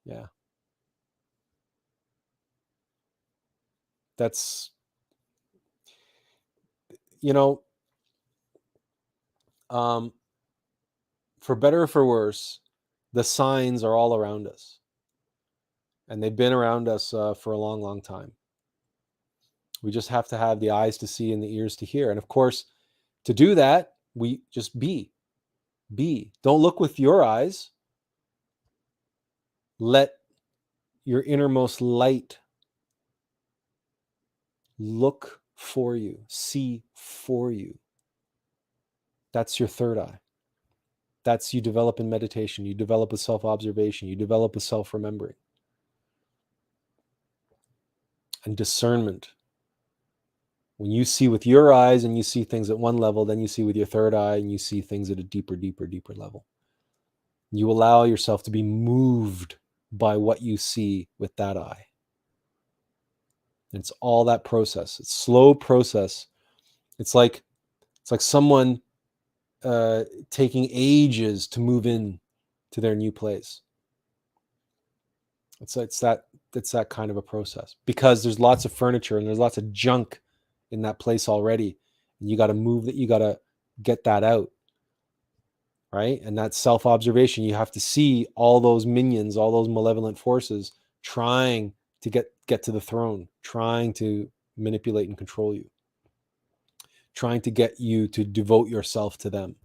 S1: Yeah. That's, you know, for better or for worse, the signs are all around us. And they've been around us for a long, long time. We just have to have the eyes to see and the ears to hear. And of course, to do that, we just be. Don't look with your eyes. Let your innermost light look for you, see for you. That's your third eye. That's you develop in meditation. You develop with self-observation. You develop with self-remembering. And discernment. When you see with your eyes and you see things at one level, then you see with your third eye and you see things at a deeper, deeper, deeper level. You allow yourself to be moved by what you see with that eye. It's all that process. It's slow process. It's like someone taking ages to move in to their new place. It's that kind of a process, because there's lots of furniture and there's lots of junk in that place already, and you got to move that. You got to get that out, right? And that self-observation. You have to see all those minions, all those malevolent forces trying to get to the throne, trying to manipulate and control you, trying to get you to devote yourself to them.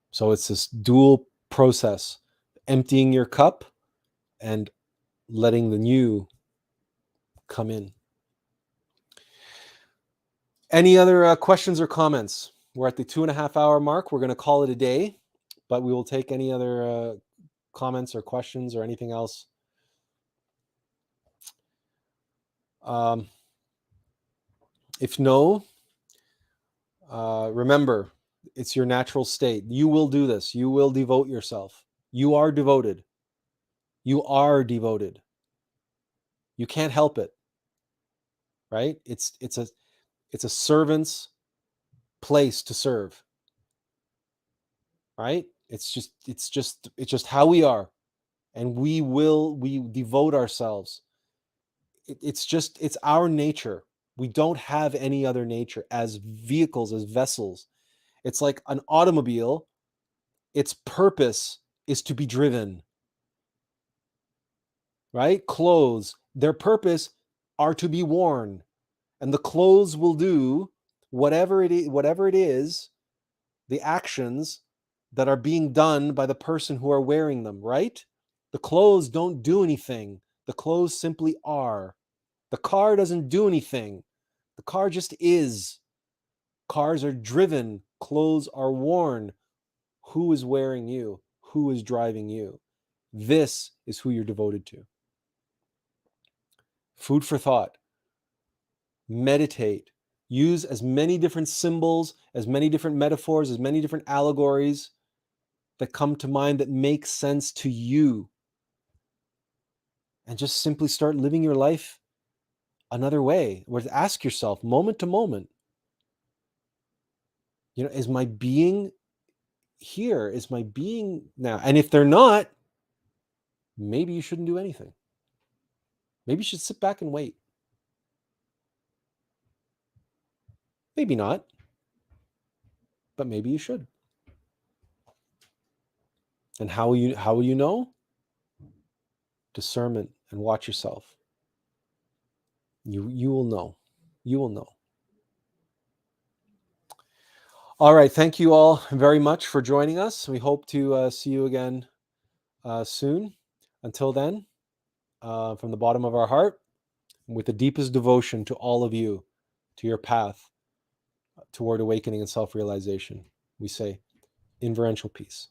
S1: So it's this dual process, emptying your cup and letting the new come in. Any other questions or comments? We're at the 2.5 hour mark. We're going to call it a day, but we will take any other comments or questions or anything else. If no, remember, it's your natural state. You will do this. You will devote yourself. You are devoted. You are devoted. You can't help it, right? It's a servant's place to serve, right? It's just how we are, and we devote ourselves. It's our nature. We don't have any other nature as vehicles, as vessels. It's like an automobile. Its purpose is to be driven, right? Clothes, their purpose are to be worn, and the clothes will do whatever it is, the actions that are being done by the person who are wearing them, right? The clothes don't do anything. The clothes simply are. The car doesn't do anything. The car just is. Cars are driven. Clothes are worn. Who is wearing you? Who is driving you? This is who you're devoted to. Food for thought. Meditate. Use as many different symbols, as many different metaphors, as many different allegories that come to mind that make sense to you. And just simply start living your life another way, where to ask yourself moment to moment, is my being here? Is my being now? And if they're not, maybe you shouldn't do anything. Maybe you should sit back and wait. Maybe not, but maybe you should. And how will you know? Discernment, and watch yourself. You will know. You will know. All right. Thank you all very much for joining us. We hope to see you again soon. Until then, from the bottom of our heart, with the deepest devotion to all of you, to your path toward awakening and self-realization, we say inferential peace.